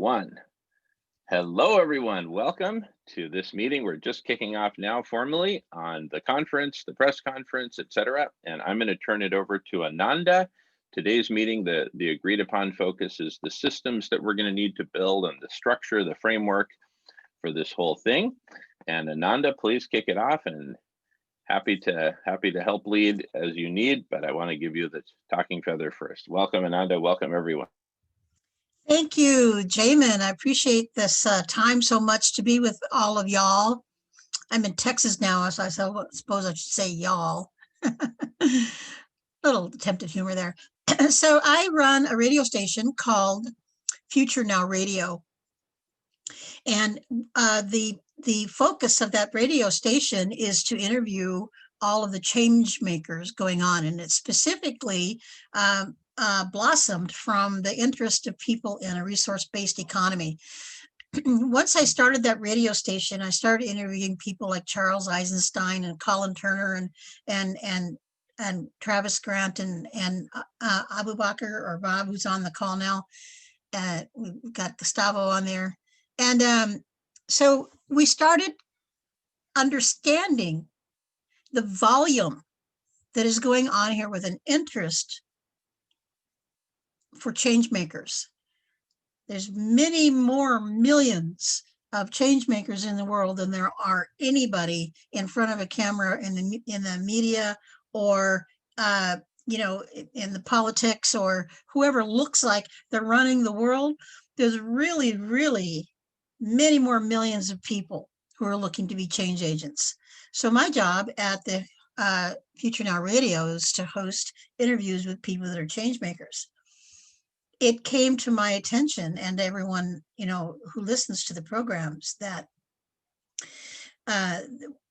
1. Hello, everyone. Welcome to this meeting. We're just kicking off now formally on the conference, the press conference, etc. And I'm going to turn it over to Ananda. Today's meeting, the agreed upon focus is the systems that we're going to need to build and the structure, the framework for this whole thing. And Ananda, please kick it off, and happy to help lead as you need, but I want to give you the talking feather first. Welcome, Ananda. Welcome, everyone. Thank you, Jamin. I appreciate this time so much to be with all of y'all. I'm in Texas now, so I suppose I should say y'all. Little attempt at humor there. So I run a radio station called Future Now Radio. And the focus of that radio station is to interview all of the change makers going on. And it specifically blossomed from the interest of people in a resource-based economy. Once I started that radio station, I started interviewing people like Charles Eisenstein and Colin Turner and Travis Grant and Abu Bakr, or Bob, who's on the call now. We've got Gustavo on there. And so we started understanding the volume that is going on here with an interest for change makers. There's many more millions of change makers in the world than there are anybody in front of a camera in the media or in the politics or whoever looks like they're running the world. There's really, really many more millions of people who are looking to be change agents. So my job at the Future Now Radio is to host interviews with people that are change makers. It came to my attention, and everyone who listens to the programs, that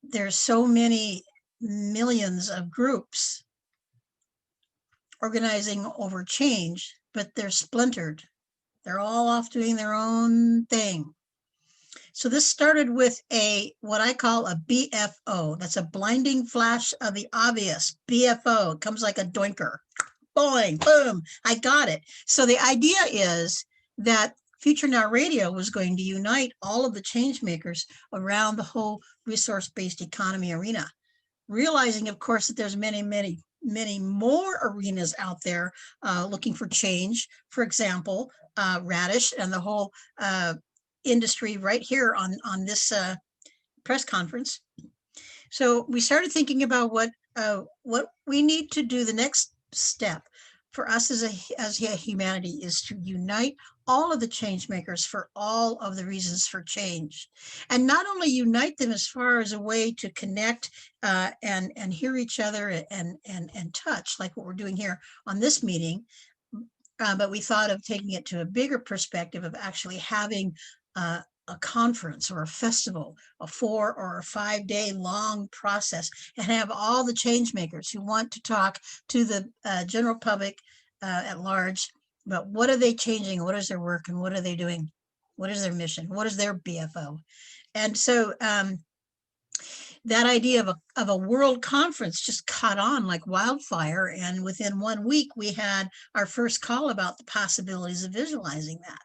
there's so many millions of groups organizing over change, but they're splintered. They're all off doing their own thing. So this started with what I call a BFO. That's a blinding flash of the obvious. BFO. It comes like a doinker. Boing, boom, I got it. So the idea is that Future Now Radio was going to unite all of the change makers around the whole resource-based economy arena, realizing, of course, that there's many, many, many more arenas out there looking for change. For example, Radish and the whole industry right here on this press conference. So we started thinking about what we need to do. The next step for us as a humanity is to unite all of the change makers for all of the reasons for change, and not only unite them as far as a way to connect and hear each other and touch, like what we're doing here on this meeting, but we thought of taking it to a bigger perspective of actually having a conference or a festival, a 4 or a 5 day long process, and have all the change makers who want to talk to the general public at large about what are they changing, what is their work, and what are they doing, what is their mission, what is their BFO. And so that idea of a world conference just caught on like wildfire, and within 1 week we had our first call about the possibilities of visualizing that.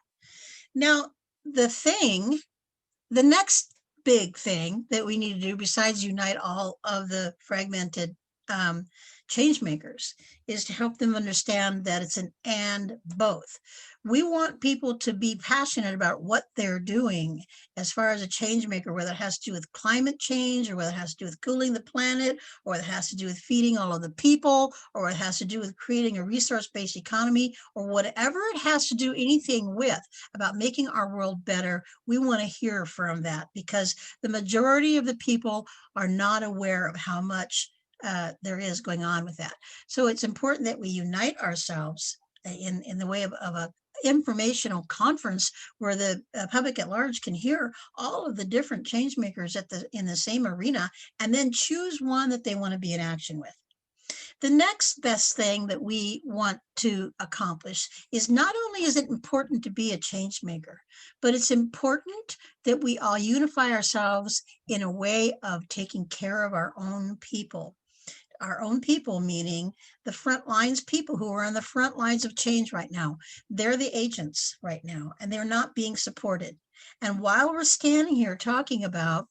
Now, the next big thing that we need to do, besides unite all of the fragmented change makers, is to help them understand that it's an and both. We want people to be passionate about what they're doing as far as a change maker, whether it has to do with climate change, or whether it has to do with cooling the planet, or whether it has to do with feeding all of the people, or it has to do with creating a resource-based economy, or whatever it has to do anything with about making our world better. We want to hear from that, because the majority of the people are not aware of how much there is going on with that. So it's important that we unite ourselves in the way of a informational conference where the public at large can hear all of the different change makers in the same arena, and then choose one that they want to be in action with. The next best thing that we want to accomplish is, not only is it important to be a change maker, but it's important that we all unify ourselves in a way of taking care of our own people. our own people, meaning the front lines people who are on the front lines of change right now. They're the agents right now, and they're not being supported. And while we're standing here talking about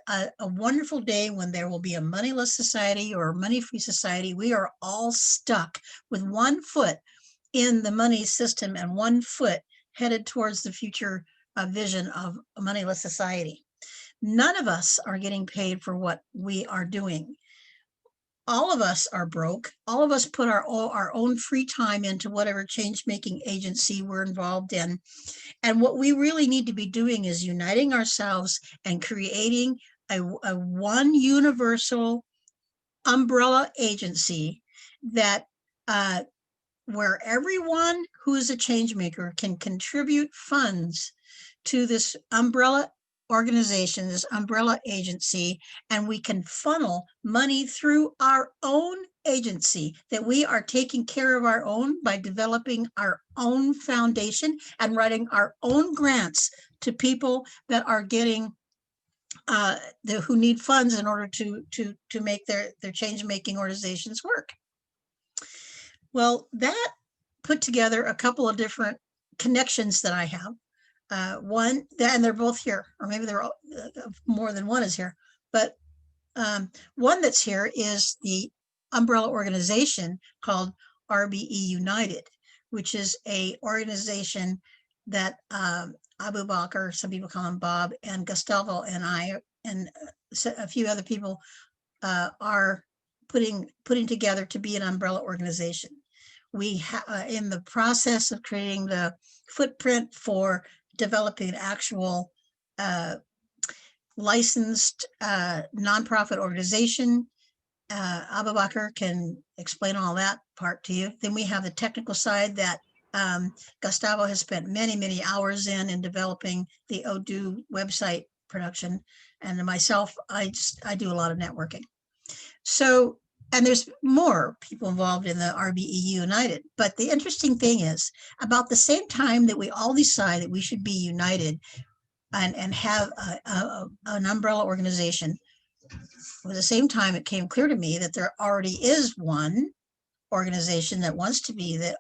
a wonderful day when there will be a moneyless society or a money-free society, we are all stuck with one foot in the money system and one foot headed towards the future vision of a moneyless society. None of us are getting paid for what we are doing. All of us are broke. All of us put our own free time into whatever change-making agency we're involved in. And what we really need to be doing is uniting ourselves and creating a one universal umbrella agency that where everyone who is a change maker can contribute funds to this umbrella organization, this umbrella agency, and we can funnel money through our own agency, that we are taking care of our own by developing our own foundation and writing our own grants to people that are getting who need funds in order to make their change making organizations work. Well, that put together a couple of different connections that I have. One, and they're both here, or maybe they're more than one is here, but one that's here is the umbrella organization called RBE United, which is a organization that Abu Bakr, some people call him Bob, and Gustavo and I, and a few other people are putting together to be an umbrella organization. We in the process of creating the footprint for developing an actual licensed nonprofit organization. Abu Bakr can explain all that part to you. Then we have the technical side that Gustavo has spent many hours in developing the Odoo website production, and myself, I do a lot of networking. So, and there's more people involved in the RBE United. But the interesting thing is, about the same time that we all decide that we should be united and have an umbrella organization, at the same time, it came clear to me that there already is one organization that wants to be the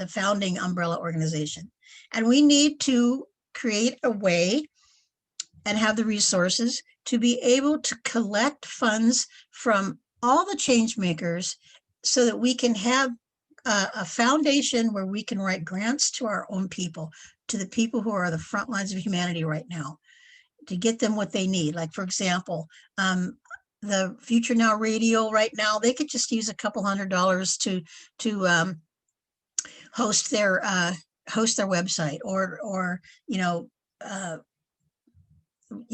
founding umbrella organization. And we need to create a way and have the resources to be able to collect funds from all the change makers so that we can have a foundation where we can write grants to our own people, to the people who are the front lines of humanity right now, to get them what they need. Like, for example, the Future Now Radio right now, they could just use a couple $100 to host their website, or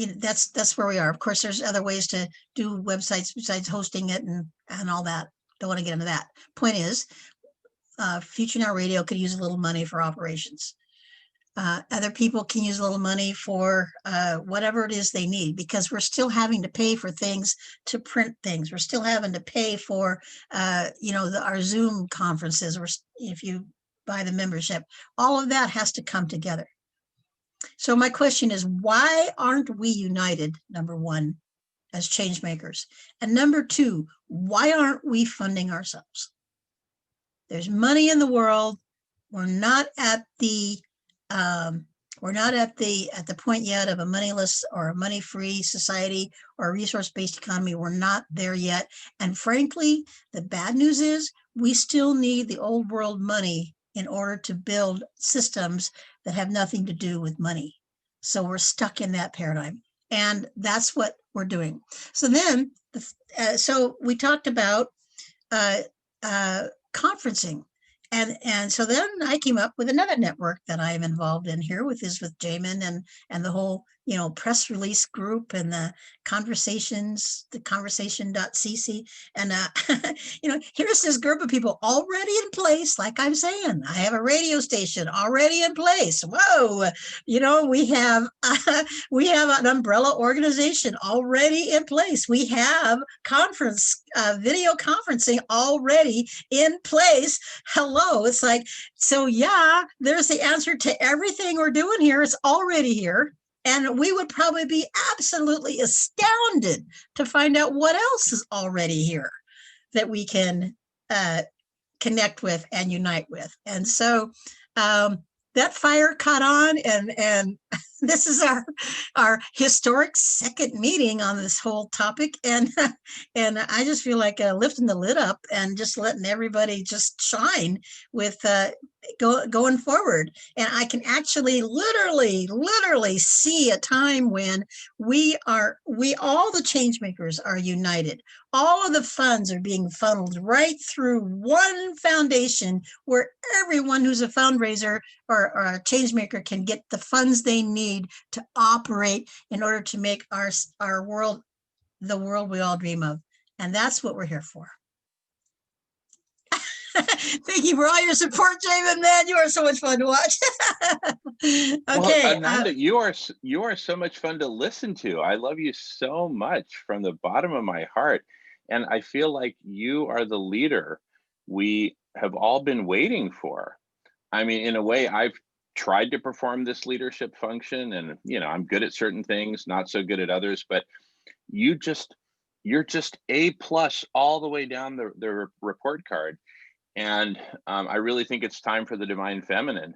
that's where we are. Of course, there's other ways to do websites besides hosting it and all that. Don't want to get into that. Point is, Future Now Radio could use a little money for operations. Other people can use a little money for whatever it is they need, because we're still having to pay for things, to print things. We're still having to pay for, our Zoom conferences, or if you buy the membership, all of that has to come together. So my question is, why aren't we united, number one, as change makers? And number two, why aren't we funding ourselves? There's money in the world. We're not at the point yet of a moneyless or a money-free society or a resource-based economy. We're not there yet. And frankly, the bad news is we still need the old world money in order to build systems that have nothing to do with money. So we're stuck in that paradigm, and that's what we're doing. So then, so we talked about conferencing. And so then I came up with another network that I am involved in here with Jamin and the whole, press release group and the conversations, the conversation.cc. And, here's this group of people already in place. Like I'm saying, I have a radio station already in place. Whoa, we have an umbrella organization already in place. We have video conferencing already in place. Hello. It's like, so yeah, there's the answer to everything we're doing here. It's already here. And we would probably be absolutely astounded to find out what else is already here that we can connect with and unite with. And so that fire caught on, and this is our historic second meeting on this whole topic, and I just feel like lifting the lid up and just letting everybody just shine with going forward. And I can actually literally see a time when we all the change makers are united. All of the funds are being funneled right through one foundation where everyone who's a fundraiser or a change maker can get the funds they need to operate in order to make our world the world we all dream of. And that's what we're here for. Thank you for all your support, Jamin. Man, you are so much fun to watch. Okay. Well, Ananda, you are so much fun to listen to. I love you so much from the bottom of my heart. And I feel like you are the leader we have all been waiting for. I mean, in a way, I've tried to perform this leadership function, and I'm good at certain things, not so good at others, but you're just A+ all the way down the report card. And I really think it's time for the divine feminine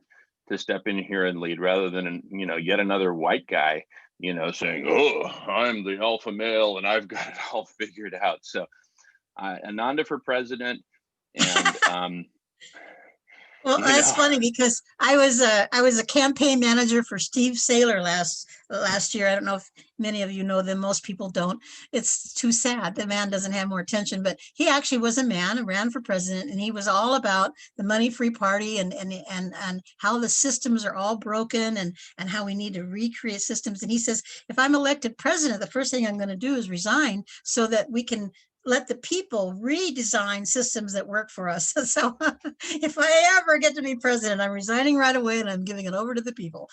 to step in here and lead, rather than yet another white guy saying, oh, I'm the alpha male and I've got it all figured out. So Ananda for president. And well, that's funny, because I was a campaign manager for Steve Saylor last year. I don't know if many of you know them. Most people don't. It's too sad. The man doesn't have more attention, but he actually was a man and ran for president, and he was all about the money-free party and how the systems are all broken and how we need to recreate systems. And he says, if I'm elected president, the first thing I'm going to do is resign so that we can let the people redesign systems that work for us. So if I ever get to be president, I'm resigning right away and I'm giving it over to the people.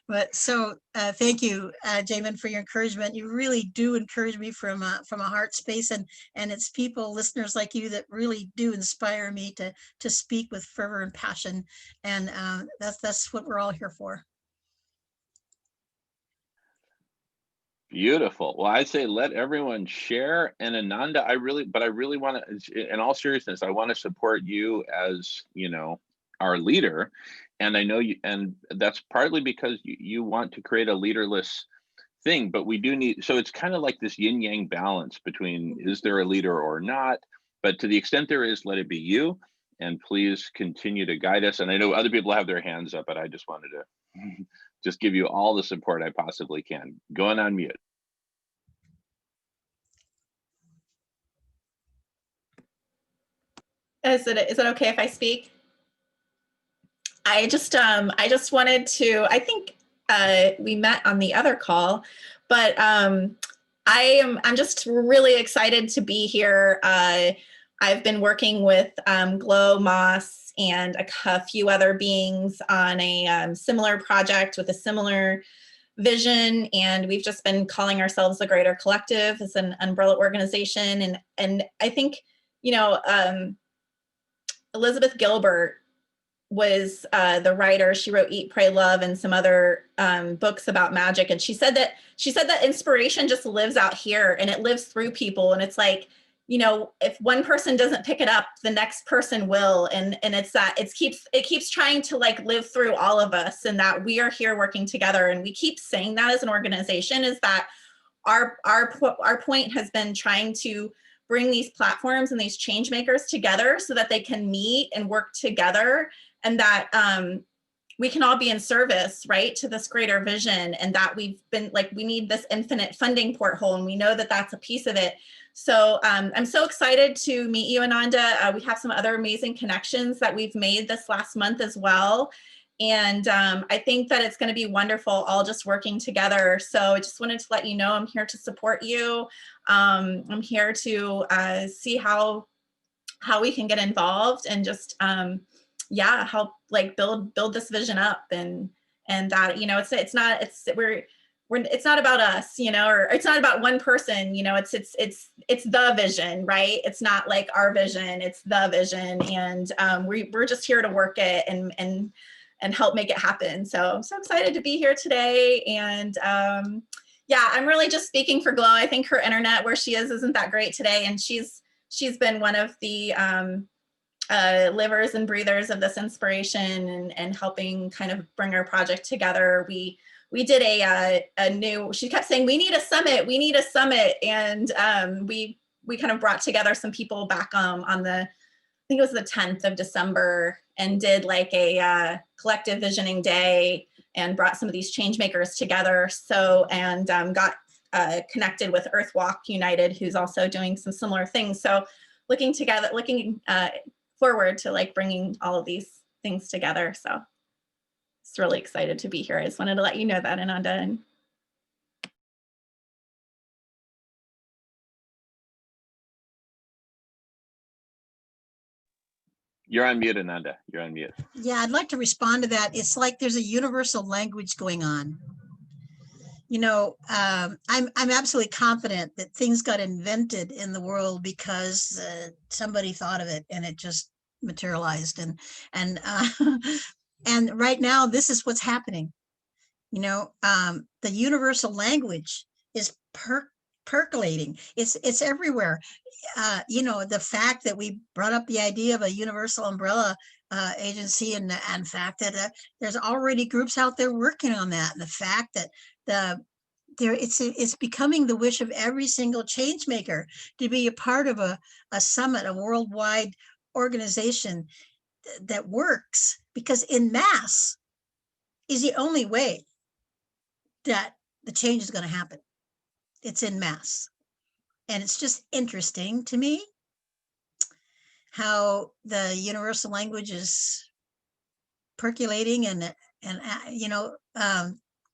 But so thank you, Jamin, for your encouragement. You really do encourage me from a heart space, and it's people, listeners like you, that really do inspire me to speak with fervor and passion. And that's what we're all here for. Beautiful. Well, I say let everyone share. And Ananda, I really want to, in all seriousness, I want to support you as, our leader. And I know you, and that's partly because you want to create a leaderless thing, but we do need, so it's kind of like this yin yang balance between, is there a leader or not? But to the extent there is, let it be you, and please continue to guide us. And I know other people have their hands up, but I just wanted to just give you all the support I possibly can. Going on mute. Is it okay if I speak? I just wanted to, I think we met on the other call, but I'm just really excited to be here. I've been working with Glow, Moss, and a few other beings on a similar project with a similar vision, and we've just been calling ourselves the Greater Collective as an umbrella organization. And I think, Elizabeth Gilbert was the writer. She wrote Eat, Pray, Love and some other books about magic. And she said that inspiration just lives out here and it lives through people. And it's like, if one person doesn't pick it up, the next person will. And it's that it keeps trying to like live through all of us, and that we are here working together. And we keep saying that as an organization, is that our point has been trying to bring these platforms and these change makers together so that they can meet and work together, and that we can all be in service, right, to this greater vision. And that we've been like, we need this infinite funding porthole, and we know that that's a piece of it. So I'm so excited to meet you, Ananda. We have some other amazing connections that we've made this last month as well. And I think that it's going to be wonderful all just working together. So I just wanted to let you know I'm here to support you. I'm here to see how we can get involved and just help like build this vision up, and that it's not about us, or it's not about one person, it's the vision, right? It's not like our vision, it's the vision, and we're just here to work it help make it happen. So I'm so excited to be here today. And yeah, I'm really just speaking for Glow. I think her internet where she is isn't that great today. And she's been one of the livers and breathers of this inspiration and helping kind of bring our project together. We did a new, she kept saying, we need a summit, we need a summit. And we kind of brought together some people back on the, I think it was the 10th of December, and did like a collective visioning day and brought some of these change makers together. So, and got connected with Earthwalk United, who's also doing some similar things. So looking forward to like bringing all of these things together. So it's really excited to be here. I just wanted to let you know that, Ananda. And You're on mute, Ananda. You're on mute. Yeah, I'd like to respond to that. It's like there's a universal language going on. You know, I'm absolutely confident that things got invented in the world because somebody thought of it and it just materialized. And and right now, this is what's happening. You know, the universal language is percolating. It's everywhere. You know, the fact that we brought up the idea of a universal umbrella agency, and fact that there's already groups out there working on that, and the fact that it's becoming the wish of every single change maker to be a part of a summit, a worldwide organization that works, because in mass is the only way that the change is going to happen. It's in mass. And it's just interesting to me how the universal language is percolating. And you know,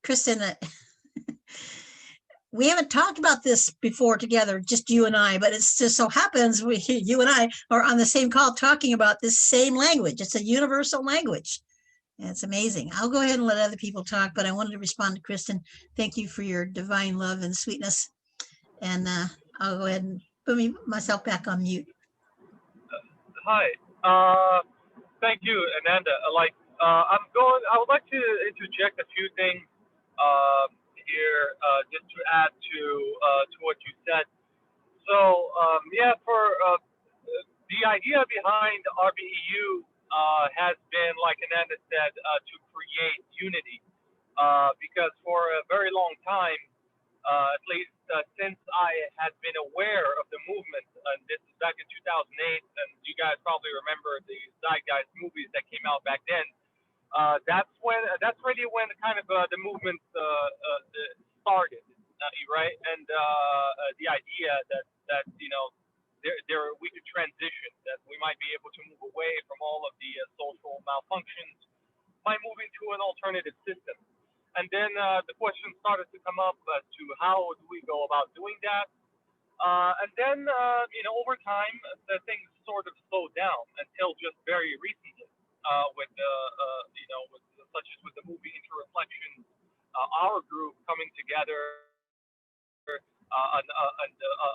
Kristen, we haven't talked about this before together, just you and I, but it's just so happens you and I are on the same call talking about this same language. It's a universal language. And it's amazing. I'll go ahead and let other people talk, but I wanted to respond to Kristen. Thank you for your divine love and sweetness. And I'll go ahead and put myself back on mute. Hi. Thank you, Ananda. I would like to interject a few things here, just to add to what you said. So yeah, for the idea behind RBEU has been, like Ananda said, to create unity, because for a very long time, at least since I had been aware of the movement, and this is back in 2008, and you guys probably remember the Zeitgeist movies that came out back then. That's really when kind of the movement started, right? And the idea that you know we could transition, that we might be able to move away from all of the social malfunctions by moving to an alternative system. And then the question started to come up as to how do we go about doing that. And then, you know, over time, the things sort of slowed down until just very recently, with you know, such as with the movie Interreflections, our group coming together, and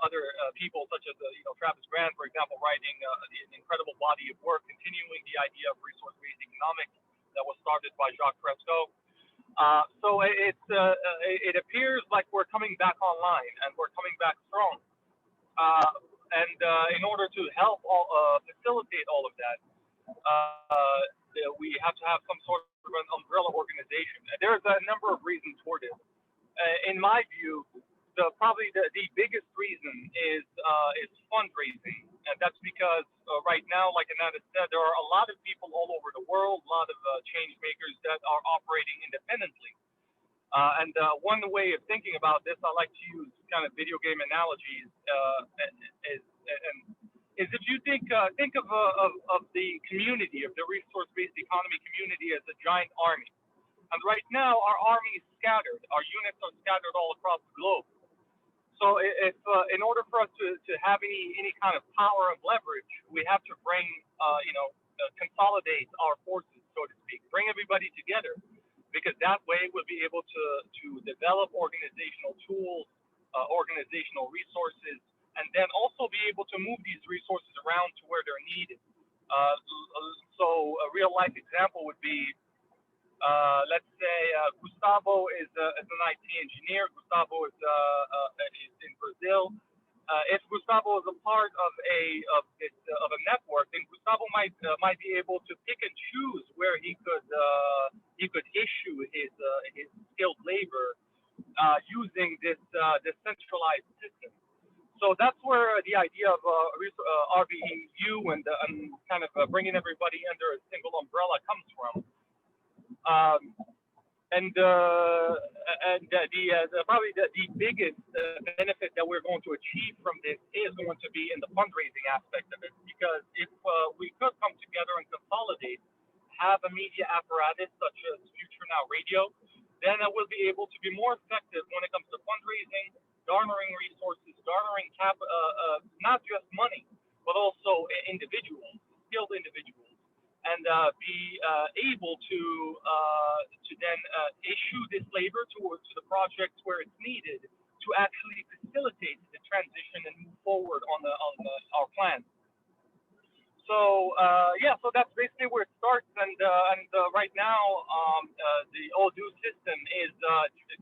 other people such as you know, Travis Grant, for example, writing an incredible body of work, continuing the idea of resource-based economics that was started by Jacques Fresco. So it appears like we're coming back online, and we're coming back strong. And in order to help facilitate all of that, we have to have some sort of an umbrella organization. And there's a number of reasons for this. In my view, probably the biggest reason is fundraising, and that's because right now, like Ananda said, there are a lot of people all over the world, a lot of change makers that are operating independently. And one way of thinking about this, I like to use kind of video game analogies, is if you think of the community, of the resource-based economy community, as a giant army. And right now, our army is scattered. Our units are scattered all across the globe. So if in order for us to have any kind of power of leverage, we have to bring, you know, consolidate our forces, so to speak, bring everybody together, because that way we'll be able to develop organizational tools, organizational resources, and then also be able to move these resources around to where they're needed. So a real life example would be, let's say Gustavo is an IT engineer. Gustavo is in Brazil. If Gustavo is a part of a network, then Gustavo might be able to pick and choose where he could issue his skilled labor using this centralized system. So that's where the idea of RVU and kind of bringing everybody under a single umbrella comes from. Probably the biggest benefit that we're going to achieve from this is going to be in the fundraising aspect of it, because if we could come together and consolidate, have a media apparatus such as Future Now Radio, then we'll be able to be more effective when it comes to fundraising, garnering resources, garnering not just money, but also individuals, skilled individuals, and be able to then issue this labor to the projects where it's needed to actually facilitate the transition and move forward on our plan. So so that's basically where it starts, and right now the Odoo system is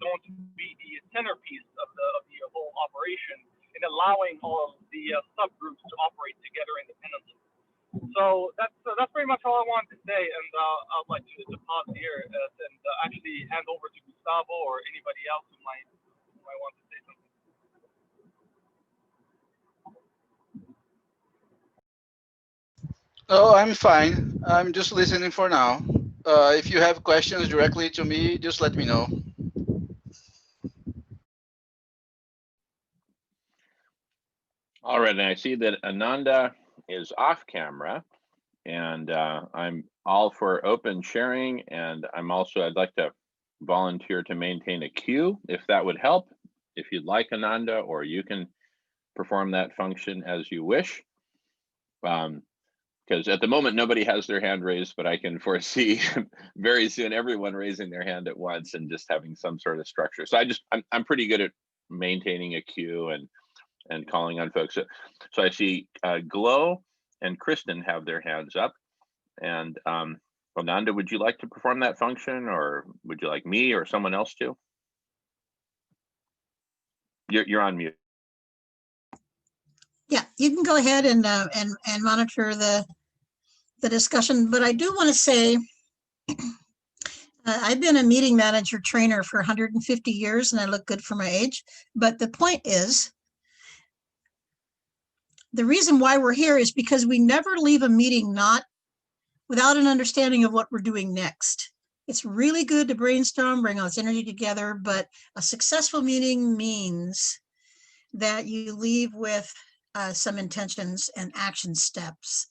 going to be the centerpiece of the whole operation in allowing all of the subgroups to operate together independently. So that's pretty much all I wanted to say, and I'd like to pause here and actually hand over to Gustavo or anybody else who might want to say something. Oh, I'm fine. I'm just listening for now. If you have questions directly to me, just let me know. All right, and I see that Ananda is off camera, and I'm all for open sharing, and I'd like to volunteer to maintain a queue if that would help. If you'd like, Ananda, or you can perform that function as you wish. Because at the moment, nobody has their hand raised, but I can foresee very soon everyone raising their hand at once and just having some sort of structure. So I'm pretty good at maintaining a queue and calling on folks. So I see Glow and Kristen have their hands up. And Ananda, would you like to perform that function, or would you like me or someone else to? You're on mute. Yeah, you can go ahead and monitor the discussion, but I do want to say I've been a meeting manager trainer for 150 years, and I look good for my age. But the point is, the reason why we're here is because we never leave a meeting without an understanding of what we're doing next. It's really good to brainstorm, bring all this energy together, but a successful meeting means that you leave with some intentions and action steps.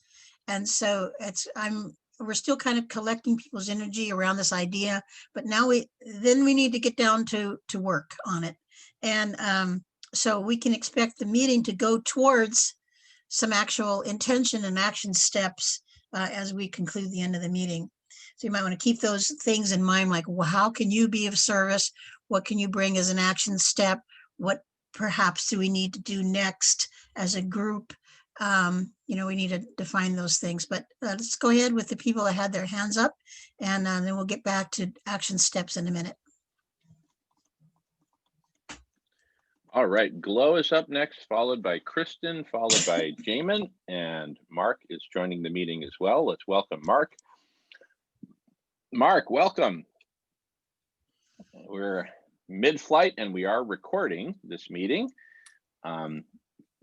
And so we're still kind of collecting people's energy around this idea, but now we need to get down to work on it. And so we can expect the meeting to go towards some actual intention and action steps as we conclude the end of the meeting. So you might want to keep those things in mind, like, well, how can you be of service? What can you bring as an action step? What perhaps do we need to do next as a group? We need to define those things, but let's go ahead with the people that had their hands up, and then we'll get back to action steps in a minute. All right, Glow is up next, followed by Kristen, followed by Jamin, and Mark is joining the meeting as well. Let's welcome Mark. Mark, welcome. We're mid-flight and we are recording this meeting.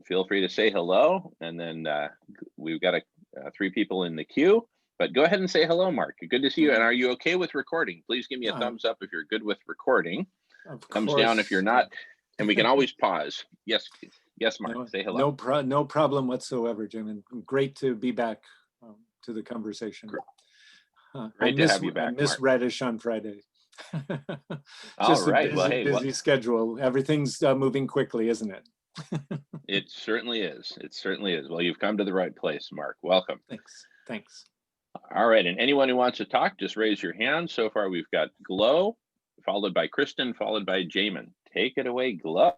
Feel free to say hello, and then we've got 3 people in the queue, but go ahead and say hello, Mark. Good to see you. And are you okay with recording? Please give me a thumbs up if you're good with recording. Thumbs down if you're not, and we can always pause. Yes, Mark, say hello. No problem whatsoever, Jim, and great to be back to the conversation. Great to have you back, I miss Mark. Radish on Friday. All right, busy schedule. Everything's moving quickly, isn't it? It certainly is. It certainly is. Well, you've come to the right place, Mark. Welcome. Thanks. All right, and anyone who wants to talk, just raise your hand. So far, we've got Glow, followed by Kristen, followed by Jamin. Take it away, Glow.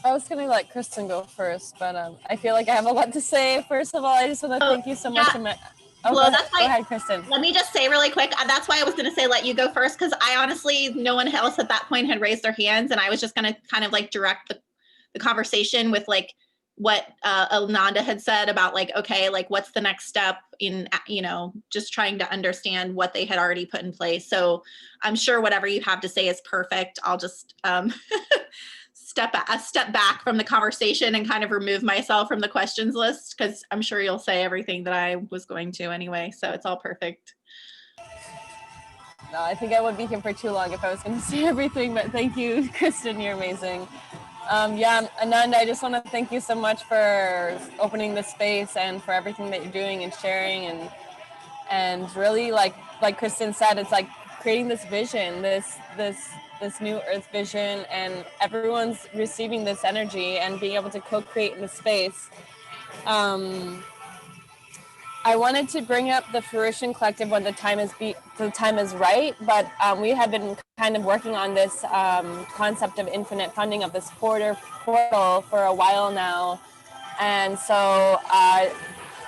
I was going to let Kristen go first, but I feel like I have a lot to say. First of all, I just want to thank you so much. Oh, Well, go that's ahead. Go why- ahead, Kristen. Let me just say really quick, that's why I was going to say let you go first, because I honestly, no one else at that point had raised their hands, and I was just going to kind of like direct the conversation with like what Ananda had said about like, okay, like what's the next step in, you know, just trying to understand what they had already put in place. So I'm sure whatever you have to say is perfect. I'll just step back from the conversation and kind of remove myself from the questions list, because I'm sure you'll say everything that I was going to anyway. So it's all perfect. No, I think I would be here for too long if I was going to say everything, but thank you, Kristen. You're amazing. Yeah, Ananda, I just want to thank you so much for opening this space and for everything that you're doing and sharing, and really like Kristen said, it's like creating this vision, this new Earth vision, and everyone's receiving this energy and being able to co-create in the space. I wanted to bring up the Fruition Collective when the time is right, but we have been kind of working on this concept of infinite funding of this portal for a while now, and so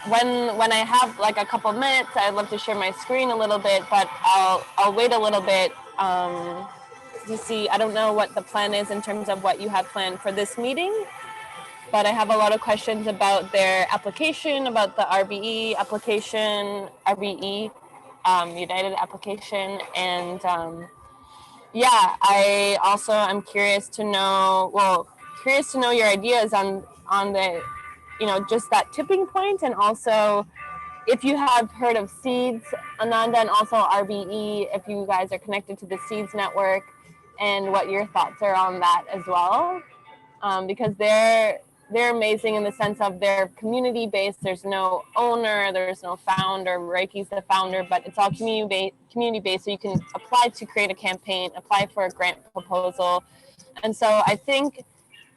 when I have like a couple minutes, I'd love to share my screen a little bit, but I'll wait a little bit to see. I don't know what the plan is in terms of what you have planned for this meeting, but I have a lot of questions about their application, about the RBE application, RBE United application, and yeah, I also am curious to know your ideas on the, you know, just that tipping point, and also if you have heard of Seeds, Ananda, and also RBE, if you guys are connected to the Seeds network, and what your thoughts are on that as well, because they're amazing in the sense of their community based. There's no owner, there's no founder. Reiki's the founder, but it's all community based. So you can apply to create a campaign, apply for a grant proposal, and so I think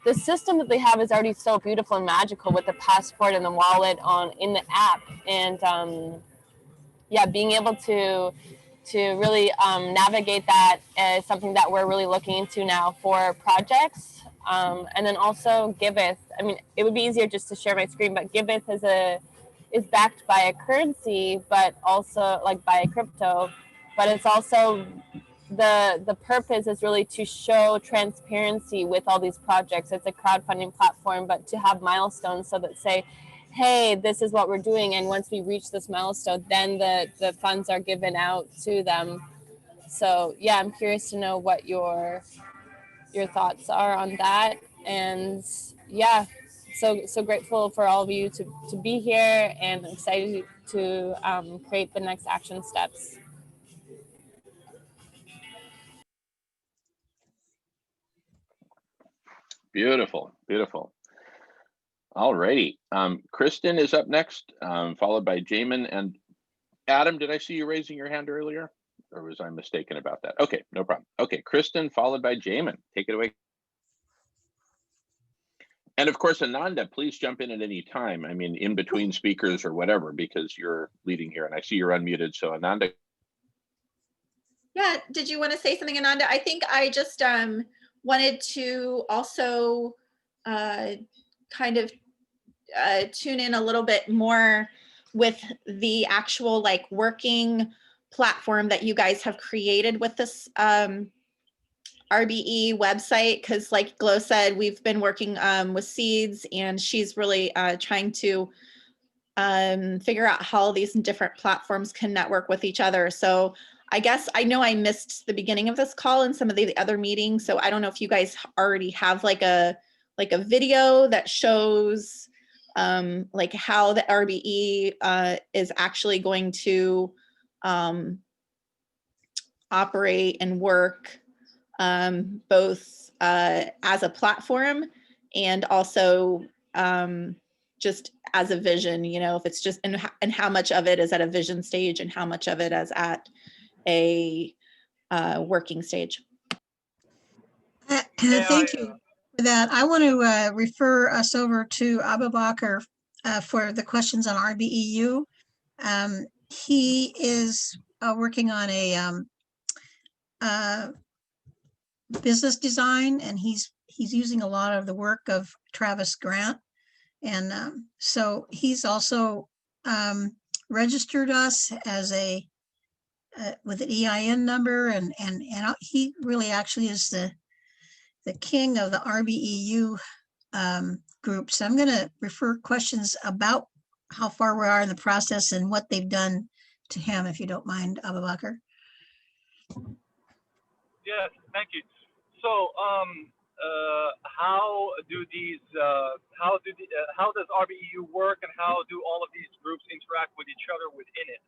the system that they have is already so beautiful and magical with the passport and the wallet in the app, and yeah, being able to really navigate that is something that we're really looking into now for projects. And then also Giveth. I mean, it would be easier just to share my screen, but Giveth is backed by a currency, but also like by a crypto, but it's also the purpose is really to show transparency with all these projects. It's a crowdfunding platform, but to have milestones so that say, hey, this is what we're doing, and once we reach this milestone, then the funds are given out to them. So yeah, I'm curious to know what your thoughts are on that. And yeah, so grateful for all of you to be here, and excited to create the next action steps. Beautiful, beautiful. All righty. Kristen is up next, followed by Jamin and Adam. Did I see you raising your hand earlier, or was I mistaken about that? Okay, no problem. Okay, Kristen followed by Jamin. Take it away. And of course, Ananda, please jump in at any time. I mean, in between speakers or whatever, because you're leading here, and I see you're unmuted. So Ananda. Yeah, did you want to say something, Ananda? I think I just wanted to also kind of tune in a little bit more with the actual like working platform that you guys have created with this RBE website, because like Glo said, we've been working with Seeds, and she's really trying to figure out how these different platforms can network with each other. So I guess I know I missed the beginning of this call and some of the other meetings, so I don't know if you guys already have like a video that shows like how the RBE is actually going to operate and work, both as a platform and also just as a vision, you know, if it's just, and how much of it is at a vision stage and how much of it is at a working stage. Thank you for that. I want to refer us over to Abu Bakr for the questions on RBEU. He is working on a business design, and he's using a lot of the work of Travis Grant, and so he's also registered us as a with an EIN number, and he really actually is the king of the RBEU group. So I'm going to refer questions about how far we are in the process and what they've done to him, if you don't mind, Abu Bakr. Yes, thank you. So, how does RBEU work, and how do all of these groups interact with each other within it?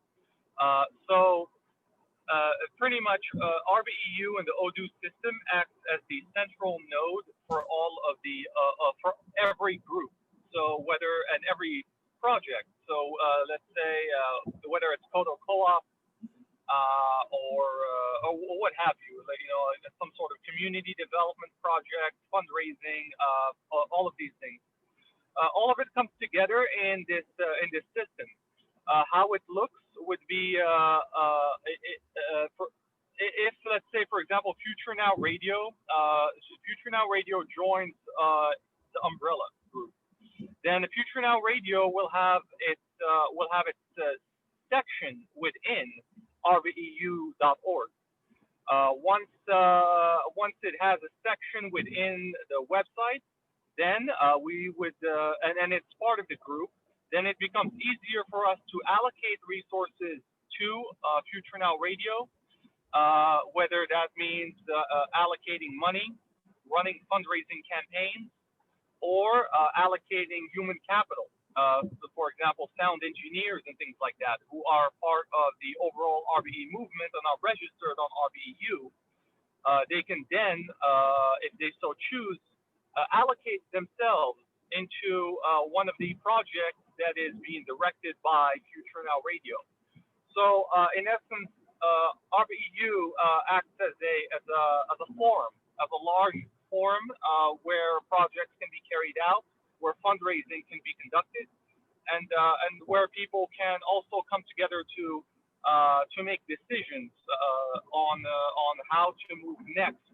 Pretty much, RBEU and the ODU system acts as the central node for all of the for every group. So every project. So let's say whether it's Kodo Co-op or what have you, like, some sort of community development project, fundraising, all of these things. All of it comes together in this system. How it looks would be if, let's say, for example, Future Now Radio joins the umbrella group, then the Future Now Radio will have its section within RBEU.org. Once it has a section within the website, then we would, and it's part of the group, then it becomes easier for us to allocate resources to Future Now Radio, whether that means allocating money, running fundraising campaigns, or allocating human capital. For example, sound engineers and things like that, who are part of the overall RBE movement and are registered on RBEU. They can then, if they so choose, allocate themselves into one of the projects that is being directed by Future Now Radio. So in essence, RBEU acts as a forum, as a large forum where projects can be carried out, where fundraising can be conducted, and where people can also come together to make decisions on how to move next.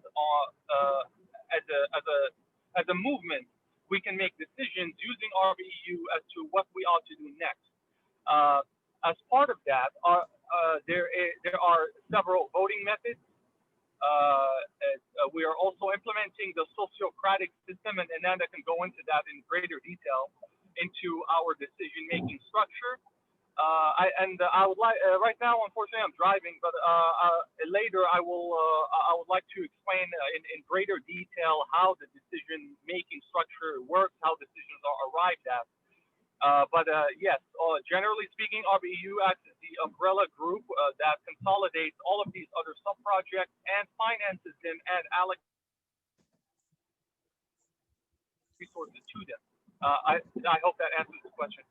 As a movement, we can make decisions using RBEU as to what we ought to do next. As part of that, there are several voting methods. We are also implementing the sociocratic system, and Ananda can go into that in greater detail, into our decision-making structure. I would like right now, unfortunately, I'm driving, but later I would like to explain in greater detail how the decision-making structure works, how decisions are arrived at. Yes, generally speaking, RBEU acts as the umbrella group that consolidates all of these other sub-projects and finances them and allocates resources to them. I hope that answers the question.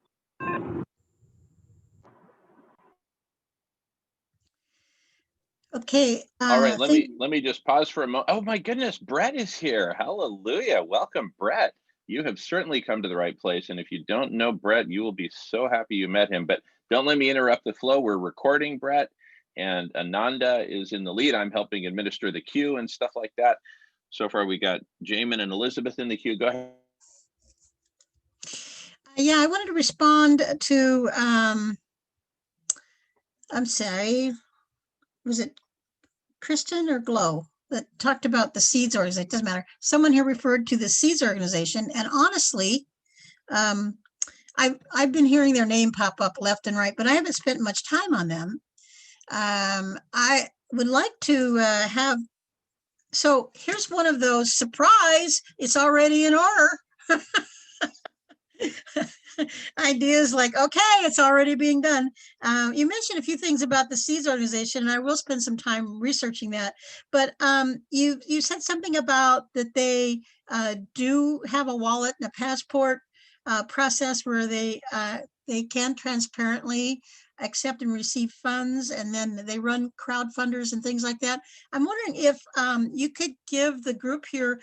Okay. All right, let me just pause for a moment. Oh my goodness, Brett is here. Hallelujah. Welcome, Brett. You have certainly come to the right place. And if you don't know Brett, you will be so happy you met him. But don't let me interrupt the flow. We're recording, Brett, and Ananda is in the lead. I'm helping administer the queue and stuff like that. So far, we got Jamin and Elizabeth in the queue. Go ahead. Yeah, I wanted to respond to, I'm sorry, was it Kristen or Glow that talked about the SEEDS organization? It doesn't matter. Someone here referred to the SEEDS organization, and honestly, I've been hearing their name pop up left and right, but I haven't spent much time on them. I would like to have, so here's one of those, surprise, it's already in order. Ideas like, okay, it's already being done. You mentioned a few things about the SEEDS organization, and I will spend some time researching that. But you said something about that they do have a wallet and a passport process where they can transparently accept and receive funds, and then they run crowdfunders and things like that. I'm wondering if you could give the group here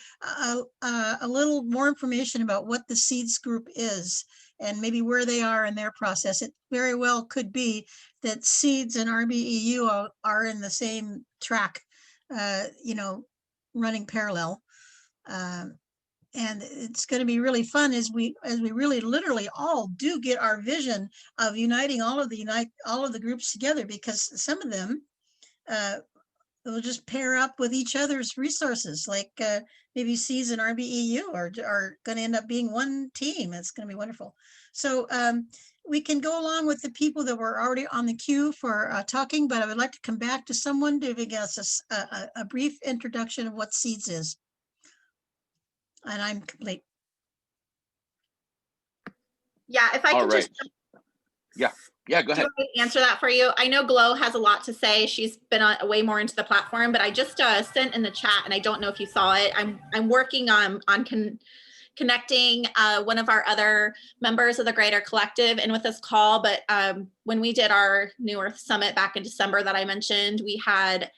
a little more information about what the SEEDS group is and maybe where they are in their process. It very well could be that SEEDS and RBEU are in the same track, running parallel. And it's going to be really fun as we really literally all do get our vision of uniting all of the groups together, because some of them will just pair up with each other's resources, like maybe Seeds and RBEU are going to end up being one team. It's going to be wonderful. So we can go along with the people that were already on the queue for talking, but I would like to come back to someone to give us a brief introduction of what Seeds is. And I'm complete. Yeah, if I All can right. just Yeah, go do ahead. I answer that for you? I know Glow has a lot to say. She's been way more into the platform, but I just sent in the chat, and I don't know if you saw it. I'm working on connecting one of our other members of the Greater Collective in with this call. But when we did our New Earth Summit back in December that I mentioned, we had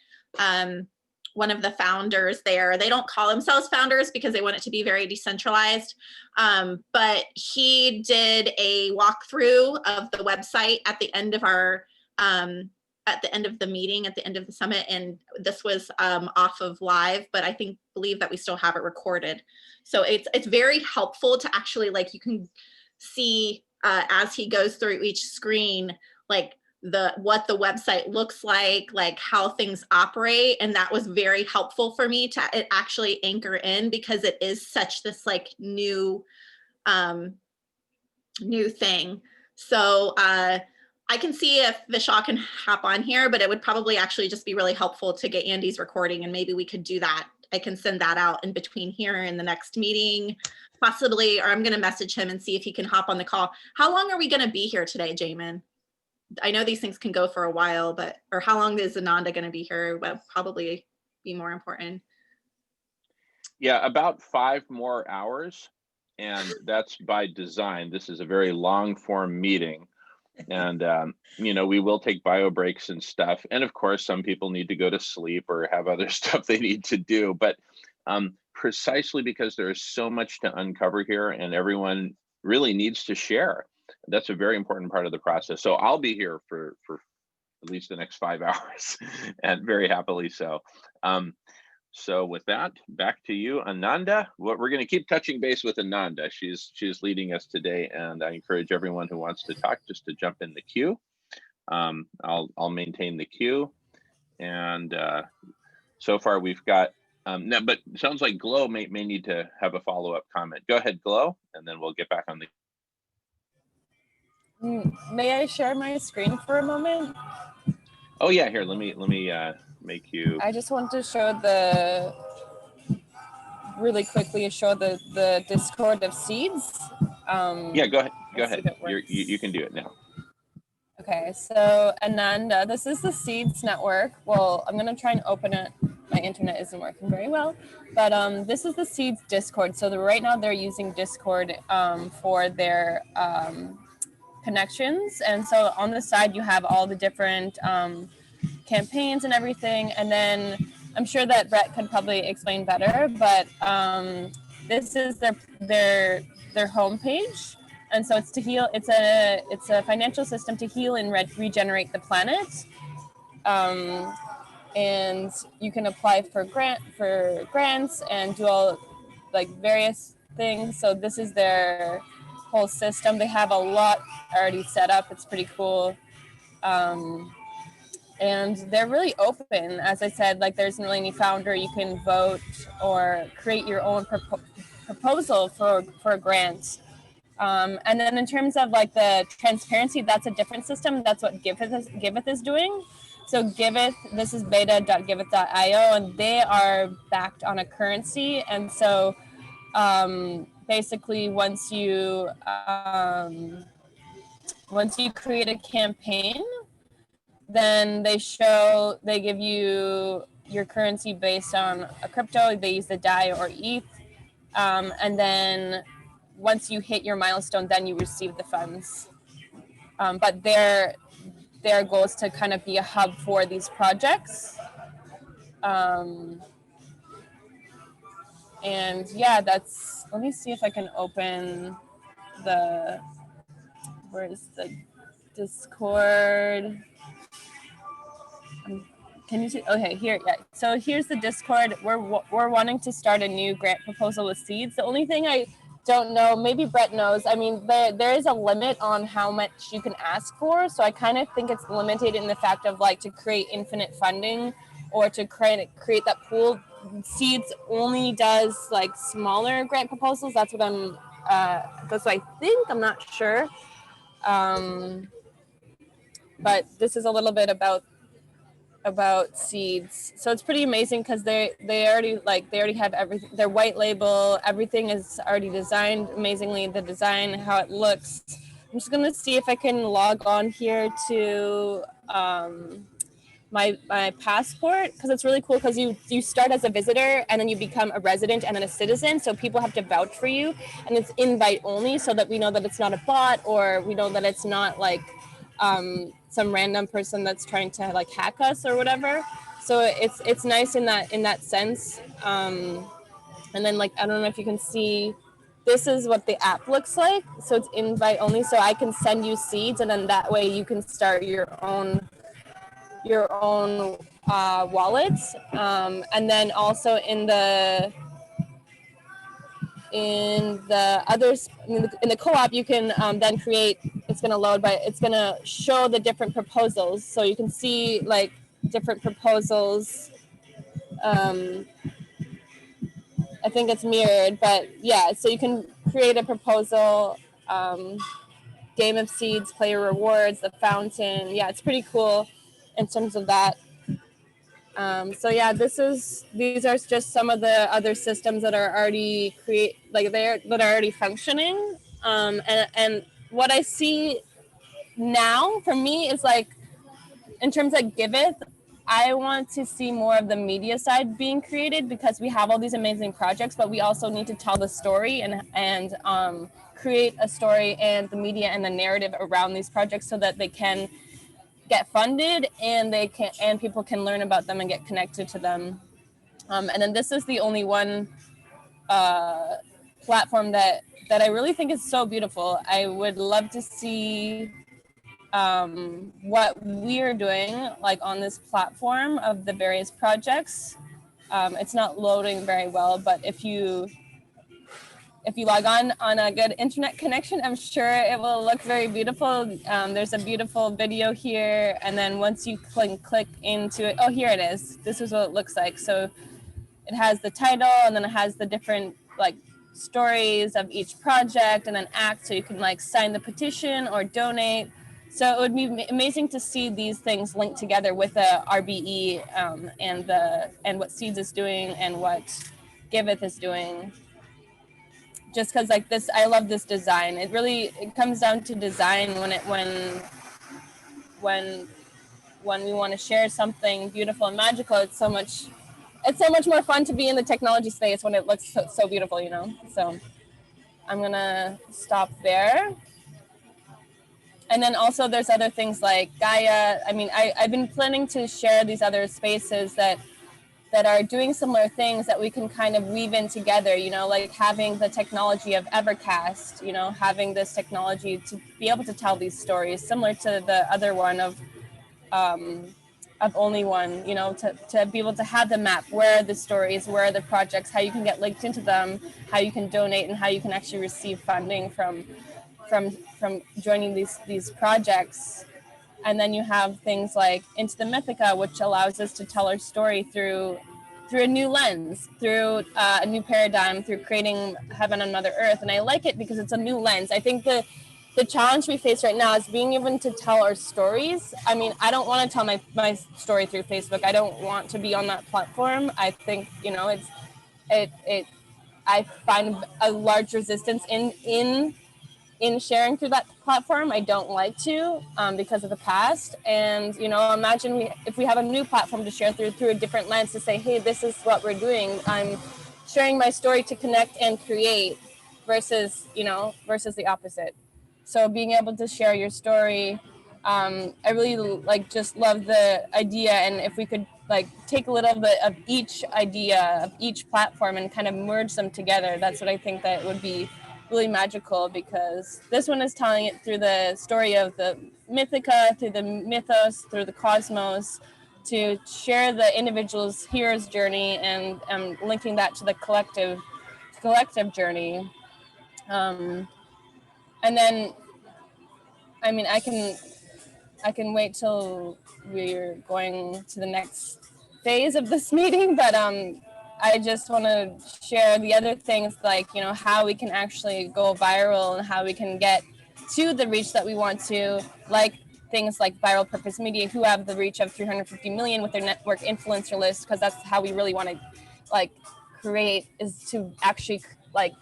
one of the founders there. They don't call themselves founders because they want it to be very decentralized. But he did a walkthrough of the website at the end of our at the end of the meeting, at the end of the summit, and this was off of live, but I believe that we still have it recorded. So it's very helpful to actually, like, you can see as he goes through each screen, like what the website looks like how things operate, and that was very helpful for me to actually anchor in, because it is such this like new thing. So I can see if Vishal can hop on here, but it would probably actually just be really helpful to get Andy's recording, and maybe we could do that. I can send that out in between here and the next meeting, possibly, or I'm going to message him and see if he can hop on the call. How long are we going to be here today, Jamin? I know these things can go for a while, but, or how long is Ananda going to be here? Will probably be more important. Yeah, about 5 more hours, and that's by design. This is a very long form meeting, and you know, we will take bio breaks and stuff, and of course some people need to go to sleep or have other stuff they need to do, but precisely because there is so much to uncover here and everyone really needs to share, that's a very important part of the process. So I'll be here for at least the next 5 hours, and very happily so. So with that, back to you, Ananda. We're going to keep touching base with Ananda. She's leading us today, and I encourage everyone who wants to talk just to jump in the queue. I'll maintain the queue, and so far we've got no, but it sounds like Glow may need to have a follow-up comment. Go ahead, Glow, and then we'll get back on the. May I share my screen for a moment? Oh yeah, here. Let me make you. I just want to show really quickly show the Discord of Seeds. Yeah, go ahead. Go let's see ahead. if it works. You can do it now. Okay, so Ananda, this is the Seeds network. Well, I'm gonna try and open it. My internet isn't working very well, but this is the Seeds Discord. So right now they're using Discord for their connections, and so on the side you have all the different campaigns and everything, and then I'm sure that Brett could probably explain better, but this is their homepage. And so it's to heal. It's a financial system to heal and regenerate the planet, and you can apply for grants and do all like various things. So this is their whole system. They have a lot already set up. It's pretty cool, and they're really open. As I said, like there's really any founder. You can vote or create your own proposal for a grant. And then in terms of like the transparency, that's a different system. That's what Giveth is doing. So Giveth, this is beta.giveth.io, and they are backed on a currency. And so basically once you create a campaign, then they give you your currency based on a crypto. They use the DAI or ETH. And then once you hit your milestone, then you receive the funds. But their goal is to kind of be a hub for these projects. And yeah, let me see if I can open where's the Discord? can you see? Okay, here, yeah. So here's the Discord. We're wanting to start a new grant proposal with seeds. The only thing I don't know, maybe Brett knows. I mean, there is a limit on how much you can ask for. So I kind of think it's limited in the fact of like to create infinite funding or to create that pool. Seeds only does like smaller grant proposals. That's what I think. I'm not sure. But this is a little bit about seeds. So it's pretty amazing because they already have everything. Their white label, everything is already designed amazingly. The design, how it looks. I'm just gonna see if I can log on here to my passport, because it's really cool because you start as a visitor and then you become a resident and then a citizen. So people have to vouch for you, and it's invite only, so that we know that it's not a bot, or we know that it's not like some random person that's trying to like hack us or whatever. So it's nice in that sense. And then like, I don't know if you can see, this is what the app looks like. So it's invite only, so I can send you seeds, and then that way you can start your own wallets. And then also in the others, in the co-op, you can then create, it's going to load, but it's going to show the different proposals. So you can see like different proposals. I think it's mirrored, but yeah, so you can create a proposal, game of seeds, player rewards, the fountain. Yeah, it's pretty cool in terms of that. So yeah, these are just some of the other systems that are already that are already functioning. And what I see now for me is like, in terms of Giveth, I want to see more of the media side being created, because we have all these amazing projects, but we also need to tell the story and create a story and the media and the narrative around these projects, so that they can get funded and people can learn about them and get connected to them. And then this is the only one platform that I really think is so beautiful. I would love to see what we're doing like on this platform of the various projects. It's not loading very well, but if you log on a good internet connection, I'm sure it will look very beautiful. There's a beautiful video here, and then once you click into it, oh, here it is. This is what it looks like. So it has the title, and then it has the different like stories of each project, and then acts, so you can like sign the petition or donate. So it would be amazing to see these things linked together with the RBE and what Seeds is doing and what Giveth is doing. Just because like this, I love this design. It comes down to design when we want to share something beautiful and magical. It's so much more fun to be in the technology space when it looks so beautiful, you know? So I'm gonna stop there. And then also there's other things like Gaia. I mean, I've been planning to share these other spaces that are doing similar things that we can kind of weave in together, you know, like having the technology of Evercast, you know, having this technology to be able to tell these stories, similar to the other one of Only One, you know, to be able to have the map, where are the stories, where are the projects, how you can get linked into them, how you can donate, and how you can actually receive funding from joining these projects. And then you have things like Into the Mythica, which allows us to tell our story through a new lens, through a new paradigm, through creating heaven on Mother Earth. And I like it because it's a new lens. I think the challenge we face right now is being able to tell our stories. I mean, I don't want to tell my story through Facebook. I don't want to be on that platform. I think, you know, I find a large resistance in sharing through that platform. I don't like to because of the past. And, you know, imagine if we have a new platform to share through a different lens, to say, hey, this is what we're doing. I'm sharing my story to connect and create versus the opposite. So being able to share your story, I really just love the idea. And if we could take a little bit of each idea of each platform and kind of merge them together, that's what I think that would be really magical, because this one is telling it through the story of the Mythica, through the mythos, through the cosmos, to share the individual's hero's journey and linking that to the collective journey. And then, I mean, I can wait till we're going to the next phase of this meeting, but I just want to share the other things, like, you know, how we can actually go viral and how we can get to the reach that we want to, like things like Viral Purpose Media, who have the reach of 350 million with their network influencer list, because that's how we really want to like create, is to actually like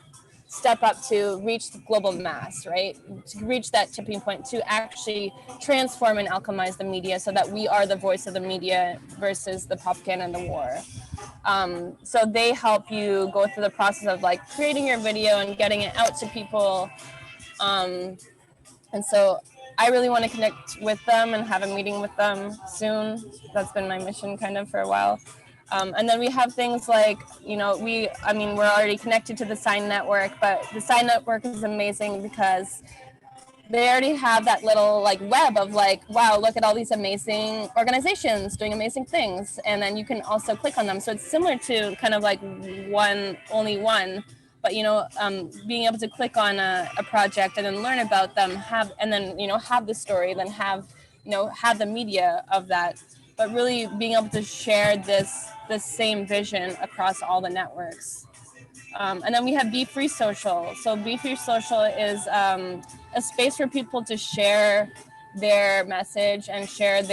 step up to reach the global mass, right? To reach that tipping point, to actually transform and alchemize the media so that we are the voice of the media versus the propaganda and the war. So they help you go through the process of like creating your video and getting it out to people. And so I really want to connect with them and have a meeting with them soon. That's been my mission kind of for a while. And then we have things like, you know, we're already connected to the Sign Network, but the Sign Network is amazing because they already have that little like web of like, wow, look at all these amazing organizations doing amazing things. And then you can also click on them. So it's similar to kind of like only one, but, you know, being able to click on a project and then learn about them, have the story, then have the media of that, but really being able to share this same vision across all the networks. And then we have Be Free Social. So Be Free Social is a space for people to share their message and share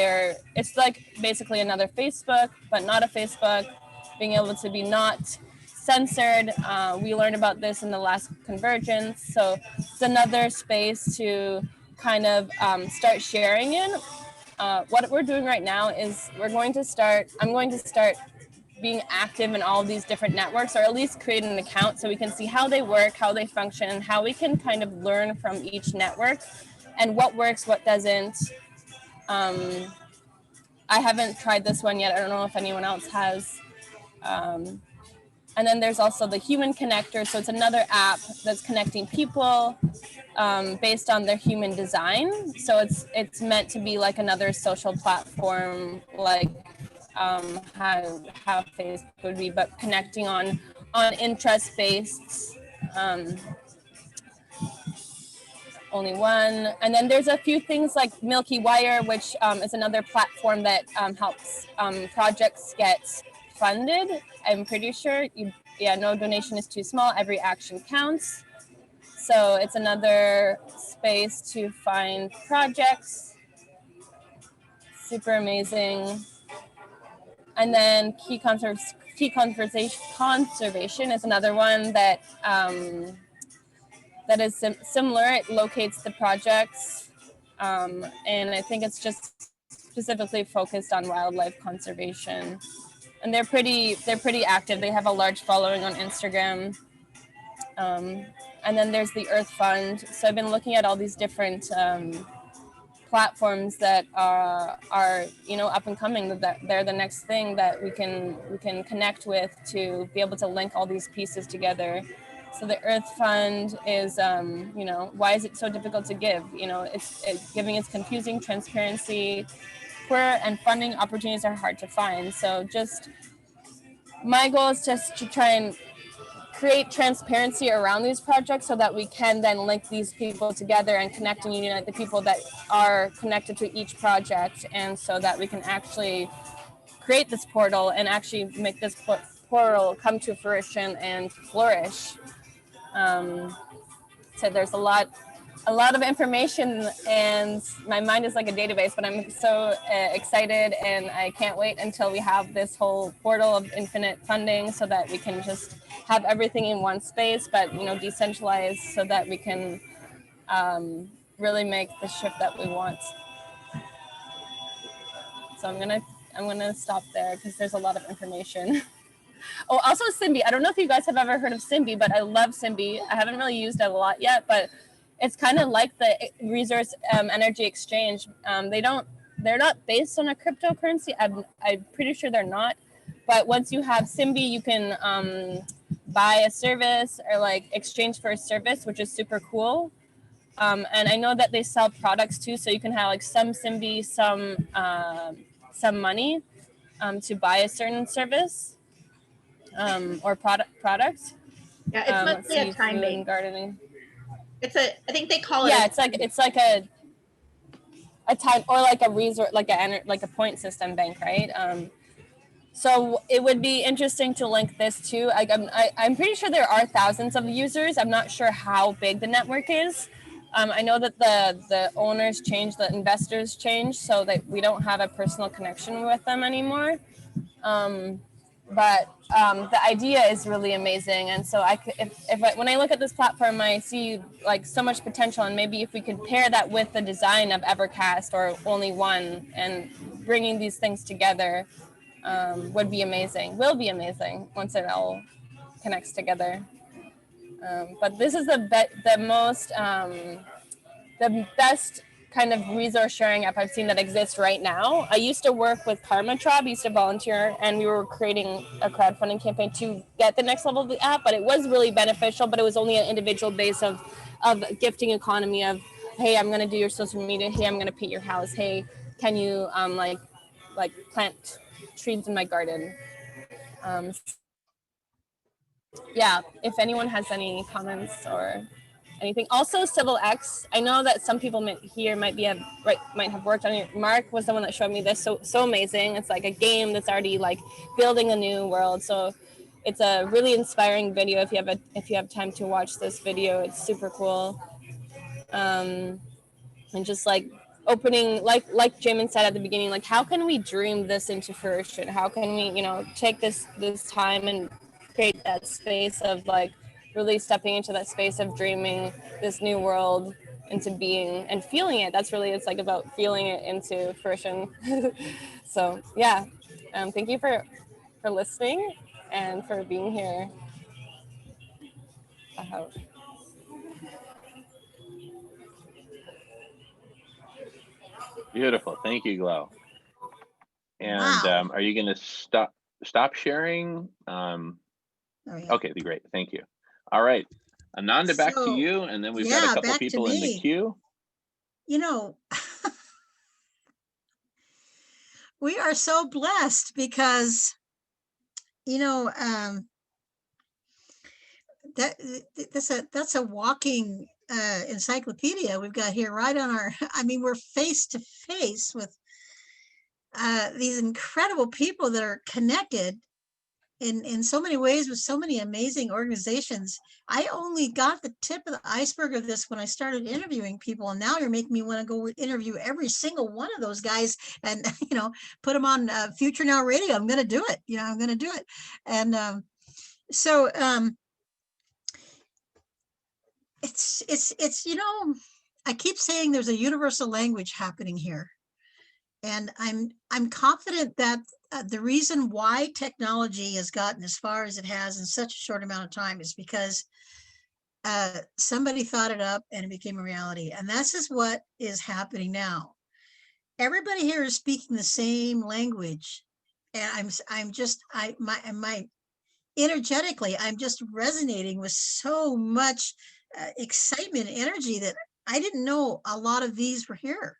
it's like basically another Facebook, but not a Facebook, being able to be not censored. We learned about this in the last Convergence. So it's another space to kind of start sharing in. What we're doing right now is I'm going to start being active in all of these different networks, or at least create an account so we can see how they work, how they function, and how we can kind of learn from each network and what works, what doesn't. I haven't tried this one yet. I don't know if anyone else has. And then there's also the Human Connector. So it's another app that's connecting people based on their human design. So it's meant to be like another social platform, like how Facebook would be, but connecting on interest-based. Only one. And then there's a few things like Milky Wire, which is another platform that helps projects get funded. I'm pretty sure no donation is too small. Every action counts. So it's another space to find projects. Super amazing. And then Key Conservation is another one that that is similar. It locates the projects, and I think it's just specifically focused on wildlife conservation. And they're pretty active. They have a large following on Instagram. And then there's the Earth Fund. So I've been looking at all these different platforms that are up and coming, that they're the next thing that we can connect with to be able to link all these pieces together. So the Earth Fund is why is it so difficult to give? It's giving is confusing, transparency, poor, and funding opportunities are hard to find. So just my goal is just to try and create transparency around these projects so that we can then link these people together and connect and unite the people that are connected to each project, and so that we can actually create this portal and actually make this portal come to fruition and flourish. So there's a lot of information, and my mind is like a database, but I'm so excited, and I can't wait until we have this whole portal of infinite funding so that we can just have everything in one space, but decentralized, so that we can really make the shift that we want. So I'm gonna stop there because there's a lot of information. Oh, also Symbi. I don't know if you guys have ever heard of Symbi, but I love Symbi. I haven't really used it a lot yet, but it's kind of like the resource energy exchange. They're not based on a cryptocurrency. I'm pretty sure they're not. But once you have Symbi, you can buy a service or like exchange for a service, which is super cool. And I know that they sell products too, so you can have like some Symbi, some money. to buy a certain service or product. Yeah, it's Let's mostly a see, time food based. and gardening. I think they call it. Yeah, it's like a time, or like a resort, like a point system bank, right? So it would be interesting to link this too. I'm pretty sure there are thousands of users. I'm not sure how big the network is. I know that the owners changed, the investors changed, so that we don't have a personal connection with them anymore. But the idea is really amazing, and so when I look at this platform, I see like so much potential, and maybe if we could pair that with the design of Evercast or Only One, and bringing these things together would be amazing. Will be amazing once it all connects together. But this is the best kind of resource sharing app I've seen that exists right now. I used to work with Karma Tribe, used to volunteer, and we were creating a crowdfunding campaign to get the next level of the app, but it was really beneficial, but it was only an individual base of gifting economy of, hey, I'm going to do your social media. Hey, I'm going to paint your house. Hey, can you like plant trees in my garden? Yeah, if anyone has any comments or anything. Also, Civil X. I know that some people here might have worked on it. Mark was the one that showed me this. So amazing. It's like a game that's already like building a new world. So it's a really inspiring video. If you have time to watch this video, it's super cool. And just like opening, like Jamin said at the beginning, like how can we dream this into fruition? How can we, take this time and create that space of like really stepping into that space of dreaming this new world into being and feeling it. That's really, it's like about feeling it into fruition. So yeah, thank you for listening and for being here. Beautiful. Thank you, Glow. And Wow. are you going to stop sharing? Oh, yeah. Okay, great. Thank you. All right. Ananda, back to So, you. And then we've got a yeah, couple back to people in the me. queue. We are so blessed because, that's a walking encyclopedia we've got here right on our, we're face to face with these incredible people that are connected in so many ways with so many amazing organizations. I only got the tip of the iceberg of this when I started interviewing people, and now you're making me want to go interview every single one of those guys and put them on Future Now Radio. I'm going to do it. I'm going to do it. And so it's I keep saying there's a universal language happening here, and I'm confident that the reason why technology has gotten as far as it has in such a short amount of time is because somebody thought it up and it became a reality. And this is what is happening now. Everybody here is speaking the same language, and energetically, I'm just resonating with so much excitement and energy that I didn't know a lot of these were here.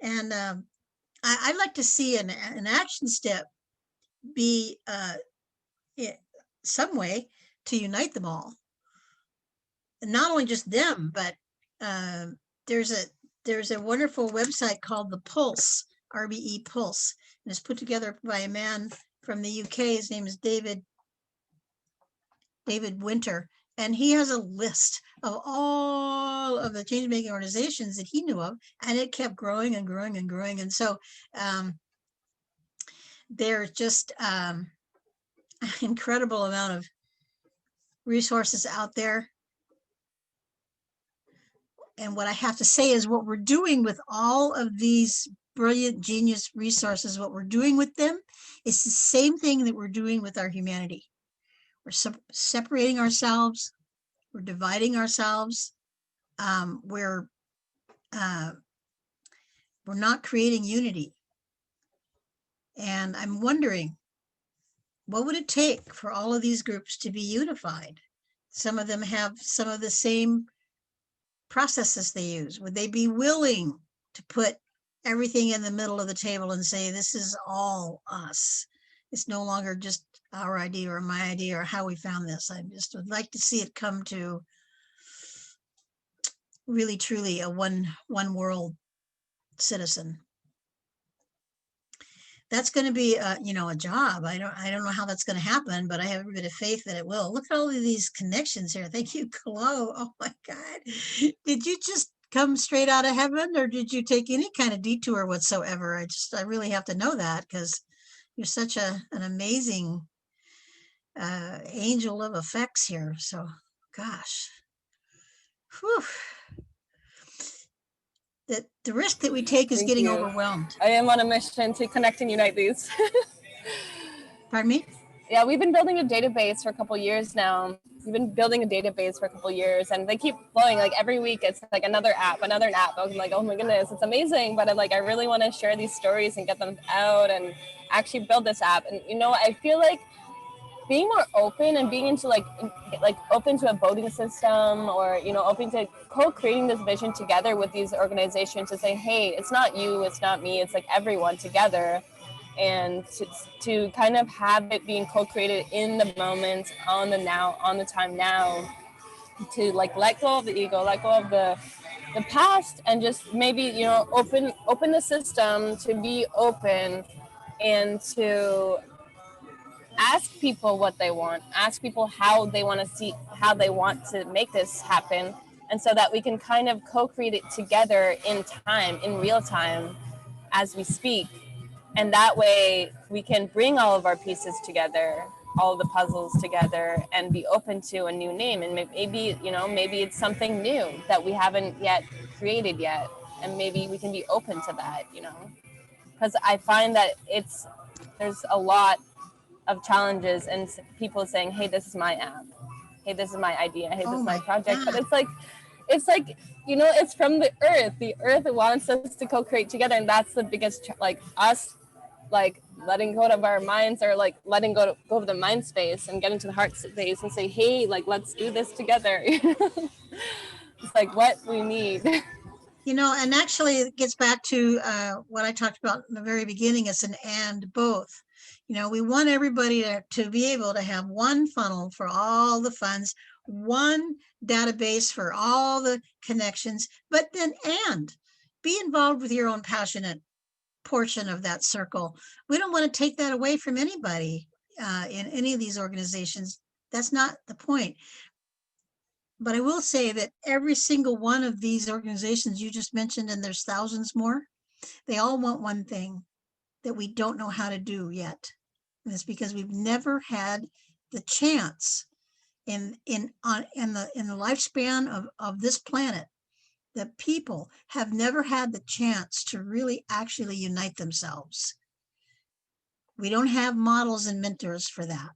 And I'd like to see an action step be some way to unite them all. And not only just them, but there's a wonderful website called the Pulse, RBE Pulse, and it's put together by a man from the UK. His name is David Winter, and he has a list of all of the change-making organizations that he knew of, and it kept growing and growing and growing. And so there's just an incredible amount of resources out there. And what I have to say is what we're doing with all of these brilliant genius resources, what we're doing with them is the same thing that we're doing with our humanity. We're separating ourselves, we're dividing ourselves, we're not creating unity. And I'm wondering, what would it take for all of these groups to be unified? Some of them have some of the same processes they use. Would they be willing to put everything in the middle of the table and say, this is all us. It's no longer just our idea or my idea or how we found this. I just would like to see it come to really, truly a one world citizen. That's going to be, you know, a job. I don't know how that's going to happen, but I have a bit of faith that it will. Look at all of these connections here. Thank you, Chloe. Oh my God. Did you just come straight out of heaven, or did you take any kind of detour whatsoever? I really have to know that, because you're such an amazing angel of effects here. So, gosh. Whew. The risk that we take is Thank getting you. overwhelmed. I am on a mission to connect and unite these. Pardon me? Yeah, we've been building a database for a couple years now. We've been building a database for a couple years, and they keep flowing. Like every week, it's like another app. I'm like, oh my goodness, it's amazing. But I'm like, I really want to share these stories and get them out and actually build this app. And you know, I feel like being more open and being into like open to a voting system, or you know, open to co-creating this vision together with these organizations to say, hey, it's not you, it's not me, it's like everyone together. And to kind of have it being co-created in the moment, on the now, on the time now, to like let go of the ego, let go of the past, and just maybe, you know, open the system to be open, and to ask people what they want, ask people how they want to see, how they want to make this happen. And so that we can kind of co-create it together in time, in real time, as we speak. And that way we can bring all of our pieces together, all of the puzzles together, and be open to a new name. And maybe, you know, maybe it's something new that we haven't yet created yet. And maybe we can be open to that, you know, because I find that there's a lot of challenges and people saying, hey, this is my app. Hey, this is my idea. Hey, this is my project. God. But it's like, you know, it's from the earth. The earth wants us to co-create together. And that's the biggest, like us, like letting go of our minds, or like letting go of the mind space and get into the heart space and say, hey, like, let's do this together. It's like what we need. You know, and actually it gets back to what I talked about in the very beginning. It's an and both. You know, we want everybody to be able to have one funnel for all the funds, one database for all the connections, but then and be involved with your own passionate portion of that circle. We don't want to take that away from anybody in any of these organizations. That's not the point. But I will say that every single one of these organizations you just mentioned, and there's thousands more, they all want one thing that we don't know how to do yet. And it's because we've never had the chance in the lifespan of this planet. The people have never had the chance to really actually unite themselves. We don't have models and mentors for that.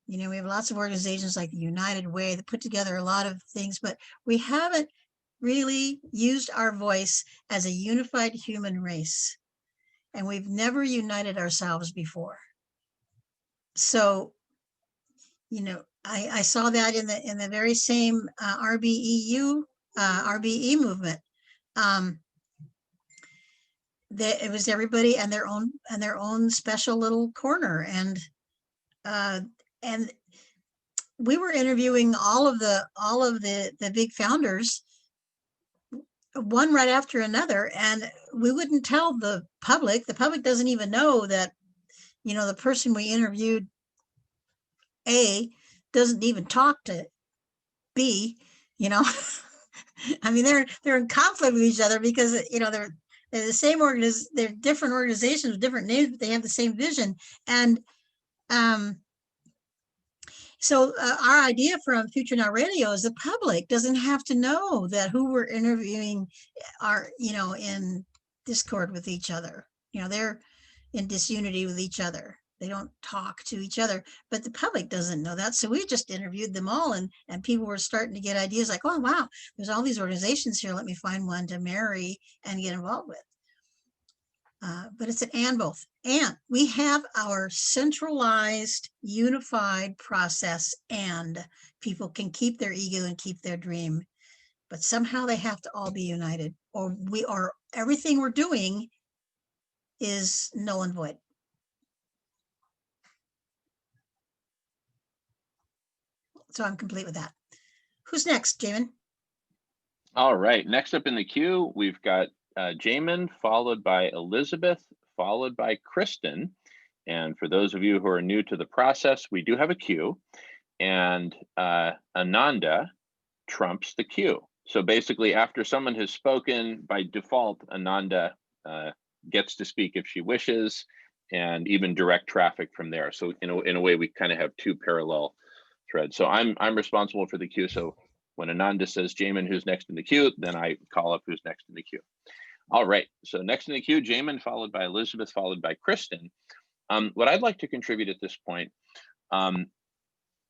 You know, we have lots of organizations like the United Way that put together a lot of things, but we haven't really used our voice as a unified human race. And we've never united ourselves before. So, you know, I saw that in the very same RBE movement. It was everybody and their own special little corner, and we were interviewing all of the big founders, one right after another, and we wouldn't tell the public. The public doesn't even know that, you know, the person we interviewed, A, doesn't even talk to B, you know. I mean, they're in conflict with each other because, you know, they're the same they're different organizations with different names, but they have the same vision. And so our idea from Future Now Radio is the public doesn't have to know that who we're interviewing are, you know, in discord with each other. You know, they're in disunity with each other. They don't talk to each other, but the public doesn't know that. So we just interviewed them all, and people were starting to get ideas like, oh, wow, there's all these organizations here. Let me find one to marry and get involved with. But it's an and both. And we have our centralized, unified process, and people can keep their ego and keep their dream, but somehow they have to all be united, or everything we're doing is null and void. So I'm complete with that. Who's next, Jamin? All right, next up in the queue, we've got Jamin, followed by Elizabeth, followed by Kristen. And for those of you who are new to the process, we do have a queue, and Ananda trumps the queue. So basically, after someone has spoken, by default, Ananda gets to speak if she wishes, and even direct traffic from there. So in a way, we kind of have two parallel threads. So I'm responsible for the queue. So when Ananda says, Jamin, who's next in the queue, then I call up who's next in the queue. All right, so next in the queue, Jamin, followed by Elizabeth, followed by Kristen. What I'd like to contribute at this point,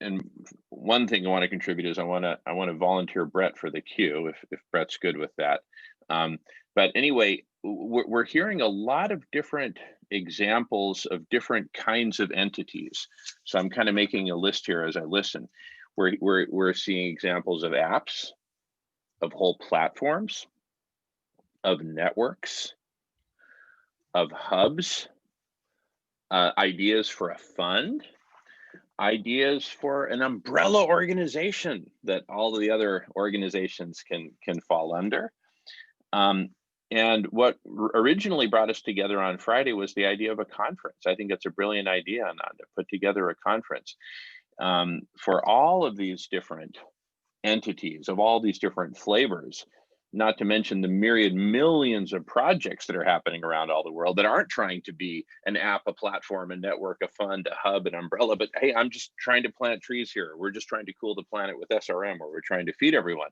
and one thing I want to contribute is I want to volunteer Brett for the queue if Brett's good with that. But anyway, we're hearing a lot of different examples of different kinds of entities. So I'm kind of making a list here as I listen. We're seeing examples of apps, of whole platforms, of networks, of hubs, ideas for a fund, ideas for an umbrella organization that all of the other organizations can fall under. And what originally brought us together on Friday was the idea of a conference. I think it's a brilliant idea, Ananda, put together a conference for all of these different entities of all these different flavors, not to mention the myriad millions of projects that are happening around all the world that aren't trying to be an app, a platform, a network, a fund, a hub, an umbrella, but hey, I'm just trying to plant trees here. We're just trying to cool the planet with SRM, or we're trying to feed everyone.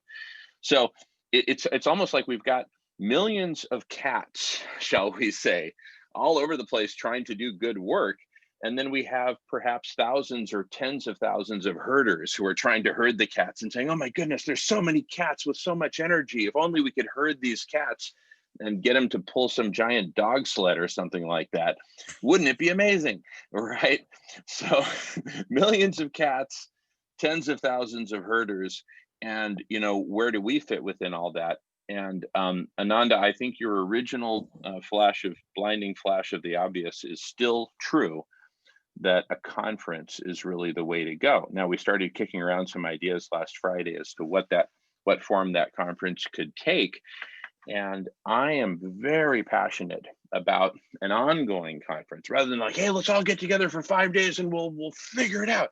So it's almost like we've got millions of cats, shall we say, all over the place trying to do good work. And then we have perhaps thousands or tens of thousands of herders who are trying to herd the cats and saying, oh my goodness, there's so many cats with so much energy. If only we could herd these cats and get them to pull some giant dog sled or something like that. Wouldn't it be amazing, right? So millions of cats, tens of thousands of herders. And, where do we fit within all that? And Ananda, I think your original blinding flash of the obvious is still true, that a conference is really the way to go. Now, we started kicking around some ideas last Friday as to what form that conference could take. And I am very passionate about an ongoing conference rather than like, hey, let's all get together for 5 days and we'll figure it out.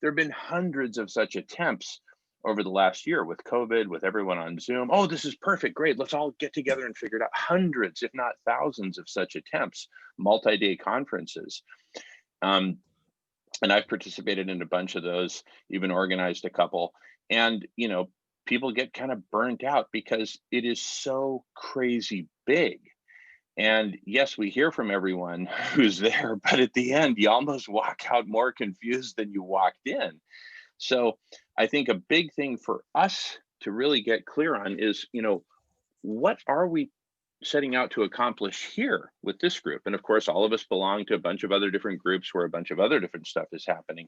There have been hundreds of such attempts over the last year with COVID, with everyone on Zoom. Oh, this is perfect, great, let's all get together and figure it out. Hundreds, if not thousands of such attempts, multi-day conferences. And I've participated in a bunch of those, even organized a couple. And, people get kind of burnt out because it is so crazy big. And yes, we hear from everyone who's there, but at the end, you almost walk out more confused than you walked in. So I think a big thing for us to really get clear on is, what are we setting out to accomplish here with this group? And of course, all of us belong to a bunch of other different groups where a bunch of other different stuff is happening.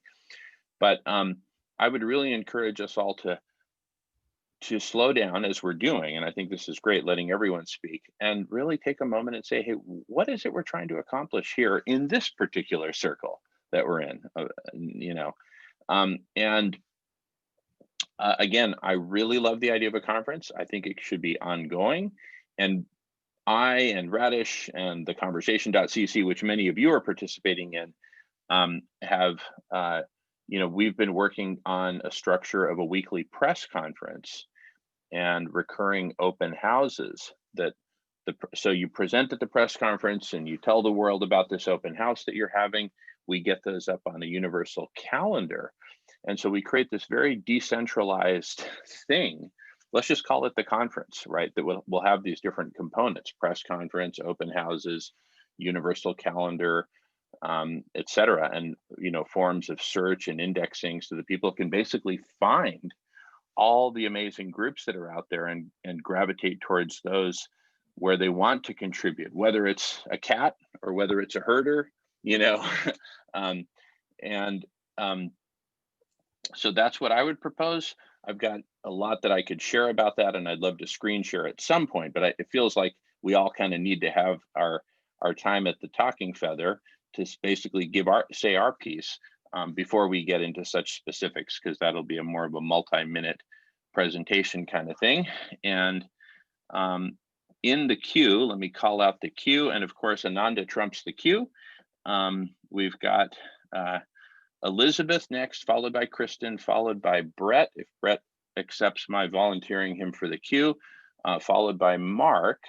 But I would really encourage us all to slow down as we're doing. And I think this is great, letting everyone speak and really take a moment and say, hey, what is it we're trying to accomplish here in this particular circle that we're in? Again, I really love the idea of a conference. I think it should be ongoing. And I and Radish and the conversation.cc, which many of you are participating in, have, we've been working on a structure of a weekly press conference and recurring open houses so you present at the press conference and you tell the world about this open house that you're having. We get those up on a universal calendar. And so we create this very decentralized thing. Let's just call it the conference, right? That we'll have these different components: press conference, open houses, universal calendar, et cetera, and forms of search and indexing so that people can basically find all the amazing groups that are out there and gravitate towards those where they want to contribute, whether it's a cat or whether it's a herder, so that's what I would propose. I've got a lot that I could share about that, and I'd love to screen share at some point, but it feels like we all kind of need to have our time at the talking feather to basically give say our piece before we get into such specifics, because that'll be a more of a multi-minute presentation kind of thing. And in the queue, let me call out the queue, and of course Ananda trumps the queue. We've got Elizabeth next, followed by Kristen, followed by Brett, if Brett accepts my volunteering him for the queue, followed by Mark.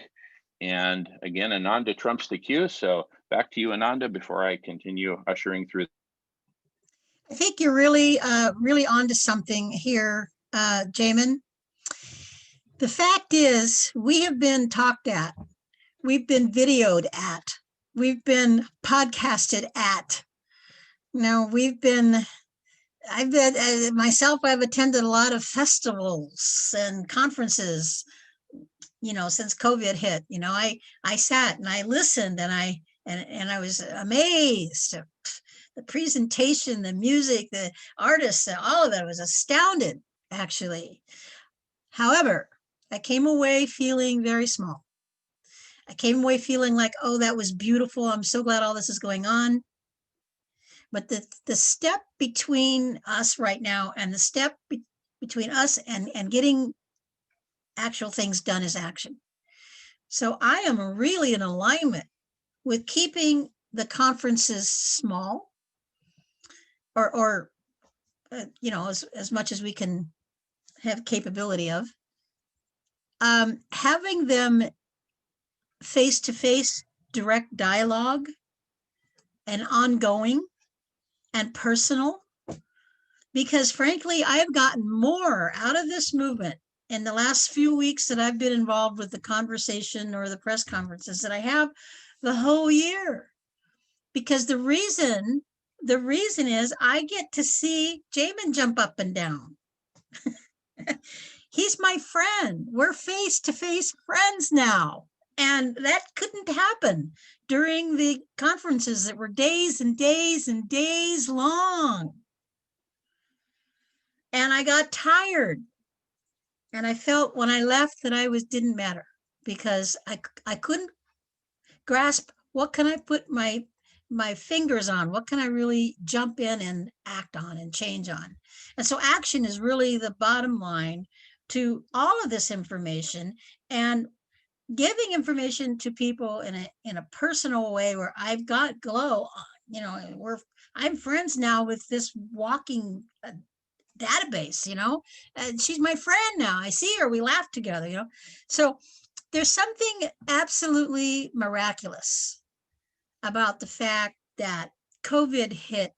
And again, Ananda trumps the queue. So back to you, Ananda, before I continue ushering through. I think you're really, really onto something here, Jamin. The fact is, we have been talked at, we've been videoed at, we've been podcasted at. Now I've been myself, I've attended a lot of festivals and conferences, since COVID hit. I sat and I listened and I was amazed. The presentation, the music, the artists, all of it, I was astounded, actually. However, I came away feeling very small. I came away feeling like, oh, that was beautiful. I'm so glad all this is going on. But the step between us right now and the step between us and getting actual things done is action. So I am really in alignment with keeping the conferences small, or as much as we can have capability of, having them face-to-face direct dialogue and ongoing and personal, because frankly, I've gotten more out of this movement in the last few weeks that I've been involved with the conversation or the press conferences than I have the whole year. Because the reason is I get to see Jamin jump up and down. He's my friend. We're face-to-face friends now. And that couldn't happen during the conferences that were days and days and days long. And I got tired. And I felt when I left that I didn't matter, because I couldn't grasp, what can I put my fingers on? What can I really jump in and act on and change on? And so action is really the bottom line to all of this information, and giving information to people in a personal way where I've got glow. I'm friends now with this walking database, and she's my friend now. I see her, we laugh together, So there's something absolutely miraculous about the fact that COVID hit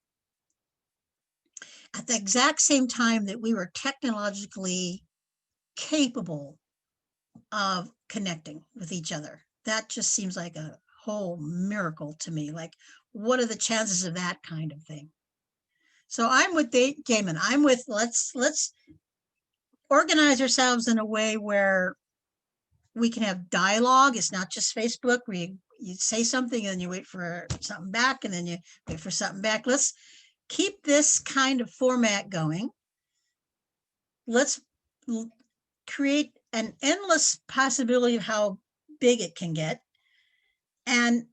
at the exact same time that we were technologically capable of connecting with each other. That just seems like a whole miracle to me. Like, what are the chances of that kind of thing? So I'm with Jamin. I'm with, let's organize ourselves in a way where we can have dialogue. It's not just Facebook where you say something and you wait for something back, and then you wait for something back. Let's keep this kind of format going. Let's create an endless possibility of how big it can get. And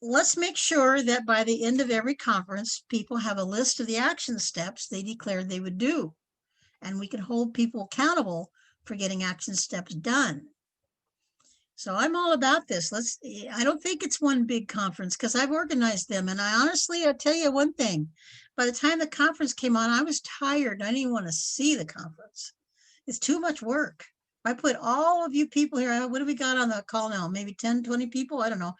let's make sure that by the end of every conference, people have a list of the action steps they declared they would do. And we can hold people accountable for getting action steps done. So I'm all about this. I don't think it's one big conference, because I've organized them. And I'll tell you one thing. By the time the conference came on, I was tired. I didn't even want to see the conference. It's too much work. I put all of you people here, what do we got on the call now? Maybe 10, 20 people? I don't know.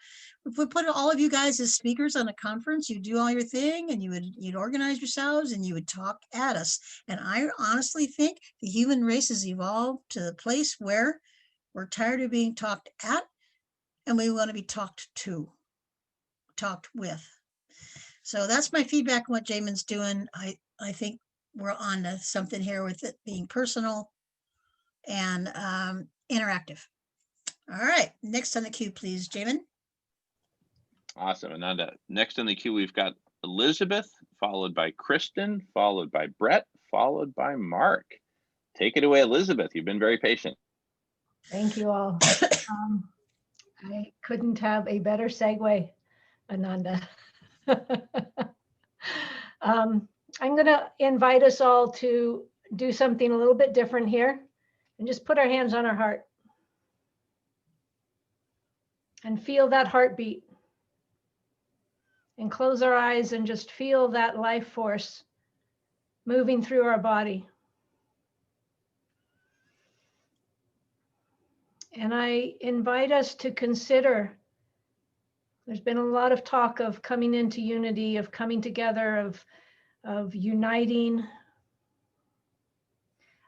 If we put all of you guys as speakers on a conference, you do all your thing, and you'd organize yourselves and you would talk at us. And I honestly think the human race has evolved to the place where we're tired of being talked at, and we want to be talked to, talked with. So that's my feedback on what Jamin's doing. I think we're on to something here with it being personal and interactive. All right, next on the queue, please, Jamin. Awesome, Ananda. Next on the queue, we've got Elizabeth, followed by Kristen, followed by Brett, followed by Mark. Take it away, Elizabeth. You've been very patient. Thank you all. I couldn't have a better segue, Ananda. I'm going to invite us all to do something a little bit different here and just put our hands on our heart and feel that heartbeat and close our eyes and just feel that life force moving through our body. And I invite us to consider, there's been a lot of talk of coming into unity, of coming together, of uniting.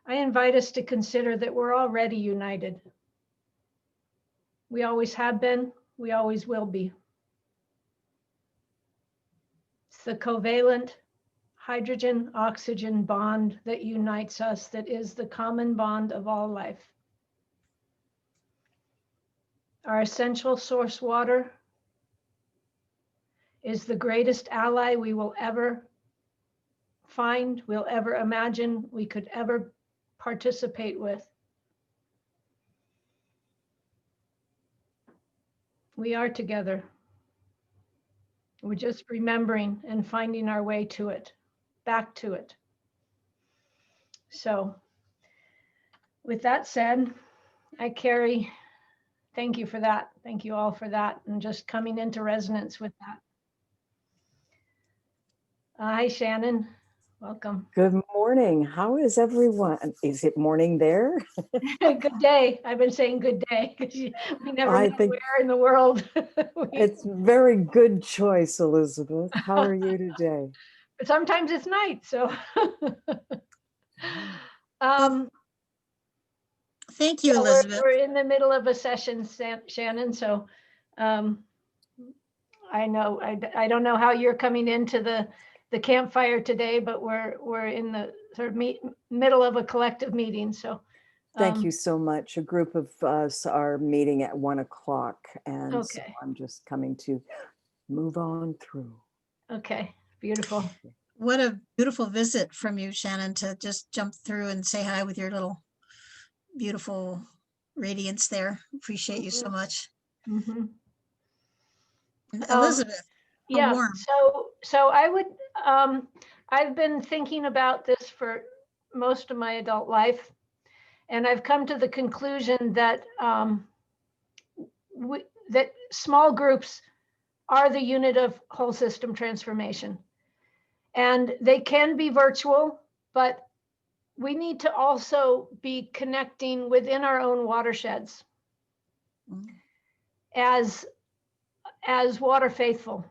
I invite us to consider that we're already united. We always have been, we always will be. It's the covalent hydrogen-oxygen bond that unites us, that is the common bond of all life. Our essential source water is the greatest ally we will ever find, we'll ever imagine, we could ever participate with. We are together. We're just remembering and finding our way to it, back to it. So with that said, I carry, thank you for that. Thank you all for that. And just coming into resonance with that. Hi, Shannon. Welcome. Good morning. How is everyone? Is it morning there? Good day. I've been saying good day because we never know where in the world. It's very good choice, Elizabeth. How are you today? But sometimes it's night, so. Thank you, Elizabeth. We're in the middle of a session, Shannon, so I know, I don't know how you're coming into the campfire today, but we're in the sort of middle of a collective meeting, so. Thank you so much. A group of us are meeting at 1 o'clock, and okay. So I'm just coming to move on through. Okay, beautiful. What a beautiful visit from you, Shannon, to just jump through and say hi with your little beautiful radiance there. Appreciate you so much. Mm-hmm. Elizabeth, yeah, warm. so I would, I've been thinking about this for most of my adult life, and I've come to the conclusion that that small groups are the unit of whole system transformation. And they can be virtual, but we need to also be connecting within our own watersheds as water faithful,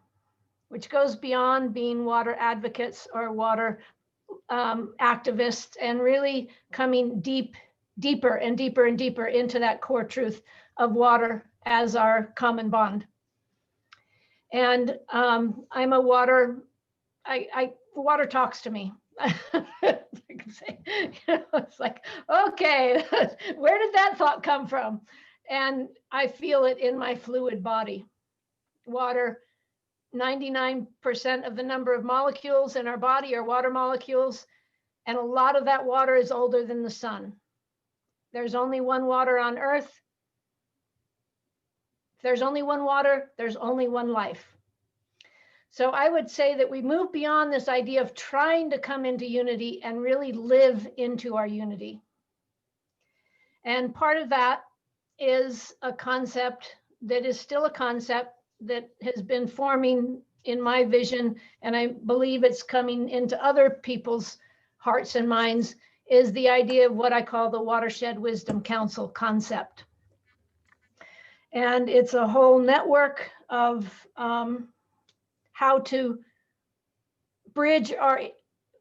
which goes beyond being water advocates or water activists, and really coming deeper and deeper and deeper into that core truth of water as our common bond. And I'm a water, water talks to me. It's like, okay, where did that thought come from? And I feel it in my fluid body. Water, 99% of the number of molecules in our body are water molecules. And a lot of that water is older than the sun. There's only one water on Earth. If there's only one water, there's only one life. So I would say that we move beyond this idea of trying to come into unity and really live into our unity. And part of that is a concept that is still a concept that has been forming in my vision, and I believe it's coming into other people's hearts and minds, is the idea of what I call the Watershed Wisdom Council concept. And it's a whole network of how to bridge our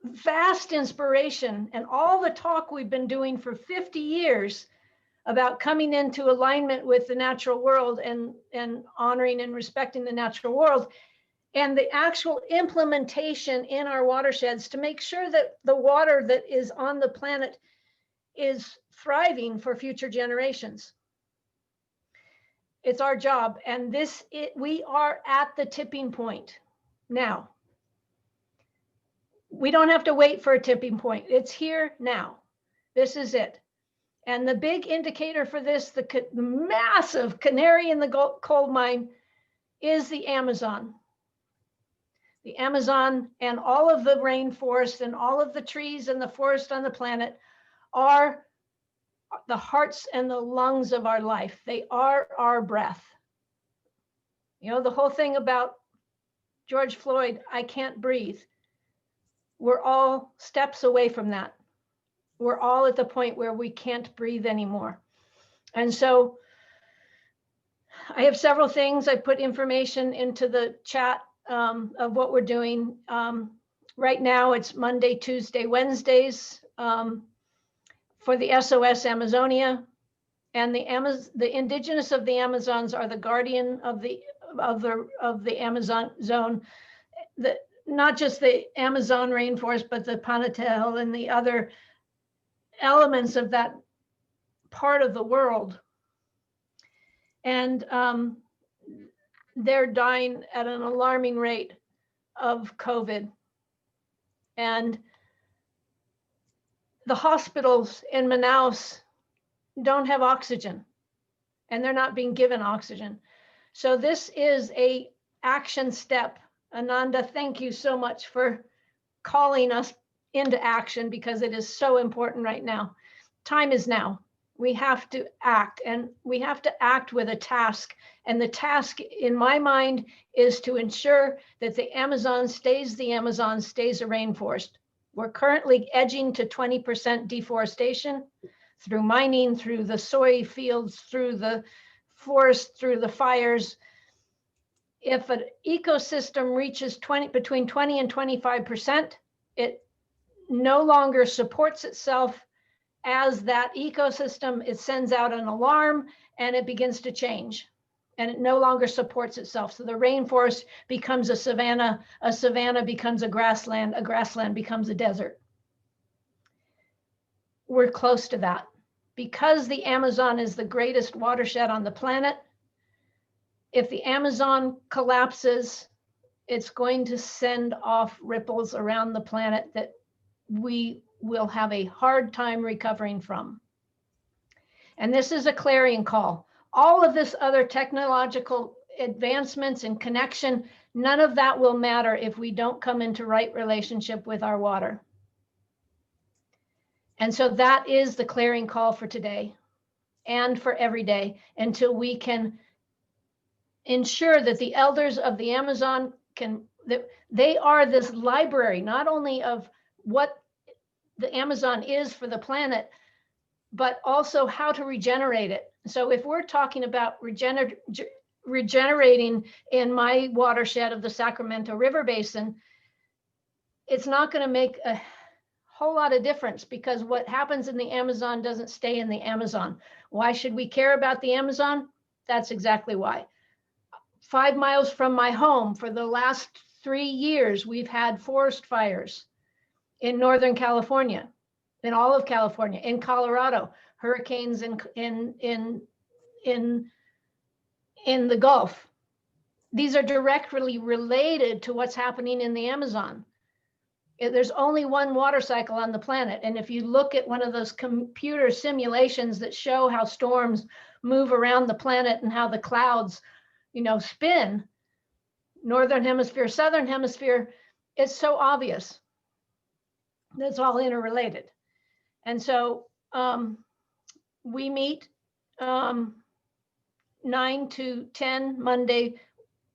vast inspiration and all the talk we've been doing for 50 years about coming into alignment with the natural world and honoring and respecting the natural world, and the actual implementation in our watersheds to make sure that the water that is on the planet is thriving for future generations. It's our job, and we are at the tipping point now. We don't have to wait for a tipping point. It's here now. This is it. And the big indicator for this, the massive canary in the coal mine, is the Amazon. The Amazon and all of the rainforest and all of the trees and the forest on the planet are the hearts and the lungs of our life. They are our breath. You know, the whole thing about George Floyd, I can't breathe. We're all steps away from that. We're all at the point where we can't breathe anymore. And so I have several things. I put information into the chat of what we're doing. Right now it's Monday, Tuesday, Wednesdays for the SOS Amazonia. And the indigenous of the Amazons are the guardian of the Amazon zone. Not just the Amazon rainforest, but the Panatel and the other elements of that part of the world. And they're dying at an alarming rate of COVID. And the hospitals in Manaus don't have oxygen, and they're not being given oxygen. So this is a action step. Ananda, thank you so much for calling us into action, because it is so important right now. Time is now. We have to act, and we have to act with a task. And the task in my mind is to ensure that the Amazon stays a rainforest. We're currently edging to 20% deforestation through mining, through the soy fields, through the forest, through the fires. If an ecosystem reaches between 20 and 25%, it no longer supports itself as that ecosystem. It sends out an alarm and it begins to change, and it no longer supports itself. So the rainforest becomes a savanna becomes a grassland becomes a desert. We're close to that. Because the Amazon is the greatest watershed on the planet, if the Amazon collapses, it's going to send off ripples around the planet that we will have a hard time recovering from. And this is a clarion call. All of this other technological advancements and connection, none of that will matter if we don't come into right relationship with our water. And so that is the clarion call for today and for every day, until we can ensure that the elders of the Amazon they are this library, not only of what the Amazon is for the planet, but also how to regenerate it. So if we're talking about regenerating in my watershed of the Sacramento River Basin, it's not going to make a whole lot of difference, because what happens in the Amazon doesn't stay in the Amazon. Why should we care about the Amazon? That's exactly why. 5 miles from my home, for the last 3 years, we've had forest fires in Northern California, in all of California, in Colorado, hurricanes in the Gulf. These are directly related to what's happening in the Amazon. There's only one water cycle on the planet. And if you look at one of those computer simulations that show how storms move around the planet and how the clouds, spin, Northern Hemisphere, Southern Hemisphere, it's so obvious. That's all interrelated. And so we meet 9 to 10 Monday,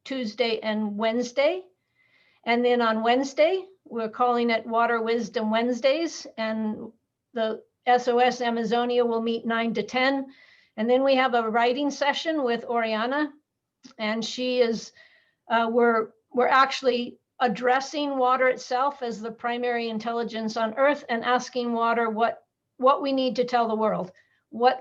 Tuesday, and Wednesday. And then on Wednesday, we're calling it Water Wisdom Wednesdays, and the SOS Amazonia will meet 9 to 10. And then we have a writing session with Oriana, and she is, we're actually addressing water itself as the primary intelligence on Earth, and asking water what we need to tell the world. What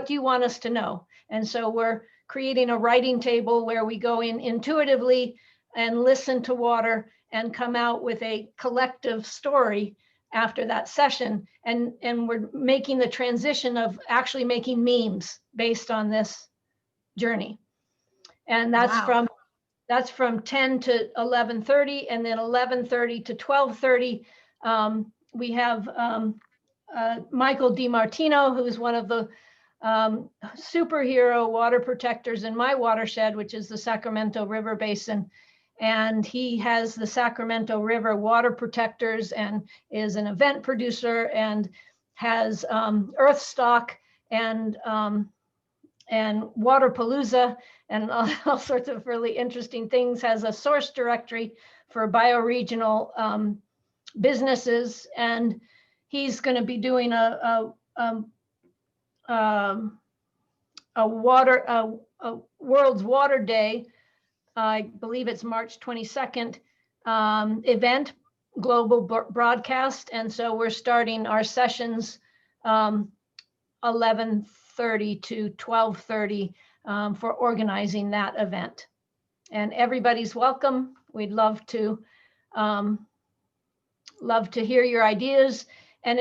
do you want us to know? And so we're creating a writing table where we go in intuitively and listen to water and come out with a collective story after that session. And we're making the transition of actually making memes based on this journey. And that's Wow. from 10 to 11:30, and then 11:30 to 12:30. We have Michael DiMartino, who's one of the superhero water protectors in my watershed, which is the Sacramento River Basin. And he has the Sacramento River Water Protectors and is an event producer and has Earthstock and Waterpalooza and all sorts of really interesting things, has a source directory for bioregional businesses. And he's going to be doing a World's Water Day, I believe it's March 22nd, event, global broadcast. And so we're starting our sessions 11:30 to 12:30 for organizing that event. And everybody's welcome. We'd love to hear your ideas. And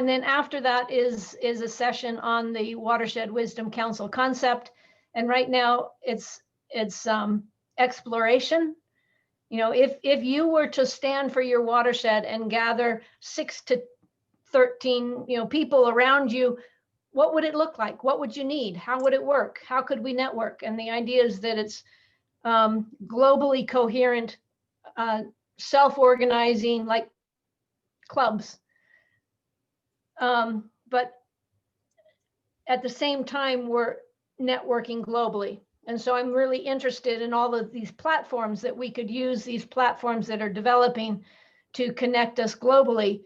then after that is a session on the Watershed Wisdom Council concept. And right now it's exploration. You know, if you were to stand for your watershed and gather 6 to 13, people around you, what would it look like? What would you need? How would it work? How could we network? And the idea is that it's globally coherent, self-organizing, like clubs. But at the same time, we're networking globally. And so I'm really interested in all of these platforms that we could use, these platforms that are developing to connect us globally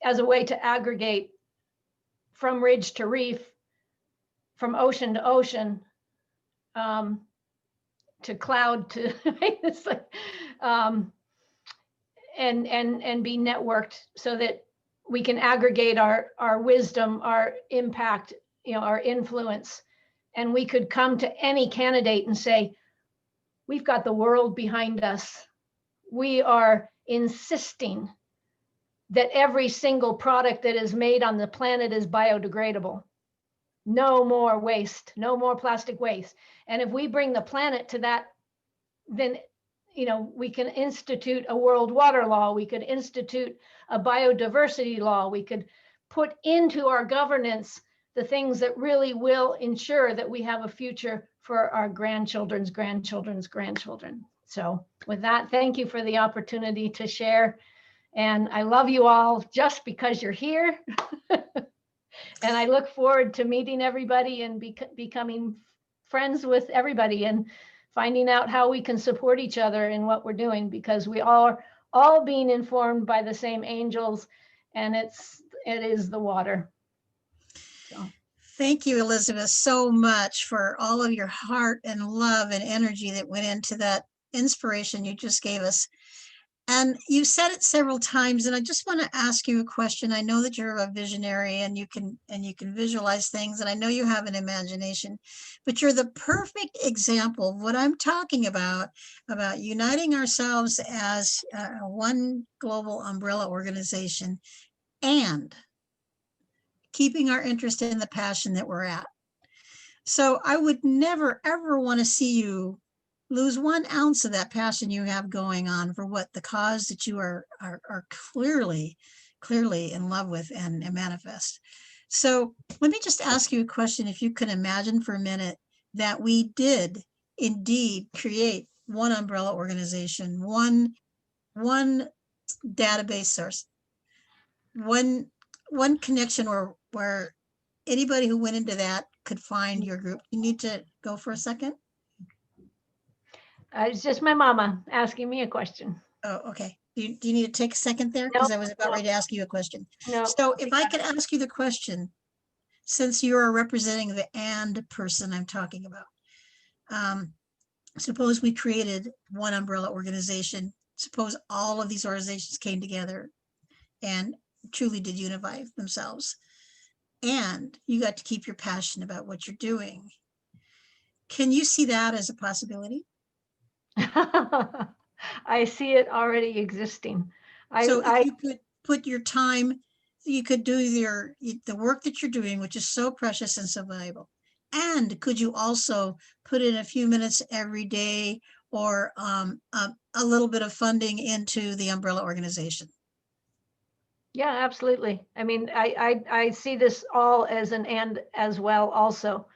as a way to aggregate from ridge to reef, from ocean to ocean, to cloud to it's like, and be networked so that we can aggregate our wisdom, our impact, our influence. And we could come to any candidate and say, we've got the world behind us. We are insisting that every single product that is made on the planet is biodegradable. No more waste, no more plastic waste. And if we bring the planet to that, then we can institute a world water law. We could institute a biodiversity law. We could put into our governance the things that really will ensure that we have a future for our grandchildren's grandchildren's grandchildren. So with that, thank you for the opportunity to share. And I love you all just because you're here. And I look forward to meeting everybody and becoming friends with everybody and finding out how we can support each other in what we're doing, because we are all being informed by the same angels, and it is the water. So. Thank you, Elizabeth, so much for all of your heart and love and energy that went into that inspiration you just gave us. And you said it several times, and I just want to ask you a question. I know that you're a visionary and you can visualize things, and I know you have an imagination, but you're the perfect example of what I'm talking about uniting ourselves as one global umbrella organization and keeping our interest in the passion that we're at. So I would never, ever want to see you lose 1 ounce of that passion you have going on for what the cause that you are clearly in love with and manifest. So let me just ask you a question. If you could imagine for a minute that we did indeed create one umbrella organization, one database source, one connection where anybody who went into that could find your group. You need to go for a second. It's just my mama asking me a question. Oh, okay. Do you need to take a second there? Because I was about ready to ask you a question. No. So if I could ask you the question, since you are representing the and person I'm talking about, suppose we created one umbrella organization. Suppose all of these organizations came together and truly did unify themselves, and you got to keep your passion about what you're doing. Can you see that as a possibility? I see it already existing. So if you could put your time, you could do the work that you're doing, which is so precious and so valuable. And could you also put in a few minutes every day or a little bit of funding into the umbrella organization? Yeah, absolutely. I mean, I see this all as an and as well also.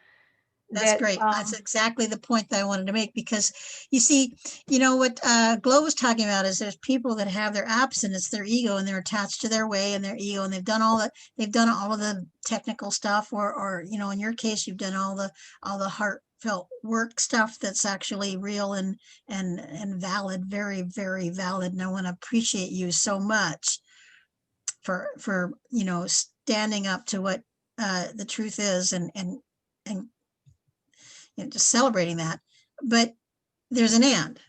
That's That, great. That's exactly the point that I wanted to make, because you see, you know what Glo was talking about is there's people that have their apps and it's their ego and they're attached to their way and their ego, and they've done all of the technical stuff, or you know, in your case, you've done all the heartfelt work stuff that's actually real and valid, very, very valid. And I want to appreciate you so much for you know, standing up to what the truth is, and you know, just celebrating that. But there's an and.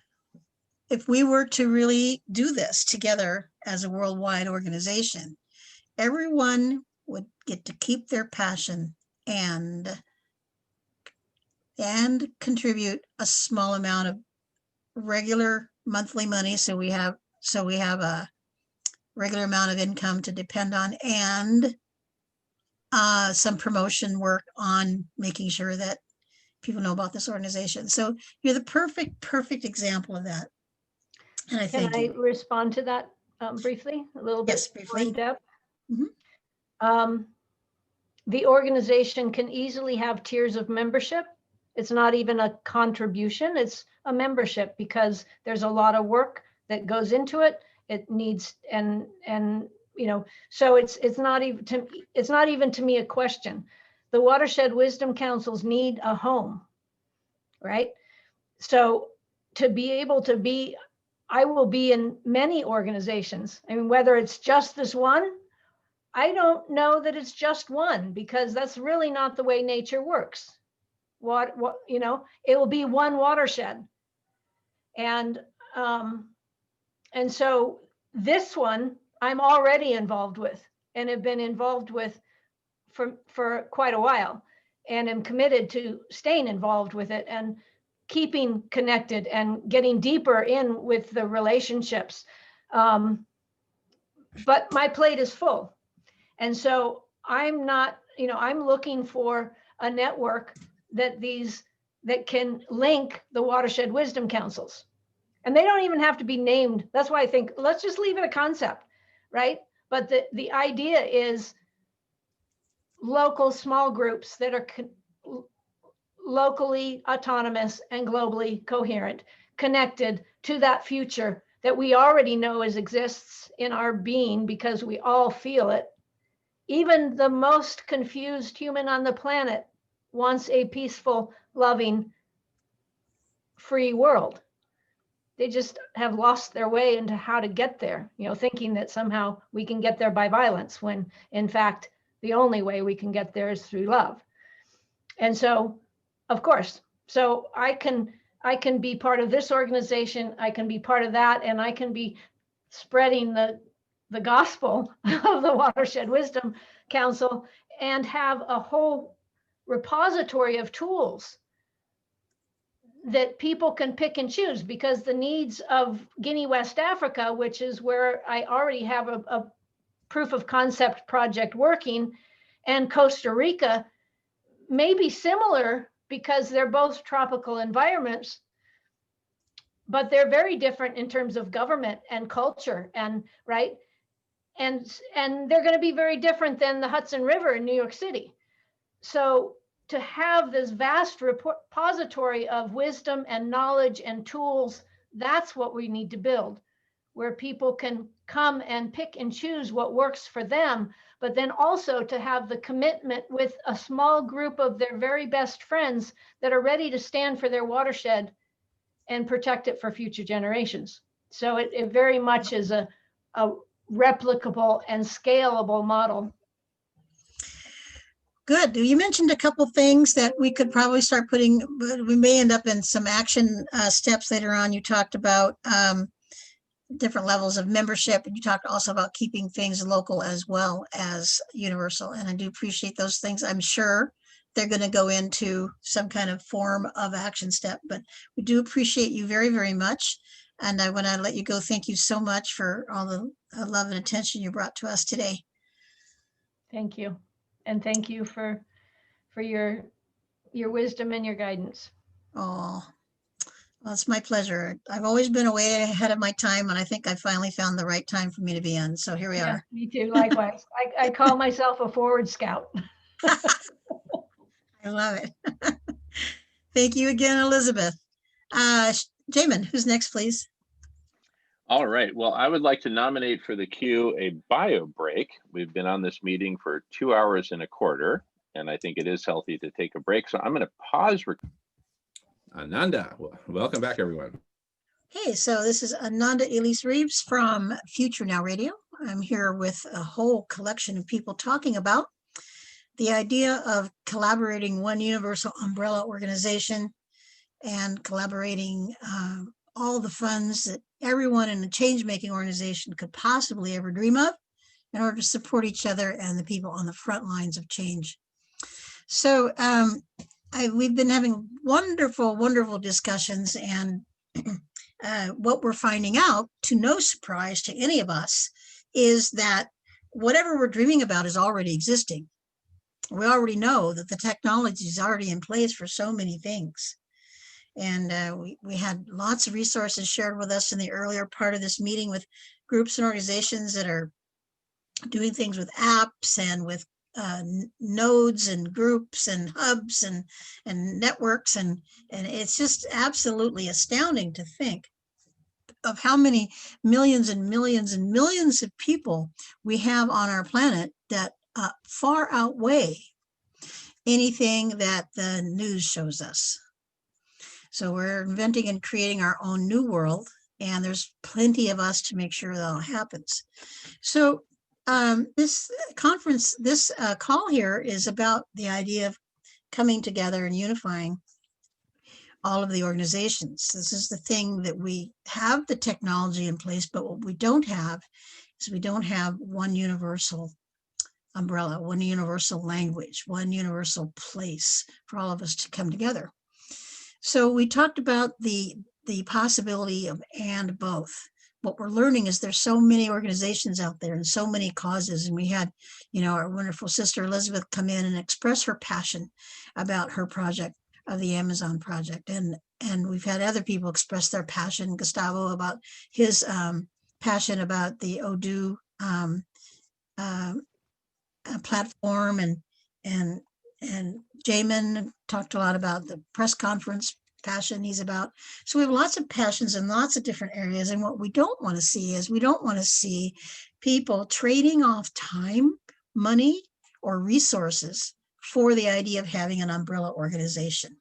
If we were to really do this together as a worldwide organization, everyone would get to keep their passion and contribute a small amount of regular monthly money, so we have a regular amount of income to depend on, and some promotion work on making sure that people know about this organization. So you're the perfect example of that. And I can thank I you. respond to that briefly, a little bit Yes, more in briefly. depth? Mhm. The organization can easily have tiers of membership. It's not even a contribution, it's a membership, because there's a lot of work that goes into it. It needs, and you know, so it's not even to me a question. The Watershed Wisdom Councils need a home, right? So to be able to be, I will be in many organizations. I mean, whether it's just this one, I don't know that it's just one, because that's really not the way nature works. What you know, it will be one watershed. And so this one I'm already involved with, and have been involved with for quite a while, and am committed to staying involved with it and keeping connected and getting deeper in with the relationships. But my plate is full. And so I'm not, you know, I'm looking for a network that can link the Watershed Wisdom Councils. And they don't even have to be named. That's why I think let's just leave it a concept, right? But the idea is local small groups that are locally autonomous and globally coherent, connected to that future that we already know exists in our being, because we all feel it. Even the most confused human on the planet wants a peaceful, loving, free world. They just have lost their way into how to get there, you know, thinking that somehow we can get there by violence, when in fact, the only way we can get there is through love. And so, of course, so I can be part of this organization, I can be part of that, and I can be spreading the gospel of the Watershed Wisdom Council, and have a whole repository of tools that people can pick and choose, because the needs of Guinea, West Africa, which is where I already have a proof of concept project working, and Costa Rica may be similar, because they're both tropical environments, but they're very different in terms of government and culture, and right. And they're going to be very different than the Hudson River in New York City. So to have this vast repository of wisdom and knowledge and tools, that's what we need to build, where people can come and pick and choose what works for them, but then also to have the commitment with a small group of their very best friends that are ready to stand for their watershed and protect it for future generations. So it very much is a replicable and scalable model. Good. You mentioned a couple things that we could probably start putting, but we may end up in some action steps later on. You talked about different levels of membership, and you talked also about keeping things local as well as universal. And I do appreciate those things. I'm sure they're going to go into some kind of form of action step, but we do appreciate you very, very much. And I want to let you go. Thank you so much for all the love and attention you brought to us today. Thank you. And thank you for your wisdom and your guidance. Oh, Well, it's my pleasure. I've always been way ahead of my time, and I think I finally found the right time for me to be in. So here we Yeah, are. me too, likewise. I call myself a forward scout. I love it. Thank you again, Elizabeth. Jamin, who's next, please? All right. Well, I would like to nominate for the queue a bio break. We've been on this meeting for 2 hours and a quarter, and I think it is healthy to take a break. So I'm going to pause. Ananda, welcome back, everyone. Hey, so this is Ananda Elise Reeves from Future Now Radio. I'm here with a whole collection of people talking about the idea of collaborating one universal umbrella organization and collaborating all the funds that everyone in a change-making organization could possibly ever dream of in order to support each other and the people on the front lines of change. So we've been having wonderful, wonderful discussions, and what we're finding out, to no surprise to any of us, is that whatever we're dreaming about is already existing. We already know that the technology is already in place for so many things. And we had lots of resources shared with us in the earlier part of this meeting with groups and organizations that are doing things with apps and with nodes and groups and hubs and networks. And it's just absolutely astounding to think of how many millions and millions and millions of people we have on our planet that far outweigh anything that the news shows us. So we're inventing and creating our own new world, and there's plenty of us to make sure that all happens. So this conference, this call here is about the idea of coming together and unifying all of the organizations. This is the thing that we have the technology in place, but what we don't have is we don't have one universal umbrella, one universal language, one universal place for all of us to come together. So we talked about the possibility of and both. What we're learning is there's so many organizations out there and so many causes. And we had, our wonderful sister Elizabeth come in and express her passion about her project of the Amazon project. And we've had other people express their passion, Gustavo about his passion about the Odoo platform, and Jamin talked a lot about the press conference passion he's about. So we have lots of passions in lots of different areas. And what we don't want to see is we don't want to see people trading off time, money, or resources for the idea of having an umbrella organization.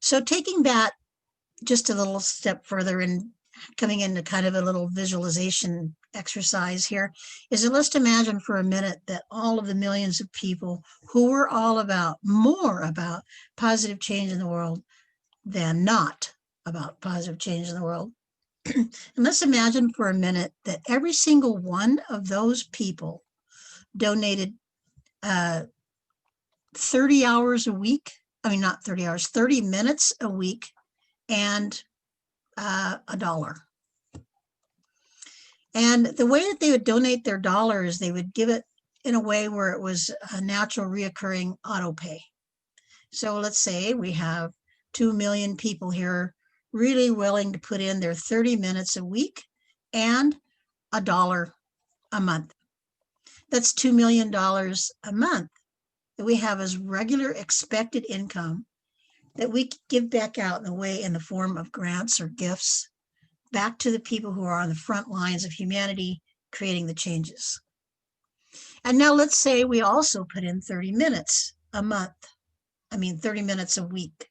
So taking that just a little step further and coming into kind of a little visualization exercise here is let's imagine for a minute that all of the millions of people who are all about more about positive change in the world than not about positive change in the world. And let's imagine for a minute that every single one of those people donated 30 hours a week. I mean, not 30 hours, 30 minutes a week and $1. And the way that they would donate their dollar is they would give it in a way where it was a natural reoccurring auto pay. So let's say we have 2 million people here really willing to put in their 30 minutes a week and $1 a month. That's $2 million a month that we have as regular expected income that we give back out in the form of grants or gifts back to the people who are on the front lines of humanity creating the changes. And now let's say we also put in 30 minutes a month. 30 minutes a week.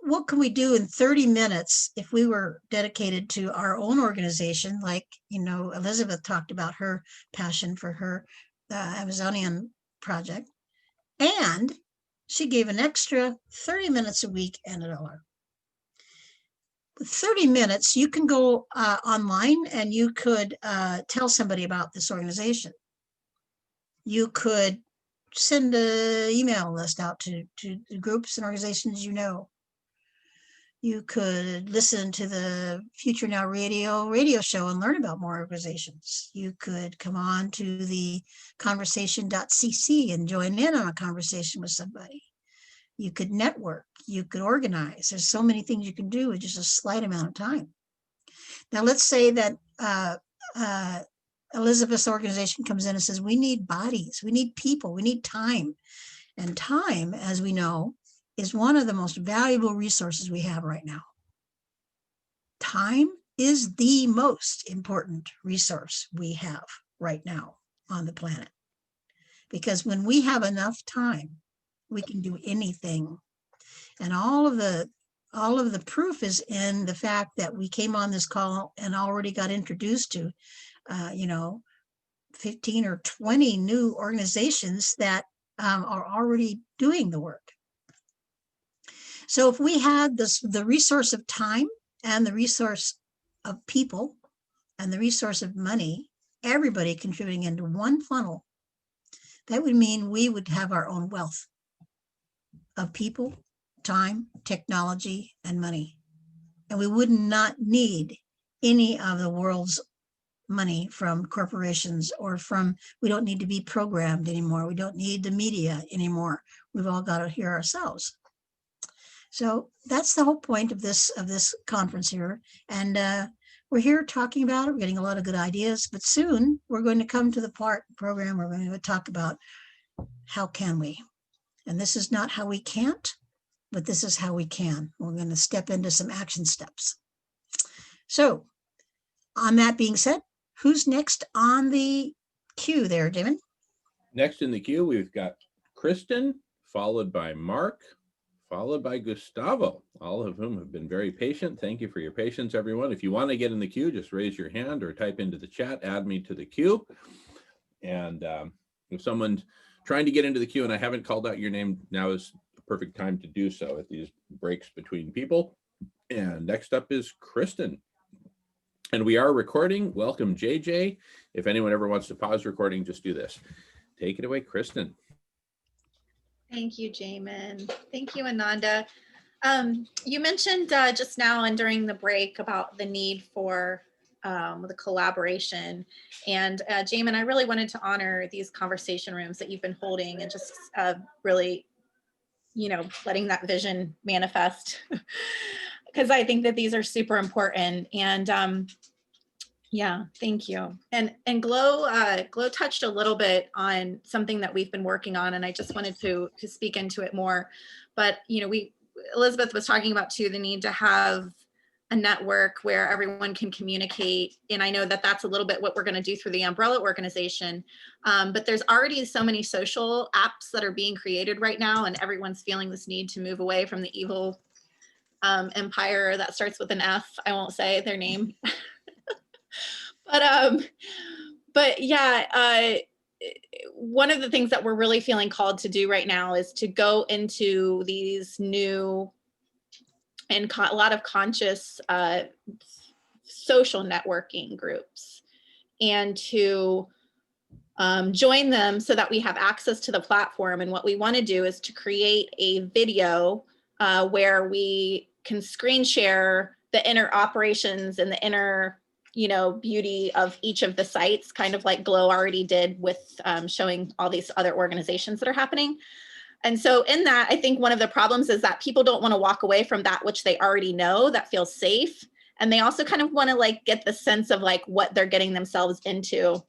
What can we do in 30 minutes if we were dedicated to our own organization? Like, Elizabeth talked about her passion for her Amazonian project. And she gave an extra 30 minutes a week and $1. With 30 minutes, you can go online and you could tell somebody about this organization. You could send an email list out to the groups and organizations you know. You could listen to the Future Now radio show and learn about more organizations. You could come on to the conversation.cc and join in on a conversation with somebody. You could network, you could organize. There's so many things you can do with just a slight amount of time. Now, let's say that Elizabeth's organization comes in and says, we need bodies, we need people, we need time. And time, as we know, is one of the most valuable resources we have right now. Time is the most important resource we have right now on the planet. Because when we have enough time, we can do anything. And all of the proof is in the fact that we came on this call and already got introduced to, 15 or 20 new organizations that are already doing the work. So if we had the resource of time and the resource of people and the resource of money, everybody contributing into one funnel, that would mean we would have our own wealth of people, time, technology, and money. And we would not need any of the world's money from corporations or we don't need to be programmed anymore. We don't need the media anymore. We've all got it here ourselves. So that's the whole point of this conference here. And we're here talking about it. We're getting a lot of good ideas, but soon we're going to come to the part program. We're going to talk about how can we? And this is not how we can't, but this is how we can. We're going to step into some action steps. So on that being said, who's next on the queue there, Damon? Next in the queue, we've got Kristen, followed by Mark, followed by Gustavo, all of whom have been very patient. Thank you for your patience, everyone. If you want to get in the queue, just raise your hand or type into the chat, add me to the queue. And if someone's trying to get into the queue and I haven't called out your name, now is the perfect time to do so at these breaks between people. And next up is Kristen. And we are recording. Welcome, JJ. If anyone ever wants to pause recording, just do this. Take it away, Kristen. Thank you, Jamin. Thank you, Ananda. You mentioned just now and during the break about the need for the collaboration. And Jamin, I really wanted to honor these conversation rooms that you've been holding and just really, letting that vision manifest. Because I think that these are super important. And yeah, thank you. And Glow touched a little bit on something that we've been working on, and I just wanted to speak into it more. But Elizabeth was talking about too the need to have a network where everyone can communicate, and I know that that's a little bit what we're going to do through the umbrella organization. But there's already so many social apps that are being created right now, and everyone's feeling this need to move away from the evil empire that starts with an F. I won't say their name. But yeah, one of the things that we're really feeling called to do right now is to go into these new and a lot of conscious social networking groups and to join them so that we have access to the platform. And what we want to do is to create a video where we can screen share the inner operations and the inner beauty of each of the sites, kind of like Glow already did with showing all these other organizations that are happening. And so in that, I think one of the problems is that people don't want to walk away from that which they already know that feels safe. And they also kind of want to get the sense of what they're getting themselves into.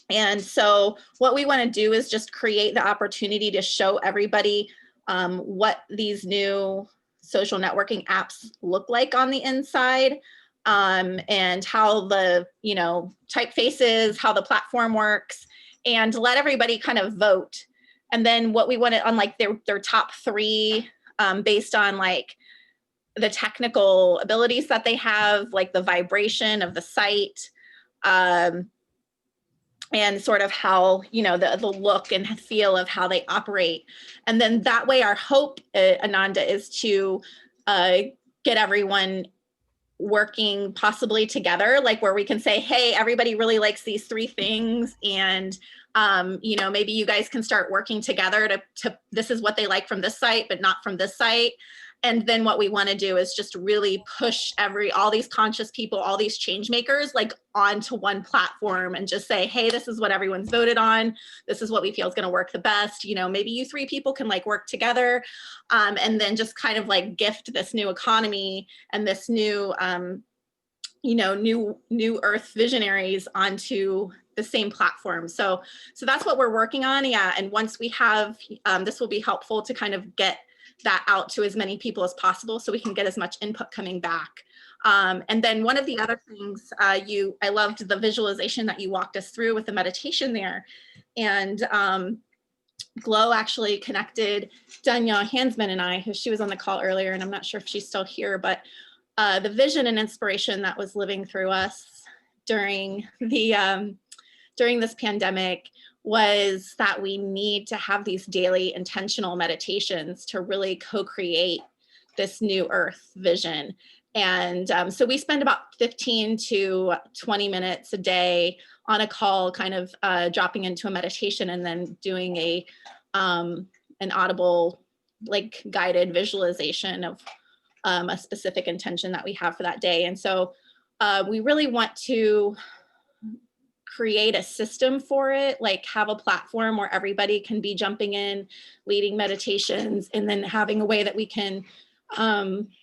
And so what we want to do is just create the opportunity to show everybody what these new social networking apps look like on the inside. And how the, typefaces, how the platform works, and let everybody kind of vote. And then what we wanted on their top three based on the technical abilities that they have, the vibration of the site, and sort of how, the look and feel of how they operate. And then that way our hope, Ananda, is to get everyone working possibly together, where we can say, hey, everybody really likes these three things, and maybe you guys can start working together to this is what they like from this site but not from this site, And then what we want to do is just really push all these conscious people, all these change makers, like onto one platform and just say, hey, this is what everyone's voted on. This is what we feel is going to work the best. You know, maybe you 3 people can like work together, and then just kind of like gift this new economy and this new, you know, new earth visionaries onto the same platform. So that's what we're working on. Yeah. And once we have, this will be helpful to kind of get that out to as many people as possible so we can get as much input coming back. And then one of the other things, I loved the visualization that you walked us through with the meditation there. And Glow actually connected Danya Hansman and I, who she was on the call earlier, and I'm not sure if she's still here, but the vision and inspiration that was living through us during this pandemic was that we need to have these daily intentional meditations to really co-create this new earth vision. And so we spend about 15 to 20 minutes a day on a call, kind of dropping into a meditation and then doing an audible, like guided visualization of a specific intention that we have for that day. And so we really want to create a system for it, like have a platform where everybody can be jumping in, leading meditations, and then having a way that we can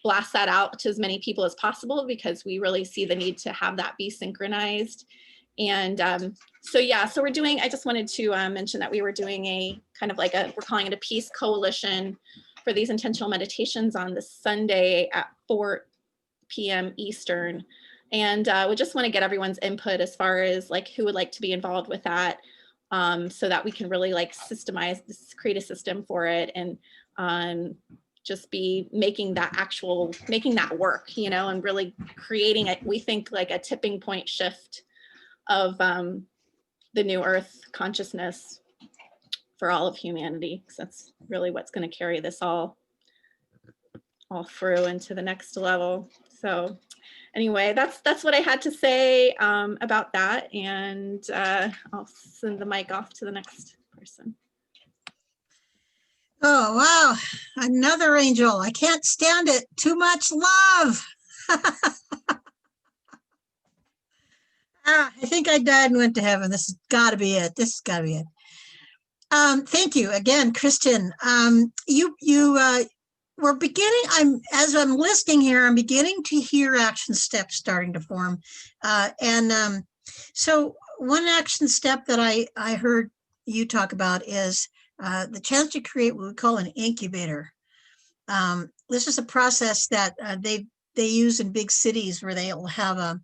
blast that out to as many people as possible, because we really see the need to have that be synchronized. And so we're doing, I just wanted to mention that we were doing a kind of like we're calling it a peace coalition for these intentional meditations on this Sunday at 4 p.m. Eastern. And we just want to get everyone's input as far as like who would like to be involved with that, so that we can really like systemize this, create a system for it, and just be making that work, you know, and really creating it. We think like a tipping point shift of the new earth consciousness for all of humanity, because that's really what's going to carry this all through into the next level. So anyway, that's what I had to say about that, and I'll send the mic off to the next person. Oh, wow. Another angel. I can't stand it. Too much love. I think I died and went to heaven. This has got to be it. This has got to be it. Thank you again, Kristen. We're beginning, as I'm listening here, I'm beginning to hear action steps starting to form. So one action step that I heard you talk about is the chance to create what we call an incubator. This is a process that they use in big cities where they'll have a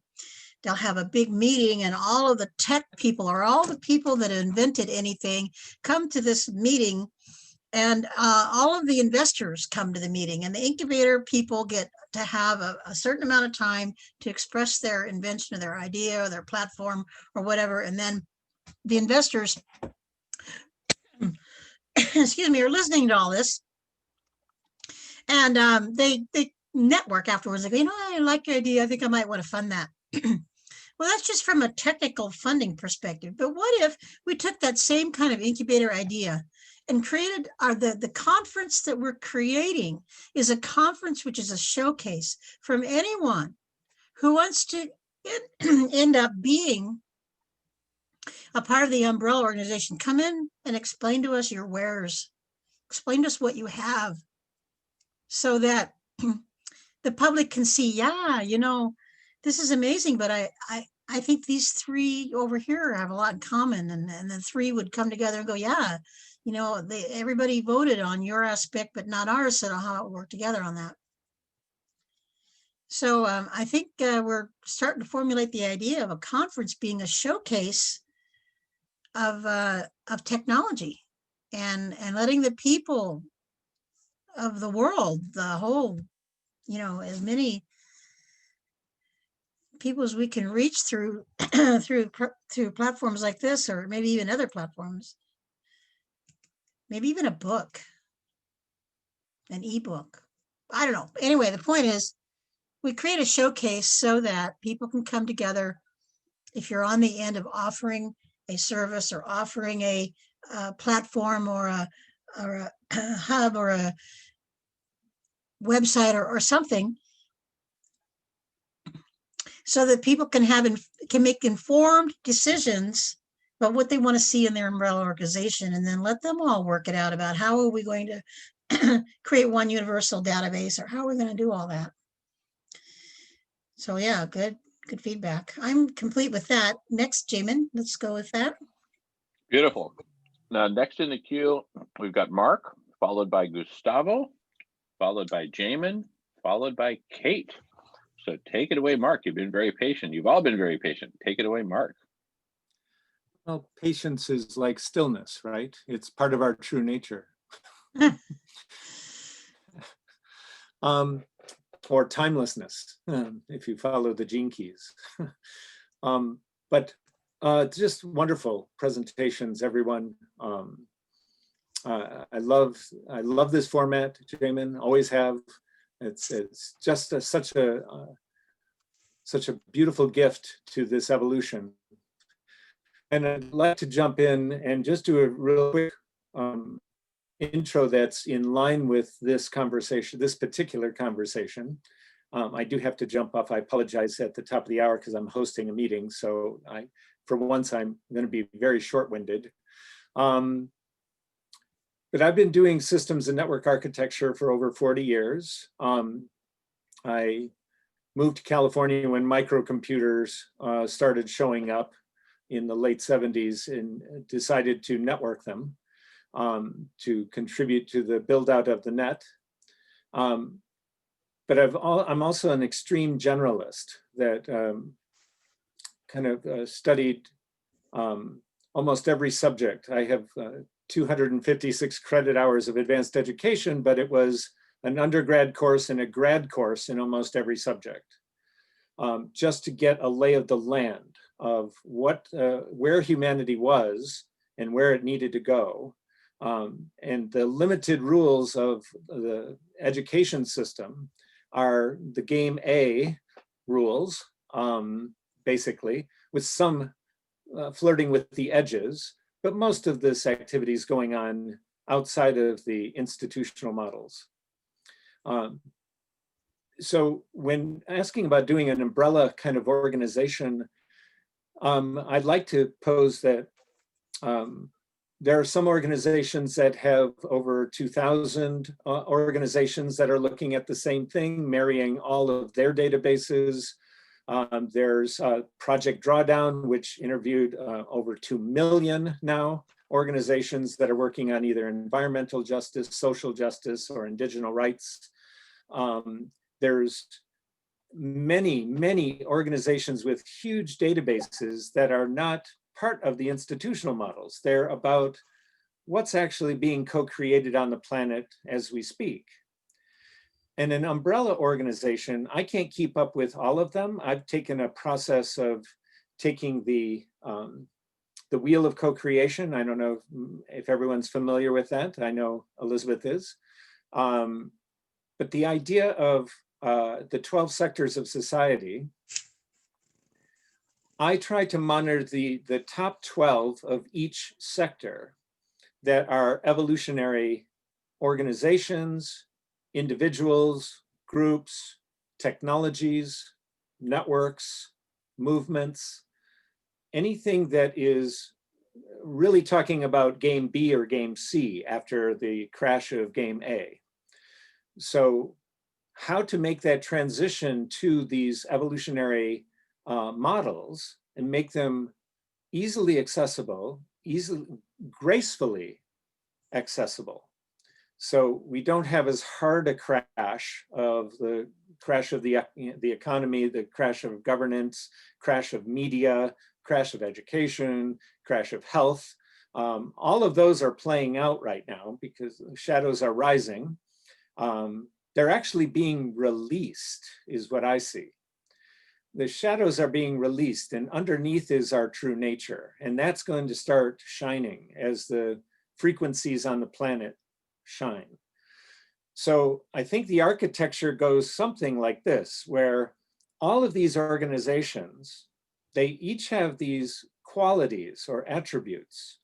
big meeting, and all of the tech people or all the people that invented anything come to this meeting, and all of the investors come to the meeting, and the incubator people get to have a certain amount of time to express their invention or their idea or their platform or whatever. And then the investors, excuse me, are listening to all this, and they network afterwards. They go, you know, I like your idea. I think I might want to fund that. Well, that's just from a technical funding perspective. But what if we took that same kind of incubator idea and created the conference that we're creating is a conference which is a showcase from anyone who wants to end up being a part of the umbrella organization. Come in and explain to us your wares. Explain to us what you have, so that the public can see, yeah, you know, this is amazing, but I think these 3 over here have a lot in common, and the 3 would come together and go, yeah, you know, everybody voted on your aspect, but not ours, so how it work together on that. So I think we're starting to formulate the idea of a conference being a showcase of technology, and letting the people of the world, the whole, you know, as many people as we can reach through through platforms like this, or maybe even other platforms, maybe even a book, an ebook. I don't know. Anyway, the point is we create a showcase so that people can come together. If you're on the end of offering a service or offering a platform or a hub or website or something, so that people can can make informed decisions about what they want to see in their umbrella organization, and then let them all work it out about how are we going to create one universal database, or how are we going to do all that. So yeah, good feedback. I'm complete with that. Next, Jamin, let's go with that. Beautiful. Now, next in the queue, we've got Mark, followed by Gustavo, followed by Jamin, followed by Kate. So take it away, Mark. You've been very patient. You've all been very patient. Take it away, Mark. Well, patience is like stillness, right? It's part of our true nature. Or timelessness, if you follow the gene keys. But just wonderful presentations, everyone. I love this format, Jamin. Always have. It's just such a beautiful gift to this evolution. And I'd like to jump in and just do a real quick intro that's in line with this conversation, this particular conversation. I do have to jump off. I apologize at the top of the hour because I'm hosting a meeting. So for once, I'm going to be very short-winded. But I've been doing systems and network architecture for over 40 years. I moved to California when microcomputers started showing up in the late 70s, and decided to network them to contribute to the build out of the net. But I'm also an extreme generalist that kind of studied almost every subject. I have 256 credit hours of advanced education, but it was an undergrad course and a grad course in almost every subject, just to get a lay of the land of where humanity was and where it needed to go. And the limited rules of the education system are the game A rules, basically, with some flirting with the edges, but most of this activity is going on outside of the institutional models. So when asking about doing an umbrella kind of organization, I'd like to pose that there are some organizations that have over 2,000 organizations that are looking at the same thing, marrying all of their databases. There's Project Drawdown, which interviewed over 2 million now organizations that are working on either environmental justice, social justice, or indigenous rights. There's many organizations with huge databases that are not part of the institutional models. They're about what's actually being co-created on the planet as we speak. And an umbrella organization, I can't keep up with all of them. I've taken a process of taking the wheel of co-creation. I don't know if everyone's familiar with that. I know Elizabeth is. But the idea of the 12 sectors of society, I try to monitor the top 12 of each sector that are evolutionary organizations, individuals, groups, technologies, networks, movements, anything that is really talking about game B or game C after the crash of game A. So how to make that transition to these evolutionary models and make them easily accessible, gracefully accessible. So we don't have as hard a crash of the economy, the crash of governance, crash of media, crash of education, crash of health. All of those are playing out right now because the shadows are rising. They're actually being released, is what I see. The shadows are being released, and underneath is our true nature. And that's going to start shining as the frequencies on the planet shine. So I think the architecture goes something like this, where all of these organizations, they each have these qualities or attributes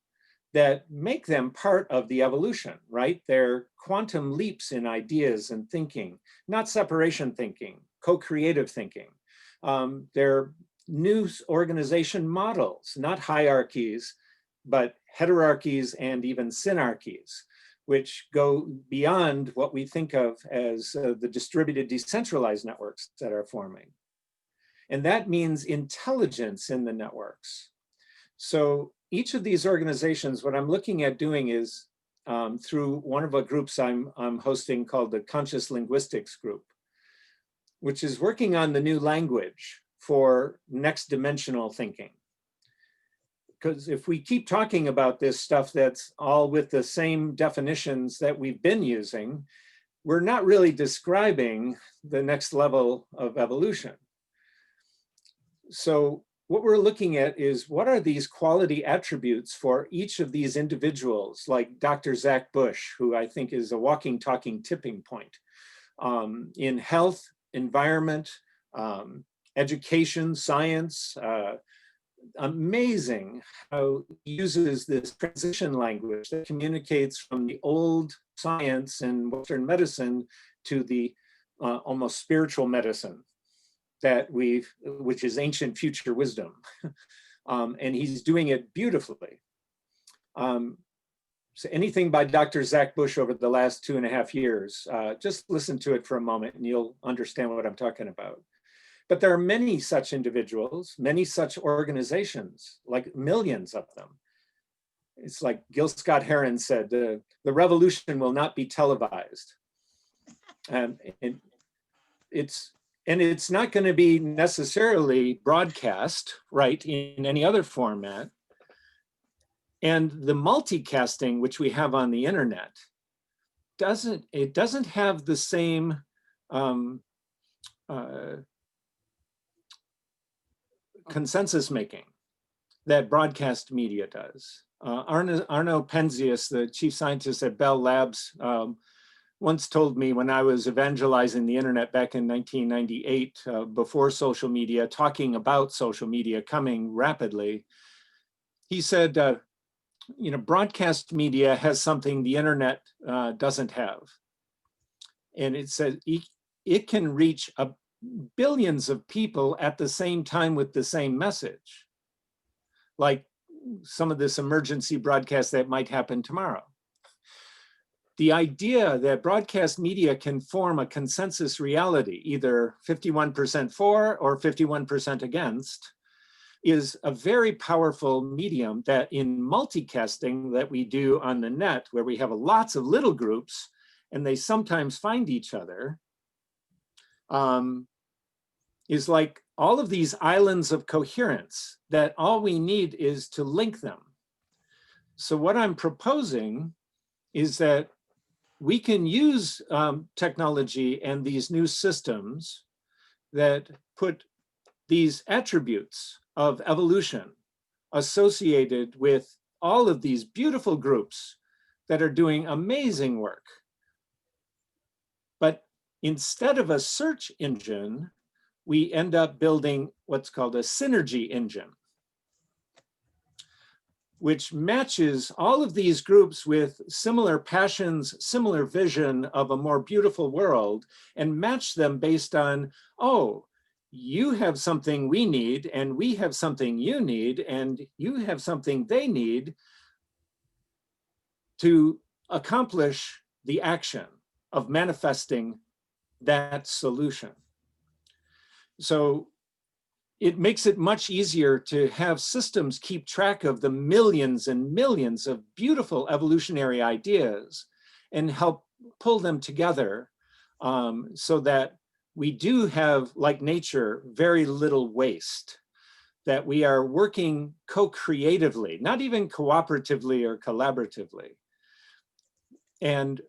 that make them part of the evolution, right? They're quantum leaps in ideas and thinking, not separation thinking, co-creative thinking. They're new organization models, not hierarchies, but heterarchies and even synarchies, which go beyond what we think of as the distributed decentralized networks that are forming. And that means intelligence in the networks. So each of these organizations, what I'm looking at doing is through one of the groups I'm hosting called the Conscious Linguistics Group, which is working on the new language for next dimensional thinking. Because if we keep talking about this stuff that's all with the same definitions that we've been using, we're not really describing the next level of evolution. So what we're looking at is what are these quality attributes for each of these individuals, like Dr. Zach Bush, who I think is a walking, talking tipping point in health, environment, education, science. Amazing how he uses this transition language that communicates from the old science and Western medicine to the almost spiritual medicine that which is ancient future wisdom. And he's doing it beautifully. So anything by Dr. Zach Bush over the last 2.5 years, just listen to it for a moment and you'll understand what I'm talking about. But there are many such individuals, many such organizations, like millions of them. It's like Gil Scott Heron said, the revolution will not be televised. And it's not going to be necessarily broadcast, right, in any other format. And the multicasting, which we have on the internet, doesn't have the same consensus making that broadcast media does. Arno Penzias, the chief scientist at Bell Labs, once told me when I was evangelizing the internet back in 1998, before social media, talking about social media coming rapidly, he said, broadcast media has something the internet doesn't have. And it said it can reach billions of people at the same time with the same message, like some of this emergency broadcast that might happen tomorrow. The idea that broadcast media can form a consensus reality, either 51% for or 51% against, is a very powerful medium that in multicasting that we do on the net, where we have lots of little groups and they sometimes find each other, is like all of these islands of coherence that all we need is to link them. So what I'm proposing is that we can use technology and these new systems that put these attributes of evolution associated with all of these beautiful groups that are doing amazing work. But instead of a search engine, we end up building what's called a synergy engine, which matches all of these groups with similar passions, similar vision of a more beautiful world, and match them based on, oh, you have something we need, and we have something you need, and you have something they need to accomplish the action of manifesting that solution. So it makes it much easier to have systems keep track of the millions and millions of beautiful evolutionary ideas and help pull them together so that we do have, like nature, very little waste, that we are working co-creatively, not even cooperatively or collaboratively. And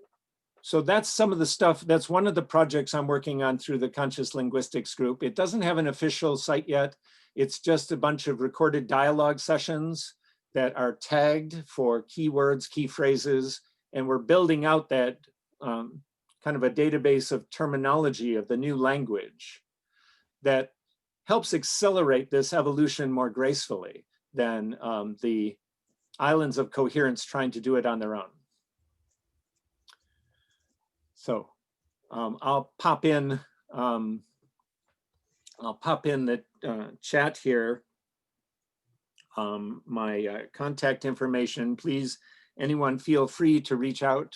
so that's some of the stuff, that's one of the projects I'm working on through the Conscious Linguistics Group. It doesn't have an official site yet. It's just a bunch of recorded dialogue sessions that are tagged for keywords, key phrases, and we're building out that kind of a database of terminology of the new language that helps accelerate this evolution more gracefully than the islands of coherence trying to do it on their own. So I'll pop in the chat here my contact information. Please, anyone feel free to reach out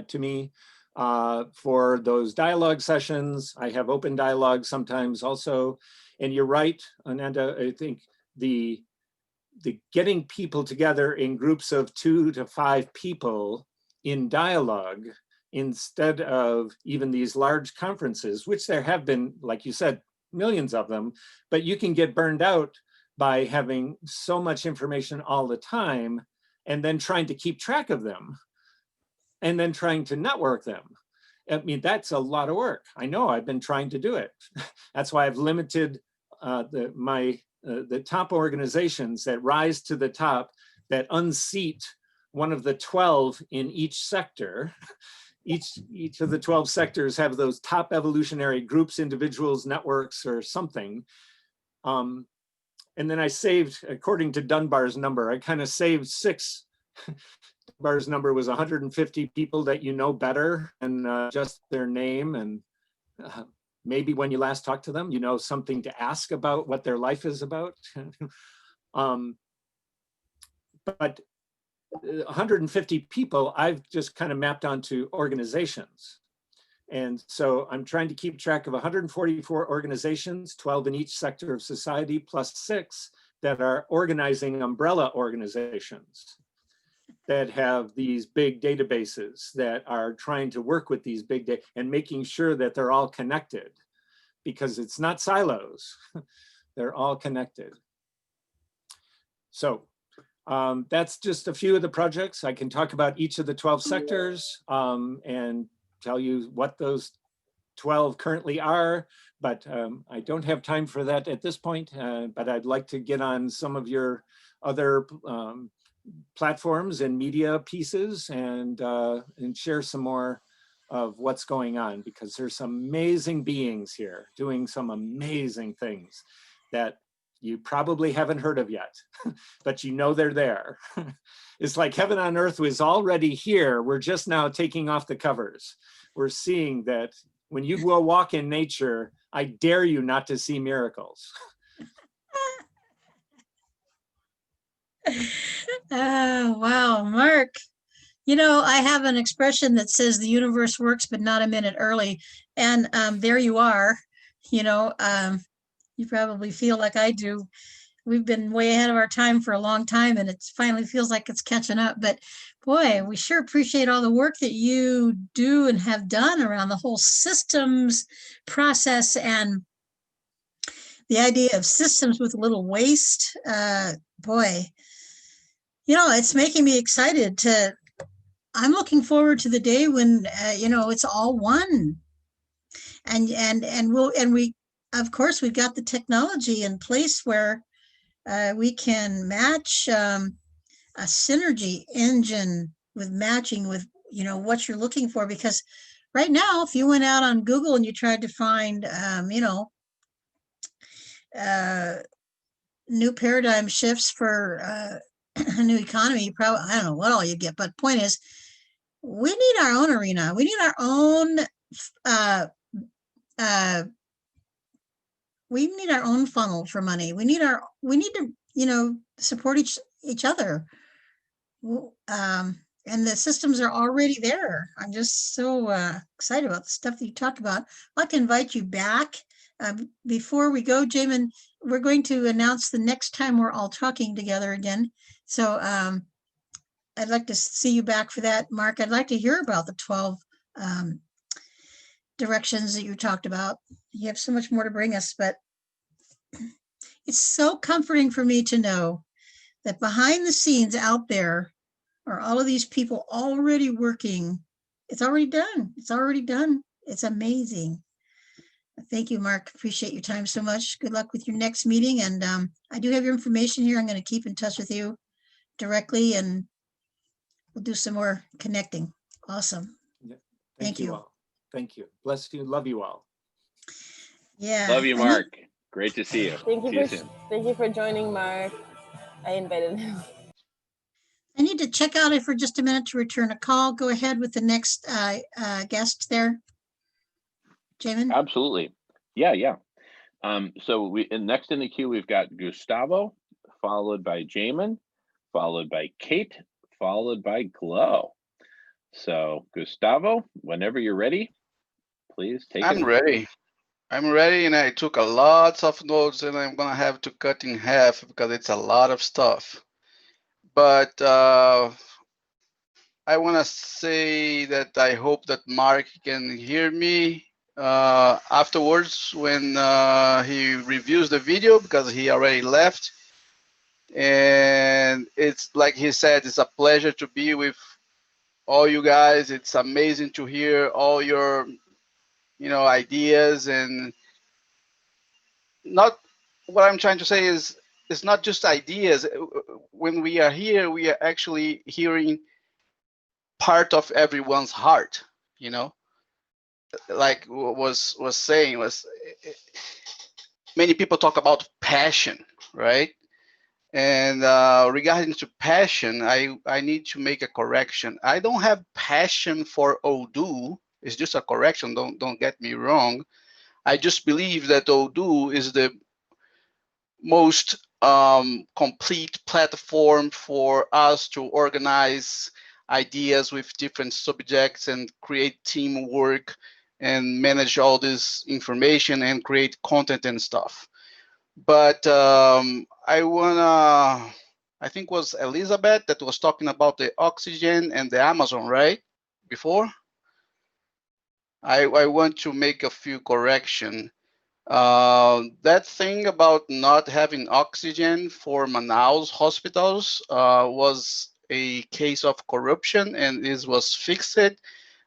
to me for those dialogue sessions. I have open dialogue sometimes also. And you're right, Ananda, I think the getting people together in groups of 2 to 5 people in dialogue instead of even these large conferences, which there have been, like you said, millions of them, but you can get burned out by having so much information all the time and then trying to keep track of them and then trying to network them. I mean, that's a lot of work. I know, I've been trying to do it. That's why I've limited the top organizations that rise to the top, that unseat one of the 12 in each sector. Each of the 12 sectors have those top evolutionary groups, individuals, networks, or something. And then I saved, according to Dunbar's number, I kind of saved 6. Dunbar's number was 150 people that you know better and just their name. And maybe when you last talked to them, you know something to ask about what their life is about. But 150 people, I've just kind of mapped onto organizations. And so I'm trying to keep track of 144 organizations, 12 in each sector of society, plus 6 that are organizing umbrella organizations that have these big databases that are trying to work with these big data and making sure that they're all connected, because it's not silos, they're all connected. So that's just a few of the projects. I can talk about each of the 12 sectors and tell you what those 12 currently are, but I don't have time for that at this point, but I'd like to get on some of your other platforms and media pieces and share some more of what's going on, because there's some amazing beings here doing some amazing things that you probably haven't heard of yet, but you know they're there. It's like heaven on earth was already here. We're just now taking off the covers. We're seeing that when you go walk in nature, I dare you not to see miracles. Oh, wow, Mark. You know, I have an expression that says the universe works, but not a minute early. And there you are. You know, you probably feel like I do. We've been way ahead of our time for a long time, and it finally feels like it's catching up. But boy, we sure appreciate all the work that you do and have done around the whole systems process and the idea of systems with little waste. Boy, you know, it's making me excited I'm looking forward to the day when, you know, it's all one. And we, of course, we've got the technology in place where we can match a synergy engine with matching with, you know, what you're looking for. Because right now, if you went out on Google and you tried to find, you know, new paradigm shifts for a new economy, you probably, I don't know what all you get, but point is, we need our own arena. We need our own, we need our own funnel for money. We need to, you know, support each other. And the systems are already there. I'm just so excited about the stuff that you talked about. I'd like to invite you back. Before we go, Jamin, we're going to announce the next time we're all talking together again. So I'd like to see you back for that, Mark. I'd like to hear about the 12 directions that you talked about. You have so much more to bring us, but it's so comforting for me to know that behind the scenes out there are all of these people already working. It's already done. It's already done. It's amazing. Thank you, Mark. Appreciate your time so much. Good luck with your next meeting. And I do have your information here. I'm going to keep in touch with you directly, and we'll do some more connecting. Awesome. Yeah. Thank you. All. Thank you. Bless you. Love you all. Yeah. Love you, Mark. Great to see you. Thank See you you soon. thank you for joining, Mark. I invited him. I need to check out it for just a minute to return a call. Go ahead with the next guest there. Jamin? Absolutely. Yeah. So next in the queue, we've got Gustavo, followed by Jamin, followed by Kate, followed by Glow. So Gustavo, whenever you're ready, please take it. I'm ready. I'm ready, and I took a lot of notes, and I'm gonna have to cut in half because it's a lot of stuff. But I want to say that I hope that Mark can hear me afterwards when he reviews the video, because he already left. And it's like he said, it's a pleasure to be with all you guys. It's amazing to hear all your, ideas. And not what I'm trying to say is it's not just ideas. When we are here, we are actually hearing part of everyone's heart, like was saying was many people talk about passion, right? And regarding to passion, I need to make a correction. I don't have passion for Odoo. It's just a correction. Don't get me wrong. I just believe that Odoo is the most complete platform for us to organize ideas with different subjects and create teamwork and manage all this information and create content and stuff. But I think it was Elizabeth that was talking about the oxygen and the Amazon, right? Before? I want to make a few corrections. That thing about not having oxygen for Manaus hospitals was a case of corruption, and this was fixed.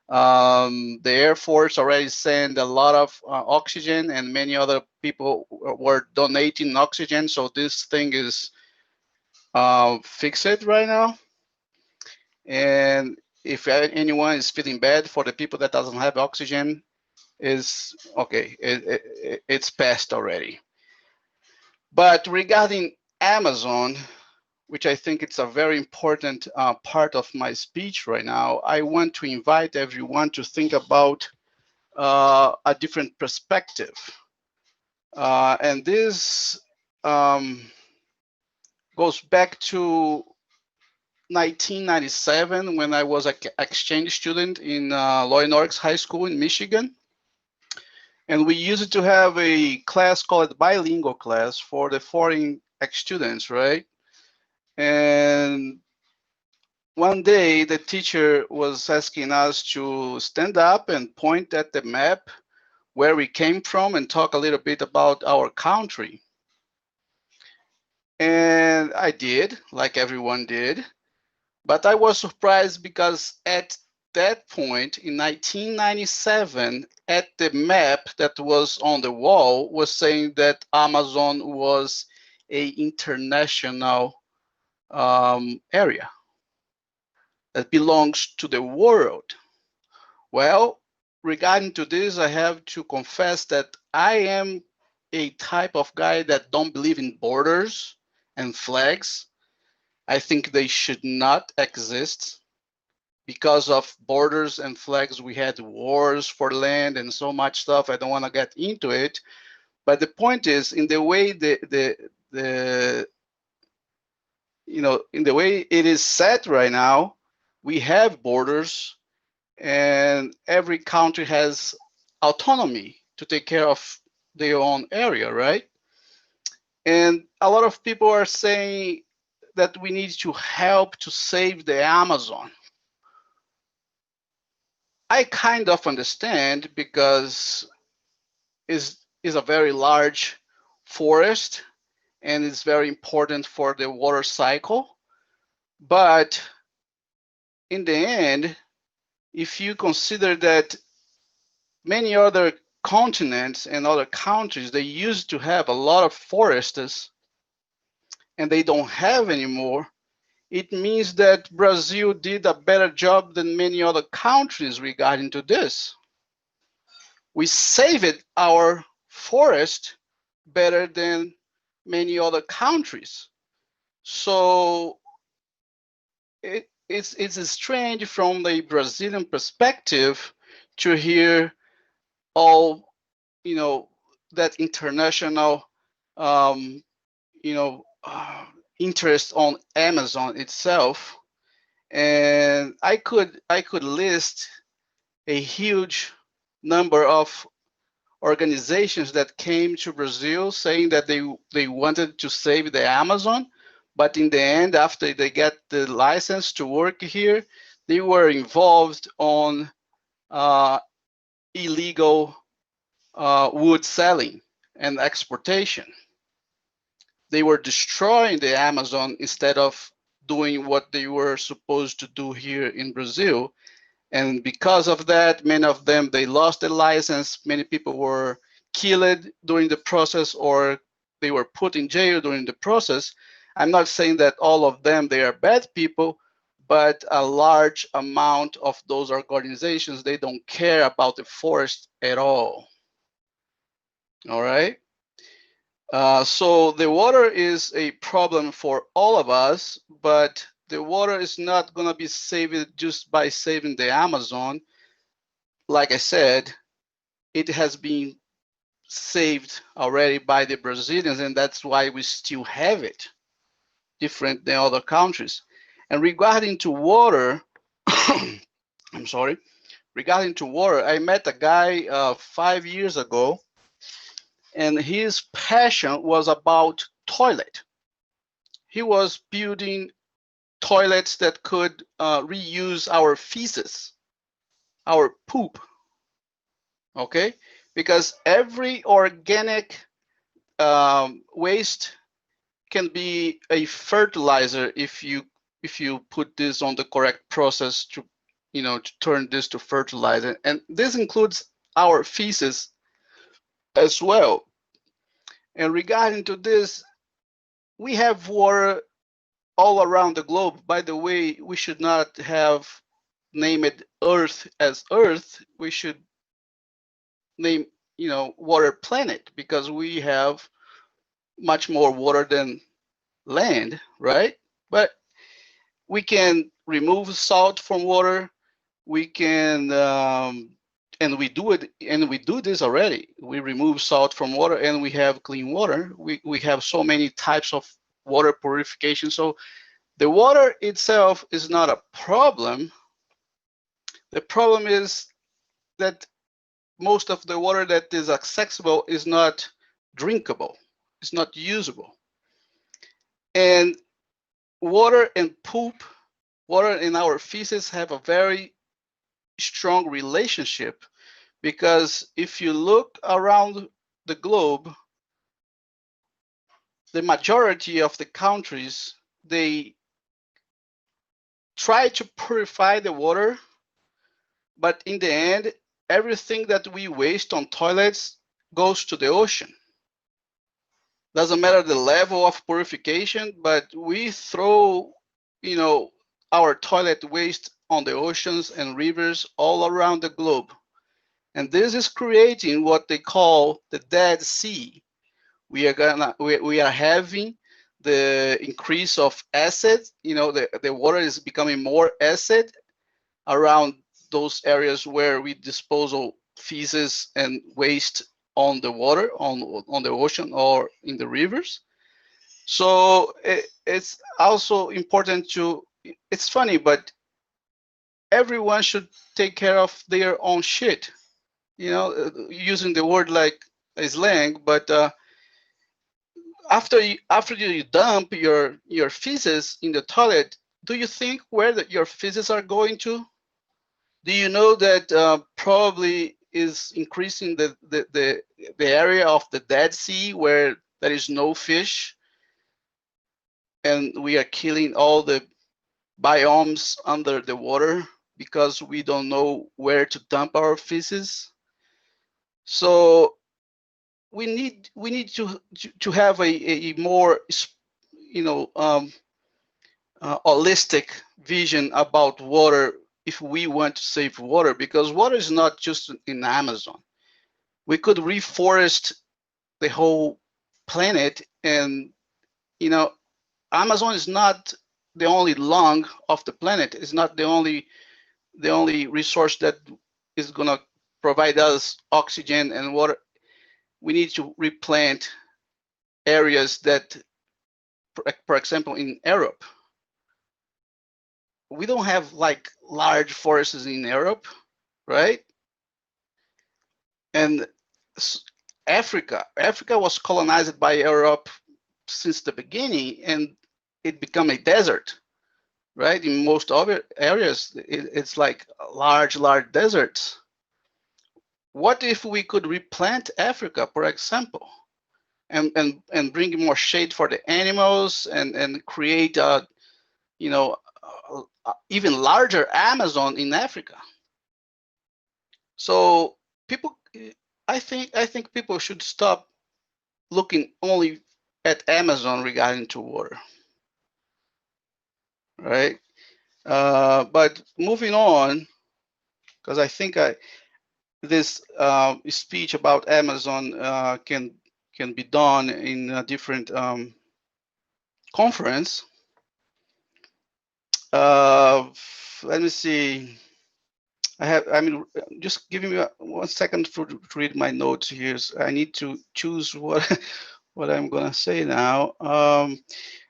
The Air Force already sent a lot of oxygen, and many other people were donating oxygen. So this thing is fixed right now. And if anyone is feeling bad for the people that doesn't have oxygen, is okay. It's passed already. But regarding Amazon, which I think it's a very important part of my speech right now, I want to invite everyone to think about a different perspective. And this goes back to 1997 when I was an exchange student in Loy Norris High School in Michigan. And we used to have a class called bilingual class for the foreign students, right? And one day the teacher was asking us to stand up and point at the map where we came from and talk a little bit about our country. And I did, like everyone did. But I was surprised because at that point in 1997, at the map that was on the wall was saying that Amazon was an international area that belongs to the world. Well, regarding to this, I have to confess that I am a type of guy that don't believe in borders and flags. I think they should not exist. Because of borders and flags, we had wars for land and so much stuff. I don't want to get into it. But the point is, in the way in the way it is set right now, we have borders, and every country has autonomy to take care of their own area, right? And a lot of people are saying that we need to help to save the Amazon. I kind of understand, because it's a very large forest and it's very important for the water cycle. But in the end, if you consider that many other continents and other countries, they used to have a lot of forests and they don't have anymore, it means that Brazil did a better job than many other countries regarding to this. We saved our forest better than many other countries. So it's strange from the Brazilian perspective to hear all, that international, you know, interest on Amazon itself. And I could list a huge number of organizations that came to Brazil saying that they wanted to save the Amazon, but in the end, after they get the license to work here, they were involved on illegal wood selling and exportation. They were destroying the Amazon instead of doing what they were supposed to do here in Brazil. And because of that, many of them, they lost their license. Many people were killed during the process, or they were put in jail during the process. I'm not saying that all of them, they are bad people, but a large amount of those organizations, they don't care about the forest at all. All right. So the water is a problem for all of us, but the water is not going to be saved just by saving the Amazon. Like I said, it has been saved already by the Brazilians, and that's why we still have it, different than other countries. And regarding to water, I'm sorry, regarding to water, I met a guy 5 years ago, and his passion was about toilet. He was building toilets that could reuse our feces, our poop, okay? Because every organic waste can be a fertilizer if you put this on the correct process to, to turn this to fertilizer. And this includes our feces as well. And regarding to this, we have water all around the globe. By the way, we should not have named Earth as Earth. We should name, water planet, because we have much more water than land, right? But we can remove salt from water. We can, and we do it, and we do this already. We remove salt from water, and we have clean water. We have so many types of water purification. So the water itself is not a problem. The problem is that most of the water that is accessible is not drinkable. It's not usable. And water and poop, water and our feces have a very strong relationship, because if you look around the globe, the majority of the countries, they try to purify the water, but in the end, everything that we waste on toilets goes to the ocean. Doesn't matter the level of purification, but we throw, our toilet waste on the oceans and rivers all around the globe. And this is creating what they call the Dead Sea. We are having the increase of acid. The water is becoming more acid around those areas where we dispose of feces and waste on the water, on the ocean or in the rivers. So it's also important to, it's funny, but everyone should take care of their own shit, using the word like a slang, but after you dump your feces in the toilet, do you think where your feces are going to? Do you know that probably is increasing the area of the Dead Sea where there is no fish, and we are killing all the biomes under the water because we don't know where to dump our feces? So we need to have a more holistic vision about water if we want to save water, because water is not just in Amazon. We could reforest the whole planet, and Amazon is not the only lung of the planet. It's not the only resource that is going to provide us oxygen and water. We need to replant areas that, for example, in Europe, we don't have like large forests in Europe, right? And Africa was colonized by Europe since the beginning, and it became a desert, right? In most other areas, it's like large deserts. What if we could replant Africa, for example, and bring more shade for the animals and create a, you know, even larger Amazon in Africa? So people, I think people should stop looking only at Amazon regarding to water, right? But moving on, because I think this speech about Amazon can be done in a different conference. Let me see. Just giving me 1 second to read my notes here. So I need to choose what what I'm gonna say now.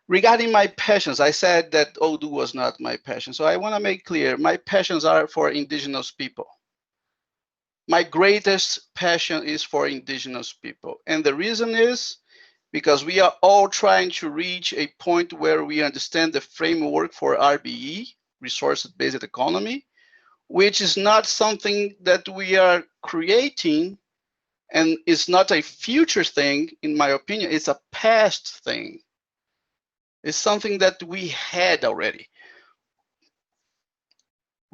Regarding my passions, I said that Odoo was not my passion. So I want to make clear, my passions are for indigenous people. My greatest passion is for indigenous people. And the reason is because we are all trying to reach a point where we understand the framework for RBE, resource-based economy, which is not something that we are creating, and it's not a future thing, in my opinion, it's a past thing. It's something that we had already.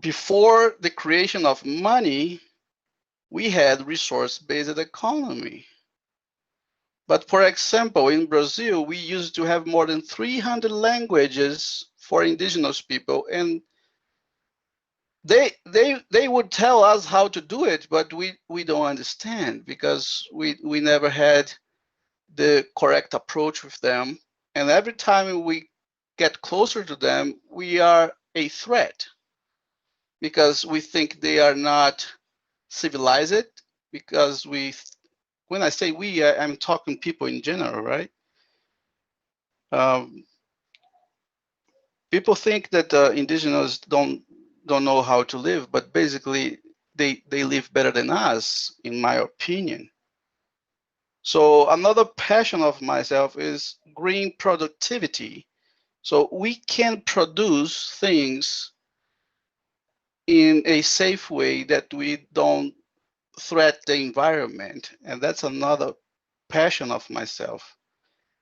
Before the creation of money, we had resource-based economy. But for example, in Brazil, we used to have more than 300 languages for indigenous people, and they would tell us how to do it, but we don't understand because we never had the correct approach with them. And every time we get closer to them, we are a threat because we think they are not civilized, because when I say we, I'm talking people in general, right? People think that indigenous don't know how to live, but basically they live better than us, in my opinion. So another passion of myself is green productivity. So we can produce things in a safe way that we don't threat the environment. And that's another passion of myself.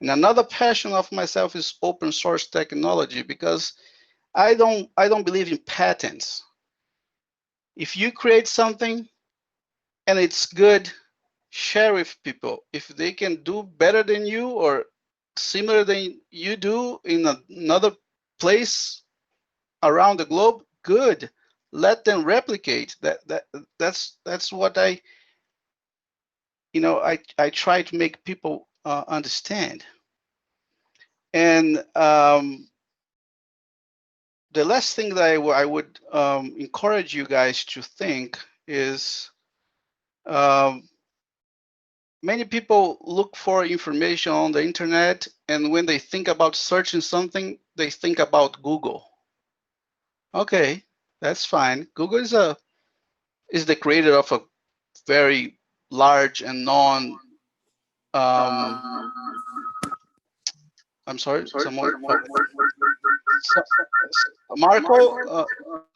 And another passion of myself is open source technology, because I don't believe in patents. If you create something and it's good, share with people. If they can do better than you or similar than you do in another place around the globe, good. Let them replicate. That's what I try to make people understand. And the last thing that I would encourage you guys to think is, many people look for information on the internet, and when they think about searching something, they think about Google. Okay, that's fine. Google is the creator of a very large and known. I'm sorry, someone. Marco,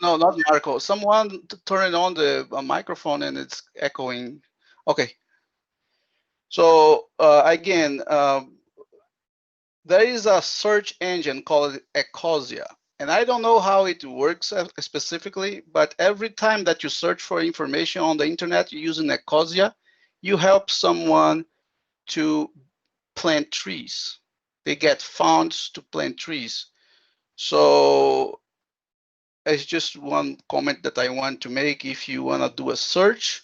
no, not Marco. Someone turn on the microphone and it's echoing. Okay. So again, there is a search engine called Ecosia, and I don't know how it works specifically, but every time that you search for information on the internet using Ecosia, you help someone to plant trees. They get funds to plant trees. So it's just one comment that I want to make. If you want to do a search,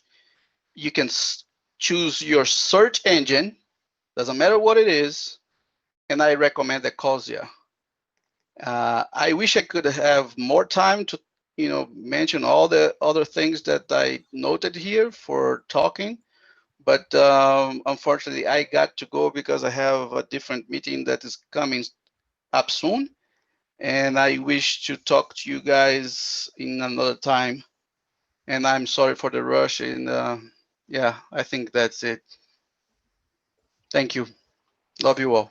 you can choose your search engine, doesn't matter what it is, and I recommend Ecosia. I wish I could have more time to, mention all the other things that I noted here for talking. But unfortunately, I got to go because I have a different meeting that is coming up soon. And I wish to talk to you guys in another time. And I'm sorry for the rush. And yeah, I think that's it. Thank you. Love you all.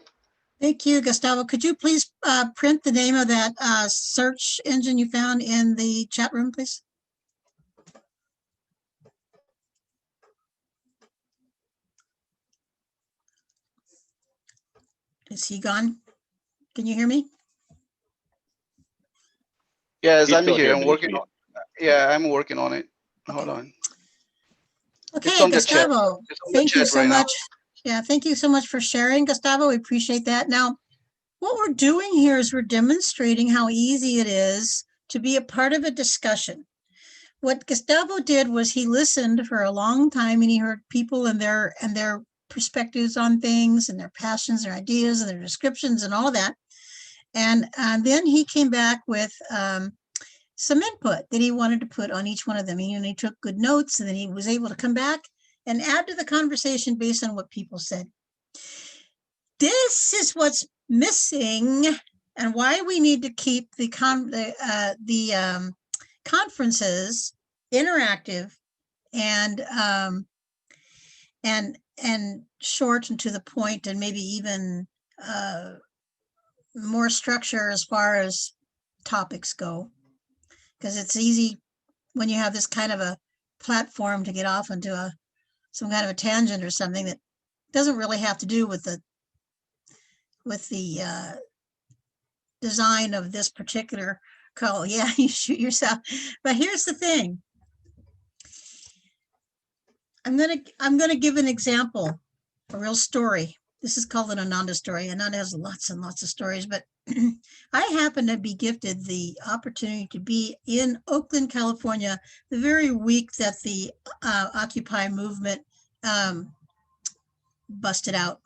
Thank you, Gustavo. Could you please print the name of that search engine you found in the chat room, please? Is he gone? Can you hear me? Yes, He's I'm still here. here, I'm but he's working muted. on. Yeah, I'm working on it. Hold on. It's Okay, on the chat. Gustavo, It's on the thank you chat so right now. much. Yeah, thank you so much for sharing, Gustavo. We appreciate that. Now, what we're doing here is we're demonstrating how easy it is to be a part of a discussion. What Gustavo did was he listened for a long time and he heard people and their perspectives on things and their passions, their ideas, and their descriptions and all of that. And then he came back with some input that he wanted to put on each one of them. And he took good notes, and then he was able to come back and add to the conversation based on what people said. This is what's missing and why we need to keep the conferences interactive and short and to the point, and maybe even more structure as far as topics go, because it's easy when you have this kind of a platform to get off into some kind of a tangent or something that doesn't really have to do with the design of this particular call. Yeah, you shoot yourself. But here's the thing. I'm gonna give an example, a real story. This is called an Ananda story. Ananda has lots and lots of stories, but I happen to be gifted the opportunity to be in Oakland, California, the very week that the Occupy movement busted out.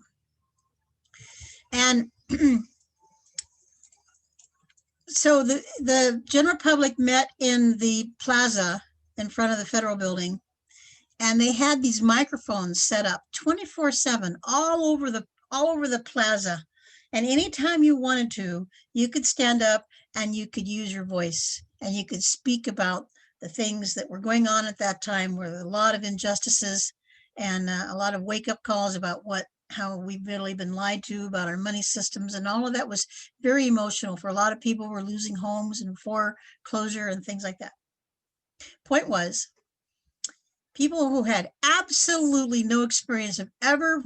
And so the general public met in the plaza in front of the federal building, and they had these microphones set up 24/7 all over the plaza. And anytime you wanted to, you could stand up and you could use your voice and you could speak about the things that were going on at that time, where a lot of injustices and a lot of wake-up calls about how we've really been lied to about our money systems, and all of that was very emotional for a lot of people. Were losing homes and foreclosure and things like that. Point was, people who had absolutely no experience of ever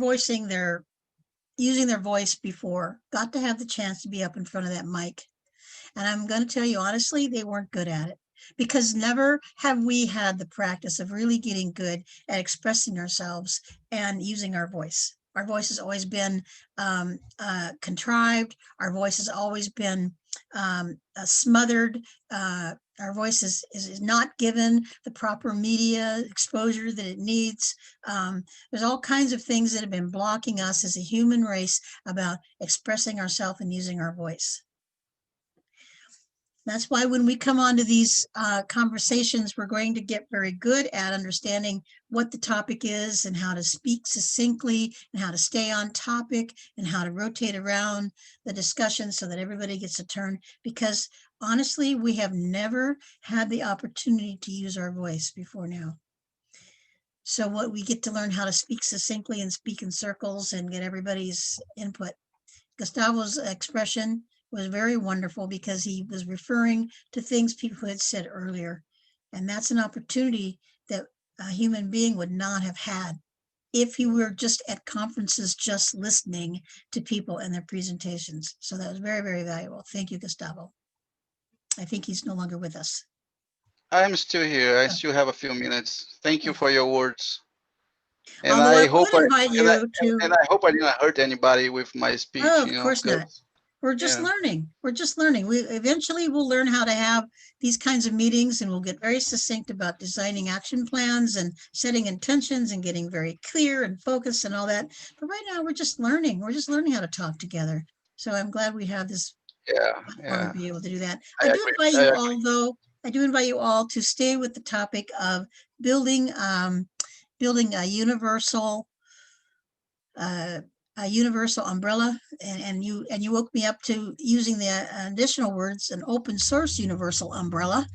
using their voice before got to have the chance to be up in front of that mic. And I'm going to tell you honestly, they weren't good at it, because never have we had the practice of really getting good at expressing ourselves and using our voice. Our voice has always been contrived. Our voice has always been smothered. Our voice is not given the proper media exposure that it needs. There's all kinds of things that have been blocking us as a human race about expressing ourselves and using our voice. That's why when we come onto these conversations, we're going to get very good at understanding what the topic is and how to speak succinctly and how to stay on topic and how to rotate around the discussion so that everybody gets a turn. Because honestly, we have never had the opportunity to use our voice before now. So what we get to learn how to speak succinctly and speak in circles and get everybody's input. Gustavo's expression was very wonderful because he was referring to things people had said earlier. And that's an opportunity that a human being would not have had if he were just at conferences, just listening to people and their presentations. So that was very, very valuable. Thank you, Gustavo. I think he's no longer with us. I'm still here. I still have a few minutes. Thank you for your words. And Although I I hope would invite you to. I hope I didn't hurt anybody with my speech. Oh, of course not. We're just yeah. learning. We're just learning. We eventually will learn how to have these kinds of meetings, and we'll get very succinct about designing action plans and setting intentions and getting very clear and focused and all that. But right now we're just learning. We're just learning how to talk together. So I'm glad we have this platform to be able to do that. I I do agree. invite you all, though, I do invite you all to stay with the topic of building building a universal umbrella, and you woke me up to using the additional words, an open source universal umbrella,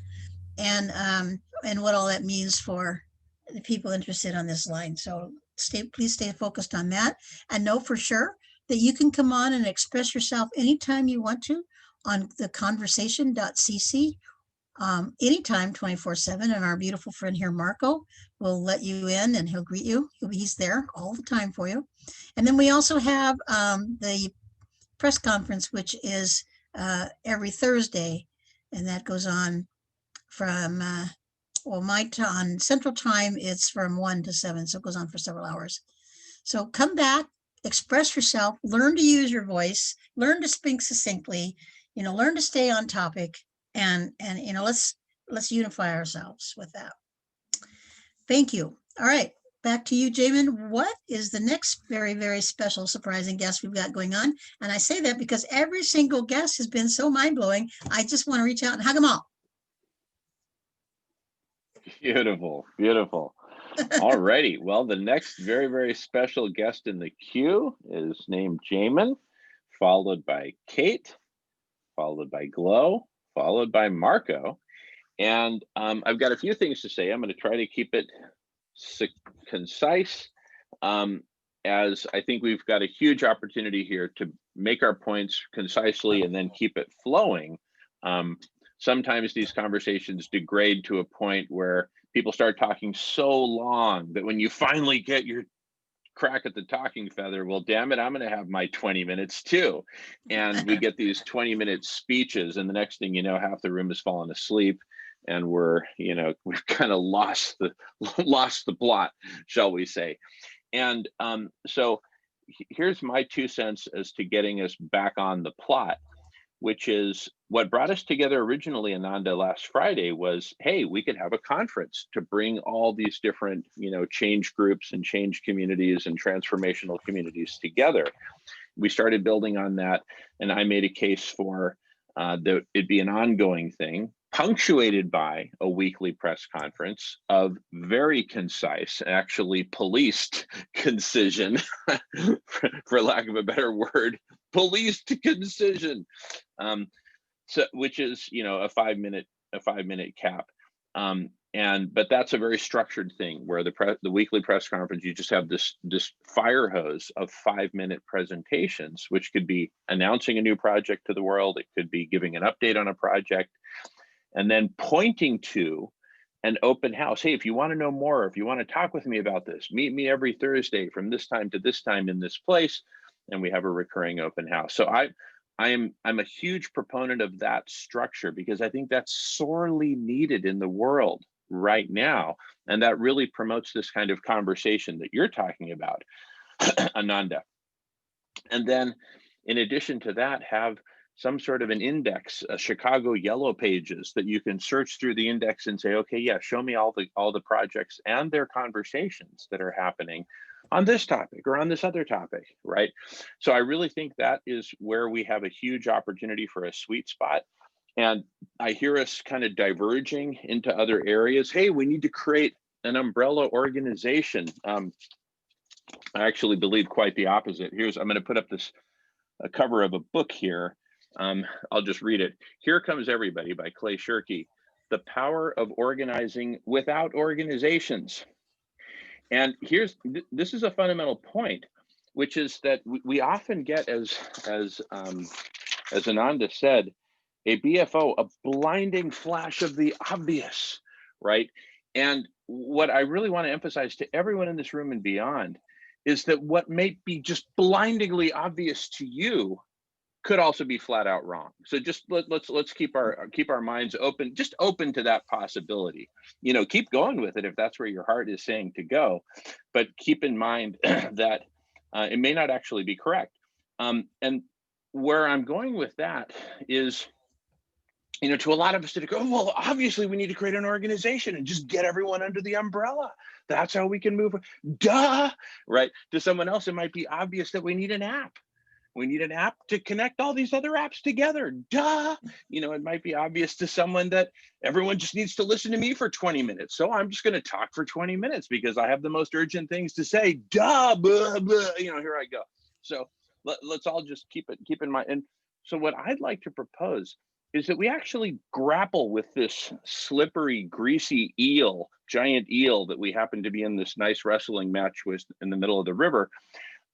and what all that means for the people interested on this line. So please stay focused on that, and know for sure that you can come on and express yourself anytime you want to on the conversation.cc anytime, 24/7. And our beautiful friend here, Marco, will let you in and he'll greet you. He's there all the time for you. And then we also have the press conference, which is every Thursday, and that goes on from on Central Time, it's from 1 to 7, so it goes on for several hours. So come back, express yourself, learn to use your voice, learn to speak succinctly, learn to stay on topic, and let's unify ourselves with that. Thank you. All right, back to you, Jamin. What is the next very, very special, surprising guest we've got going on? And I say that because every single guest has been so mind-blowing. I just want to reach out and hug them all. Beautiful, beautiful. All righty. Well, the next very, very special guest in the queue is named Jamin, followed by Kate, followed by Glow, followed by Marco. And I've got a few things to say. I'm going to try to keep it concise, as I think we've got a huge opportunity here to make our points concisely and then keep it flowing. Sometimes these conversations degrade to a point where people start talking so long that when you finally get your crack at the talking feather, well, damn it, I'm going to have my 20 minutes too. And we get these 20-minute speeches, and the next thing you know, half the room has fallen asleep, and we've kind of lost the plot, shall we say. And so here's my 2 cents as to getting us back on the plot, which is what brought us together originally, Ananda, last Friday was, hey, we could have a conference to bring all these different, change groups and change communities and transformational communities together. We started building on that, and I made a case for that it'd be an ongoing thing, punctuated by a weekly press conference of very concise, actually policed concision, for lack of a better word, policed concision, which is a 5-minute cap, but that's a very structured thing where the weekly press conference, you just have this fire hose of 5-minute presentations, which could be announcing a new project to the world, it could be giving an update on a project, and then pointing to an open house. Hey, if you want to know more, if you want to talk with me about this, meet me every Thursday from this time to this time in this place, and we have a recurring open house. So I'm a huge proponent of that structure because I think that's sorely needed in the world right now, and that really promotes this kind of conversation that you're talking about, Ananda. And then, in addition to that, have some sort of an index, a Chicago Yellow Pages that you can search through the index and say, okay, yeah, show me all the projects and their conversations that are happening on this topic or on this other topic, right? So I really think that is where we have a huge opportunity for a sweet spot. And I hear us kind of diverging into other areas. Hey, we need to create an umbrella organization. I actually believe quite the opposite. I'm going to put up a cover of a book here. I'll just read it. Here Comes Everybody by Clay Shirky. The Power of Organizing Without Organizations. And this is a fundamental point, which is that we often get, as Ananda said, a BFO, a blinding flash of the obvious, right? And what I really want to emphasize to everyone in this room and beyond is that what may be just blindingly obvious to you could also be flat out wrong. So just let's keep our minds open, just open to that possibility. Keep going with it if that's where your heart is saying to go, but keep in mind that it may not actually be correct. And where I'm going with that is, to a lot of us to go, well, obviously we need to create an organization and just get everyone under the umbrella. That's how we can move. Duh, right? To someone else, it might be obvious that we need an app. We need an app to connect all these other apps together. Duh. You know, it might be obvious to someone that everyone just needs to listen to me for 20 minutes. So I'm just going to talk for 20 minutes because I have the most urgent things to say. Duh, blah, blah. You know, here I go. So let's all just keep in mind. And so what I'd like to propose is that we actually grapple with this slippery, greasy eel, giant eel that we happen to be in this nice wrestling match with in the middle of the river,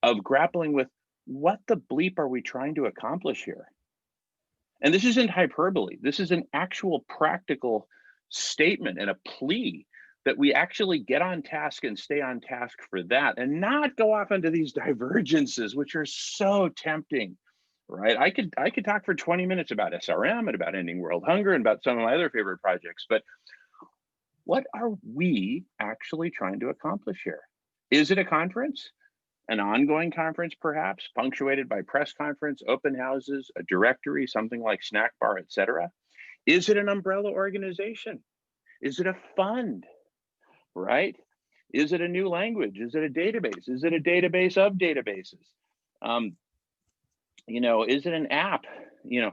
of grappling with what the bleep are we trying to accomplish here? And this isn't hyperbole. This is an actual practical statement and a plea that we actually get on task and stay on task for that and not go off into these divergences, which are so tempting, right? I could talk for 20 minutes about SRM and about ending world hunger and about some of my other favorite projects, but what are we actually trying to accomplish here? Is it a conference? An ongoing conference, perhaps, punctuated by press conference, open houses, a directory, something like Snack Bar, etc.? Is it an umbrella organization? Is it a fund, right? Is it a new language? Is it a database? Is it a database of databases? You know, is it an app? You know,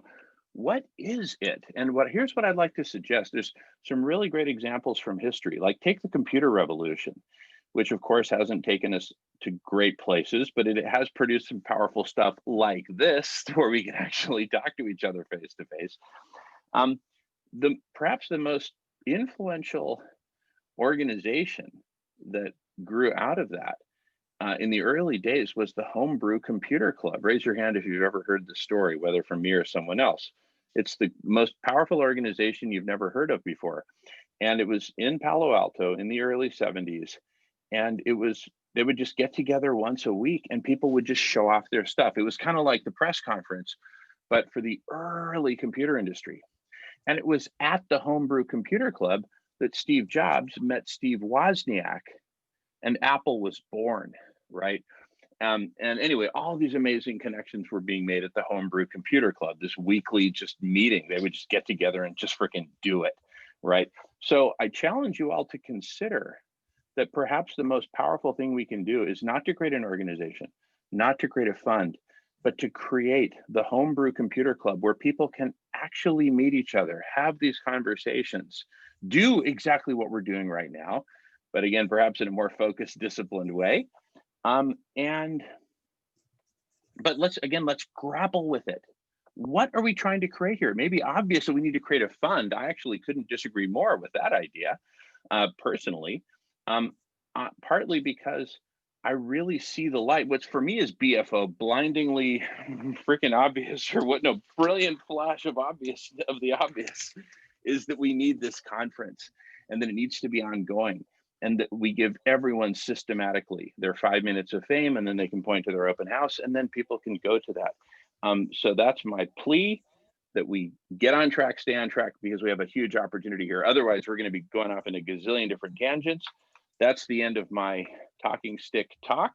what is it? And here's what I'd like to suggest. There's some really great examples from history, like take the computer revolution, which of course hasn't taken us to great places, but it has produced some powerful stuff like this, where we can actually talk to each other face to face. Perhaps the most influential organization that grew out of that in the early days was the Homebrew Computer Club. Raise your hand if you've ever heard the story, whether from me or someone else. It's the most powerful organization you've never heard of before. And it was in Palo Alto in the early 70s. And they would just get together once a week and people would just show off their stuff. It was kind of like the press conference, but for the early computer industry. And it was at the Homebrew Computer Club that Steve Jobs met Steve Wozniak and Apple was born, right? And anyway, all these amazing connections were being made at the Homebrew Computer Club, this weekly just meeting. They would just get together and just freaking do it, right? So I challenge you all to consider that perhaps the most powerful thing we can do is not to create an organization, not to create a fund, but to create the Homebrew Computer Club where people can actually meet each other, have these conversations, do exactly what we're doing right now, but again, perhaps in a more focused, disciplined way. But let's grapple with it. What are we trying to create here? Maybe obvious that we need to create a fund. I actually couldn't disagree more with that idea, personally. Partly because I really see the light. What's for me is BFO, blindingly freaking obvious, or what? No, brilliant flash of the obvious, is that we need this conference and that it needs to be ongoing and that we give everyone systematically their 5 minutes of fame and then they can point to their open house and then people can go to that. So that's my plea, that we get on track, stay on track, because we have a huge opportunity here. Otherwise, we're going to be going off in a gazillion different tangents. That's the end of my talking stick talk.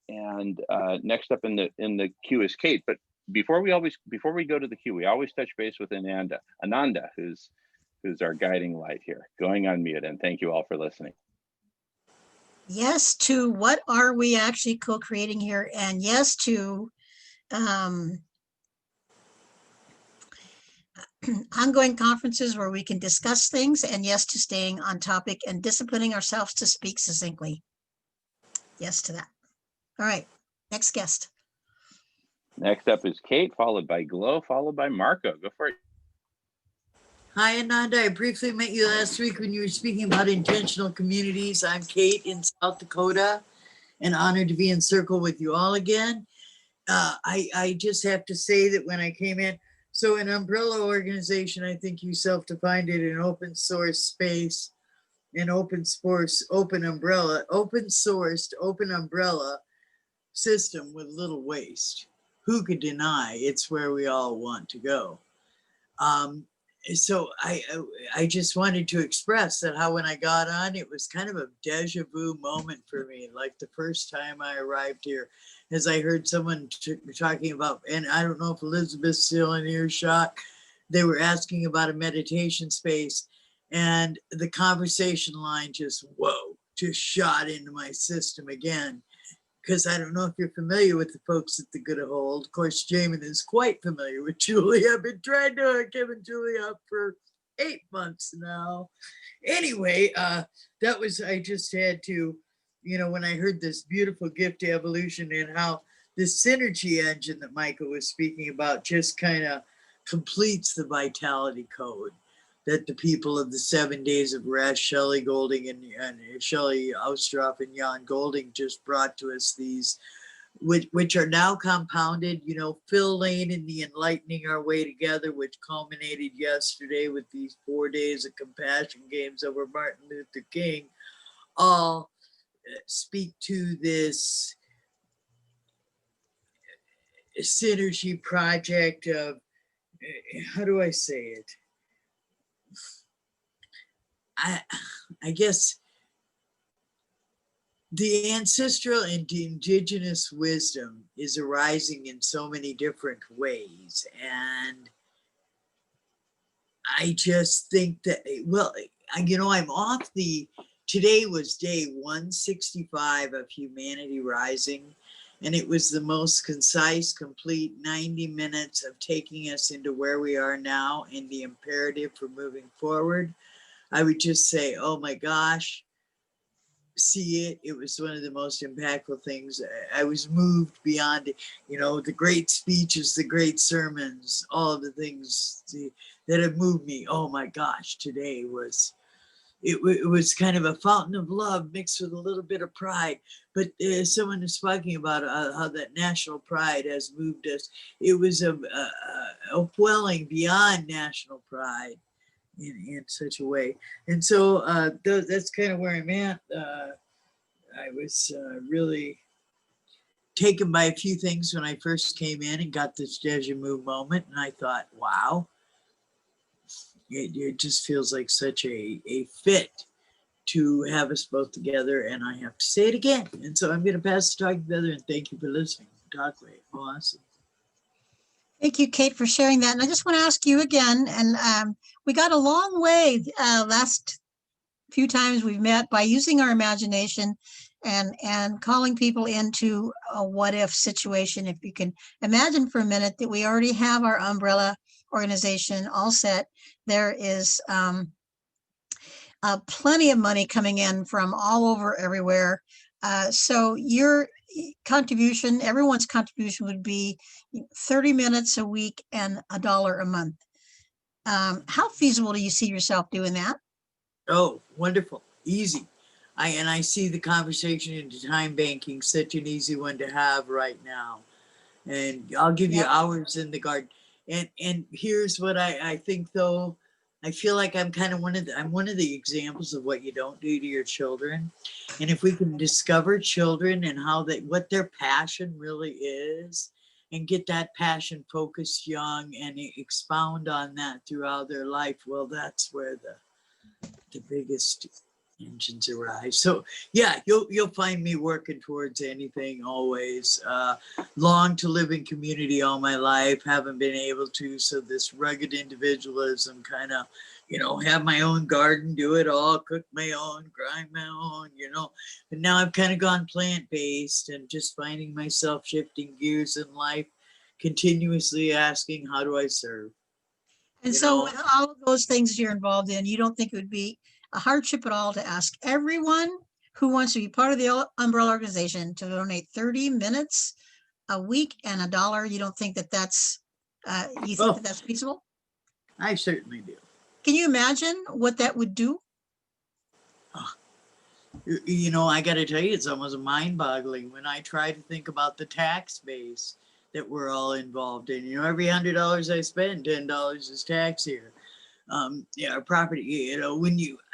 Next up in the queue is Kate. But before we go to the queue, we always touch base with Ananda, who's our guiding light here. Going on mute, and thank you all for listening. Yes to what are we actually co-creating here, and yes to ongoing conferences where we can discuss things, and yes to staying on topic and disciplining ourselves to speak succinctly. Yes to that. All right, next guest. Next up is Kate, followed by Glow, followed by Marco. Go for it. Hi, Ananda. I briefly met you last week when you were speaking about intentional communities. I'm Kate in South Dakota and honored to be in circle with you all again. I just have to say that when I came in, so an umbrella organization, I think you self-defined it, an open source space, an open sourced, open umbrella system with little waste. Who could deny it's where we all want to go? So I just wanted to express that how when I got on, it was kind of a deja vu moment for me. Like the first time I arrived here, as I heard someone talking about, and I don't know if Elizabeth's still in earshot, they were asking about a meditation space, and the conversation line just shot into my system again. because I don't know if you're familiar with the folks at the Good of Hold. Of course, Jamin is quite familiar with Julie. I've been trying to hook him and Julie up for 8 months now. Anyway, that was, I just had to, you know, when I heard this beautiful gift to evolution and how this synergy engine that Michael was speaking about just kind of completes the vitality code that the people of the 7 days of rest, Shelley Golding and Shelley Austroff and Jan Golding just brought to us, these, which are now compounded, you know, Phil Lane and the Enlightening Our Way Together, which culminated yesterday with these 4 days of compassion games over Martin Luther King, all speak to this synergy project of, how do I say it? I guess the ancestral and indigenous wisdom is arising in so many different ways. And I just think that, well, you know, I'm off today was day 165 of Humanity Rising. And it was the most concise, complete 90 minutes of taking us into where we are now and the imperative for moving forward. I would just say, oh my gosh, see it. It was one of the most impactful things. I was moved beyond, you know, the great speeches, the great sermons, all of the things that have moved me. Oh my gosh, today was, it was kind of a fountain of love mixed with a little bit of pride. But someone is talking about how that national pride has moved us. It was a welling beyond national pride in such a way. And so that's kind of where I'm at. I was really taken by a few things when I first came in and got this deja vu moment. And I thought, wow, it just feels like such a fit to have us both together. And I have to say it again. And so I'm going to pass the talk together, and thank you for listening. Talk late. Awesome. Thank you, Kate, for sharing that. And I just want to ask you again, and we got a long way last few times we've met by using our imagination and calling people into a what if situation. If you can imagine for a minute that we already have our umbrella organization all set, there is plenty of money coming in from all over everywhere. So your contribution, everyone's contribution would be 30 minutes a week and $1 a month. How feasible do you see yourself doing that? Oh, wonderful. Easy. I see the conversation into time banking, such an easy one to have right now. And I'll give you hours in the garden. And here's what I think though. I feel like I'm kind of I'm one of the examples of what you don't do to your children. And if we can discover children and what their passion really is, and get that passion focused young and expound on that throughout their life, well, that's where the biggest engines arise. So yeah, you'll find me working towards anything always. Long to live in community all my life, haven't been able to. So this rugged individualism kind of, you know, have my own garden, do it all, cook my own, grind my own, you know. But now I've kind of gone plant-based and just finding myself shifting gears in life, continuously asking, how do I serve? And so with all of those things you're involved in, you don't think it would be a hardship at all to ask everyone who wants to be part of the umbrella organization to donate 30 minutes a week and $1? You don't think that that's, you think that that's feasible? I certainly do. Can you imagine what that would do? You know, I got to tell you, it's almost mind-boggling when I try to think about the tax base that we're all involved in. You know, every $100 I spend, $10 is tax here. Yeah, property, you know,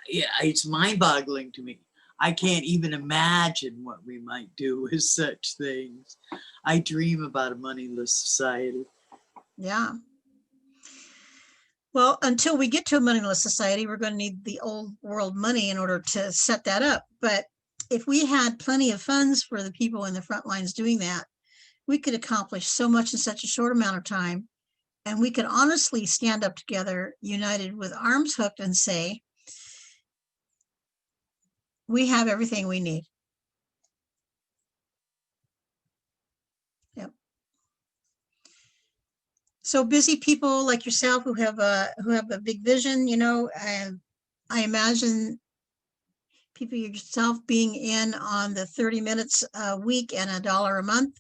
it's mind-boggling to me. I can't even imagine what we might do with such things. I dream about a moneyless society. Yeah. Well, until we get to a moneyless society, we're going to need the old world money in order to set that up. But if we had plenty of funds for the people in the front lines doing that, we could accomplish so much in such a short amount of time. And we could honestly stand up together, united with arms hooked, and say, we have everything we need. So busy people like yourself who have a big vision, you know, I imagine people yourself being in on the 30 minutes a week and $1 a month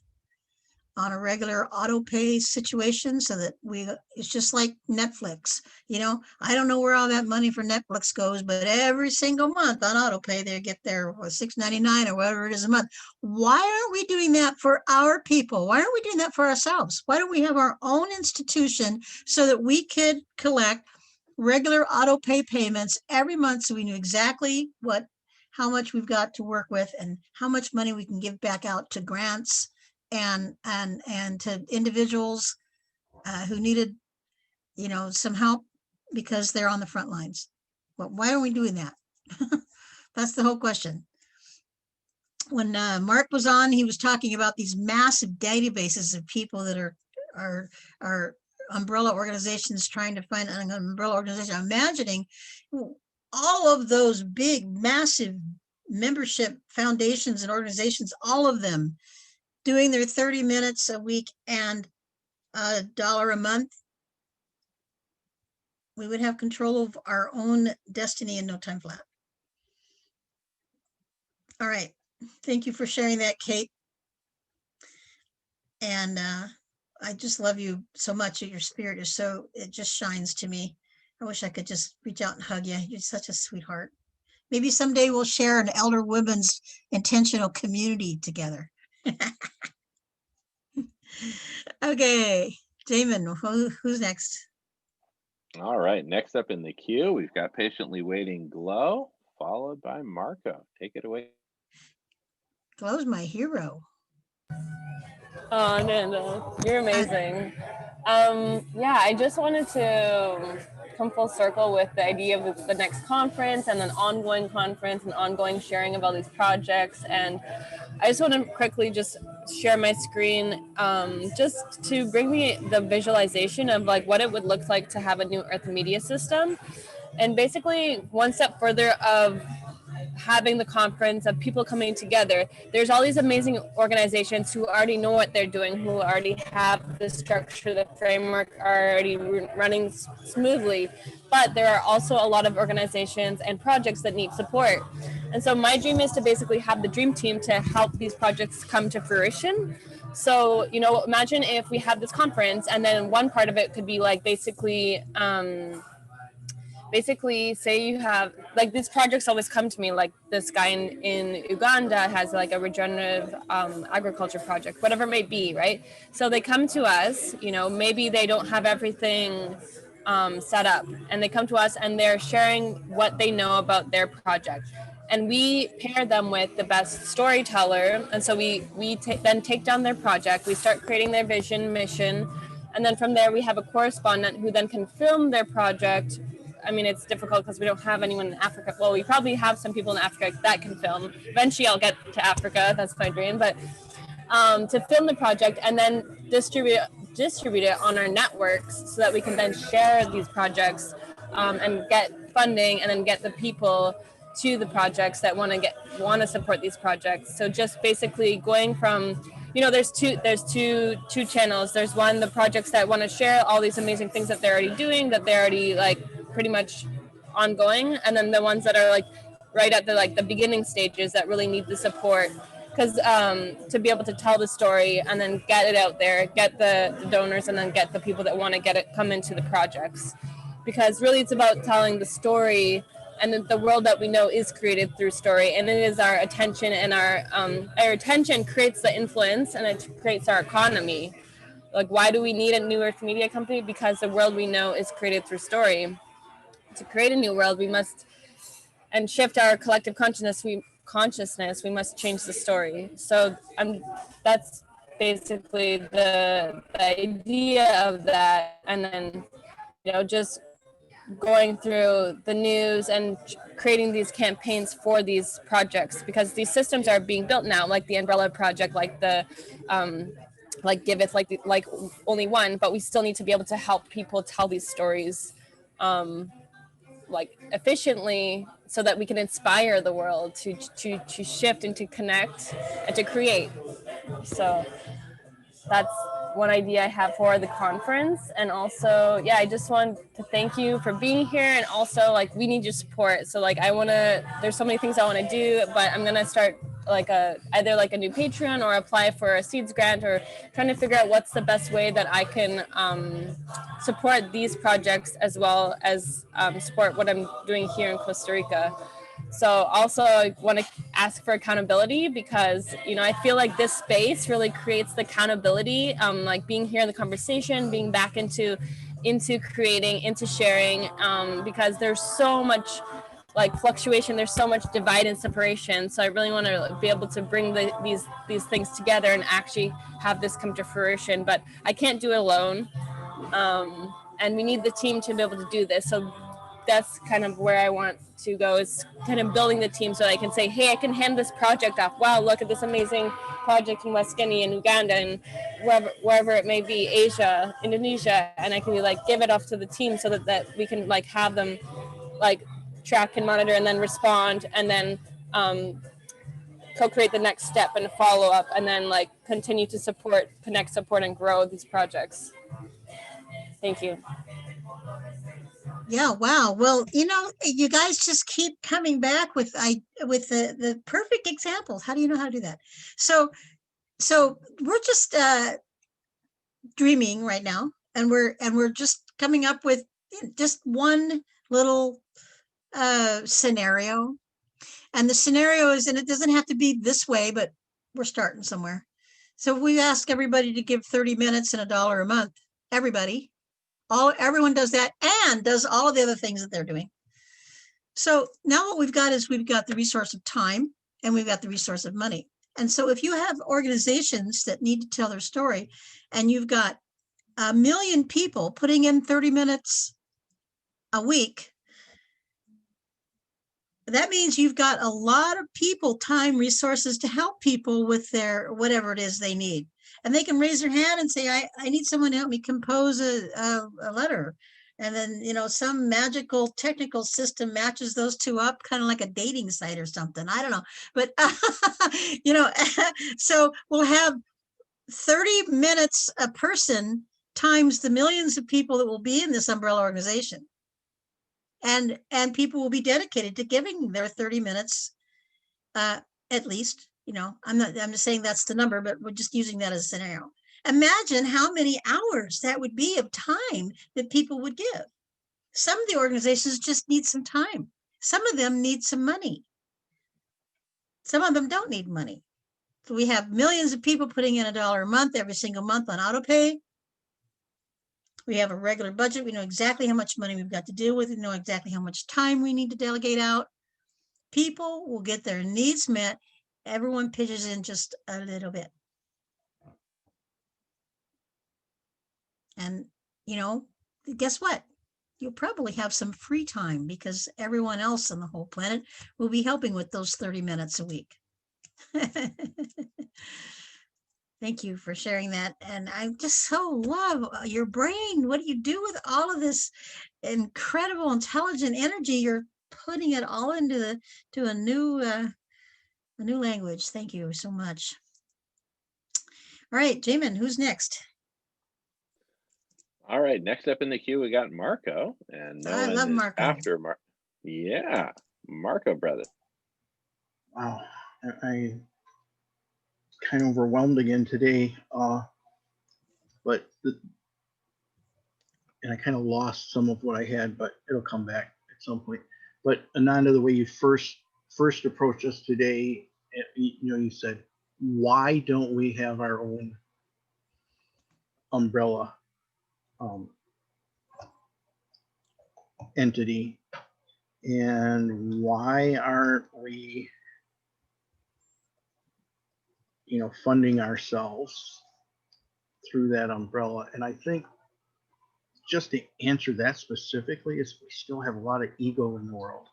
on a regular auto pay situation, so that it's just like Netflix. You know, I don't know where all that money for Netflix goes, but every single month on auto pay, they get their $6.99 or whatever it is a month. Why aren't we doing that for our people? Why aren't we doing that for ourselves? Why don't we have our own institution so that we could collect regular auto pay payments every month, so we knew exactly how much we've got to work with and how much money we can give back out to grants and to individuals who needed, you know, some help because they're on the front lines. But why are we doing that? That's the whole question. When Mark was on, he was talking about these massive databases of people that are umbrella organizations trying to find an umbrella organization. I'm imagining all of those big, massive membership foundations and organizations, all of them doing their 30 minutes a week and $1 a month. We would have control of our own destiny in no time flat. All right. Thank you for sharing that, Kate. And I just love you so much. Your spirit is it just shines to me. I wish I could just reach out and hug you. You're such a sweetheart. Maybe someday we'll share an elder women's intentional community together. Okay, Damon, who's next? All right, next up in the queue, we've got patiently waiting Glow, followed by Marco. Take it away. Glow's my hero. Oh, no, you're amazing. Yeah, I just wanted to come full circle with the idea of the next conference and an ongoing conference and ongoing sharing of all these projects. And I just want to quickly just share my screen just to bring me the visualization of like what it would look like to have a new Earth media system. And basically one step further of having the conference, of people coming together, there's all these amazing organizations who already know what they're doing, who already have the structure, the framework already running smoothly, but there are also a lot of organizations and projects that need support. And so my dream is to basically have the dream team to help these projects come to fruition. So, you know, imagine if we have this conference and then one part of it could be like basically say you have like these projects always come to me, like this guy in Uganda has like a regenerative agriculture project, whatever it may be, right? So they come to us, you know, maybe they don't have everything set up, and they come to us and they're sharing what they know about their project, and we pair them with the best storyteller. And so we then take down their project, we start creating their vision, mission, and then from there we have a correspondent who then can film their project. I mean, it's difficult because we don't have anyone in Africa. Well, we probably have some people in Africa that can film. Eventually I'll get to Africa, that's my dream, but to film the project and then distribute it on our networks so that we can then share these projects and get funding and then get the people to the projects that want to support these projects. So just basically going from, you know, there's two channels. There's one, the projects that want to share all these amazing things that they're already doing, that they're already like pretty much ongoing, and then the ones that are like right at the beginning stages that really need the support. Because to be able to tell the story and then get it out there, get the donors, and then get the people that want to come into the projects. Because really it's about telling the story, and the world that we know is created through story, and it is our attention, and our attention creates the influence, and it creates our economy. Like, why do we need a new Earth media company? Because the world we know is created through story. To create a new world, we must and shift our collective consciousness. We must change the story. So that's basically the idea of that. And then, you know, just going through the news and creating these campaigns for these projects, because these systems are being built now, like the Umbrella Project, like the like Giveth, like Only One, but we still need to be able to help people tell these stories like efficiently, so that we can inspire the world to shift and to connect and to create. So that's one idea I have for the conference. And also, yeah, I just want to thank you for being here. And also, like, we need your support. So like, there's so many things I want to do, but I'm gonna start like either like a new Patreon or apply for a Seeds grant, or trying to figure out what's the best way that I can support these projects as well as support what I'm doing here in Costa Rica. So also I want to ask for accountability, because, you know, I feel like this space really creates the accountability, like being here in the conversation, being back into creating, into sharing, because there's so much like fluctuation, there's so much divide and separation. So I really want to be able to bring these things together and actually have this come to fruition, but I can't do it alone. And we need the team to be able to do this. So that's kind of where I want to go, is kind of building the team so that I can say, hey, I can hand this project off. Wow, look at this amazing project in West Guinea and Uganda and wherever it may be, Asia, Indonesia, and I can be like, give it off to the team so that we can like have them like track and monitor and then respond, and then co-create the next step and follow up, and then like continue to connect, support, and grow these projects. Thank you. Yeah, wow. Well, you know, you guys just keep coming back with the perfect examples. How do you know how to do that? So we're just dreaming right now, and we're just coming up with just one little scenario. And the scenario is, and it doesn't have to be this way, but we're starting somewhere. So we ask everybody to give 30 minutes and $1 a month. Everyone does that and does all of the other things that they're doing. So now what we've got is we've got the resource of time and we've got the resource of money. And so if you have organizations that need to tell their story, and you've got 1 million people putting in 30 minutes a week, that means you've got a lot of people, time, resources to help people with their whatever it is they need. And they can raise their hand and say, I need someone to help me compose a letter. And then, you know, some magical technical system matches those two up, kind of like a dating site or something. I don't know. But, you know, so we'll have 30 minutes a person times the millions of people that will be in this umbrella organization. And people will be dedicated to giving their 30 minutes at least. You know, I'm just saying that's the number, but we're just using that as a scenario. Imagine how many hours that would be of time that people would give. Some of the organizations just need some time. Some of them need some money. Some of them don't need money. So we have millions of people putting in $1 a month every single month on autopay. We have a regular budget. We know exactly how much money we've got to deal with. We know exactly how much time we need to delegate out. People will get their needs met. Everyone pitches in just a little bit. And, you know, guess what? You'll probably have some free time because everyone else on the whole planet will be helping with those 30 minutes a week. Thank you for sharing that. And I just so love your brain. What do you do with all of this incredible, intelligent energy? You're putting it all into a new language. Thank you so much. All right, Jamin, who's next? All right, next up in the queue, we got Marco. And no I love Marco. After Marco. Yeah, Marco, brother. Wow, I kind of overwhelmed again today, and I kind of lost some of what I had, but it'll come back at some point. But Ananda, the way you first approached us today, you know, you said, why don't we have our own umbrella entity, and why aren't we, you know, funding ourselves through that umbrella? And I think just to answer that specifically is we still have a lot of ego in the world,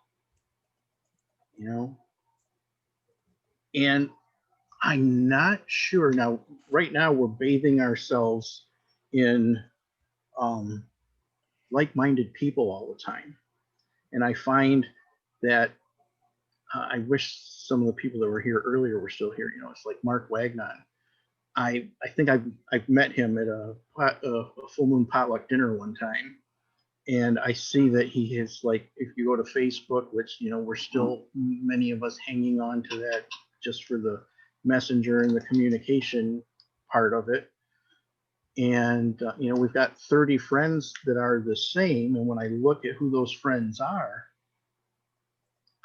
you know? And I'm not sure now, right now we're bathing ourselves in like-minded people all the time. And I find that I wish some of the people that were here earlier were still here. You know, it's like Mark Wagnon. I think I've met him at a full moon potluck dinner one time, and I see that he is, like, if you go to Facebook, which, you know, we're still, many of us hanging on to that just for the messenger and the communication part of it. And you know, we've got 30 friends that are the same, and when I look at who those friends are,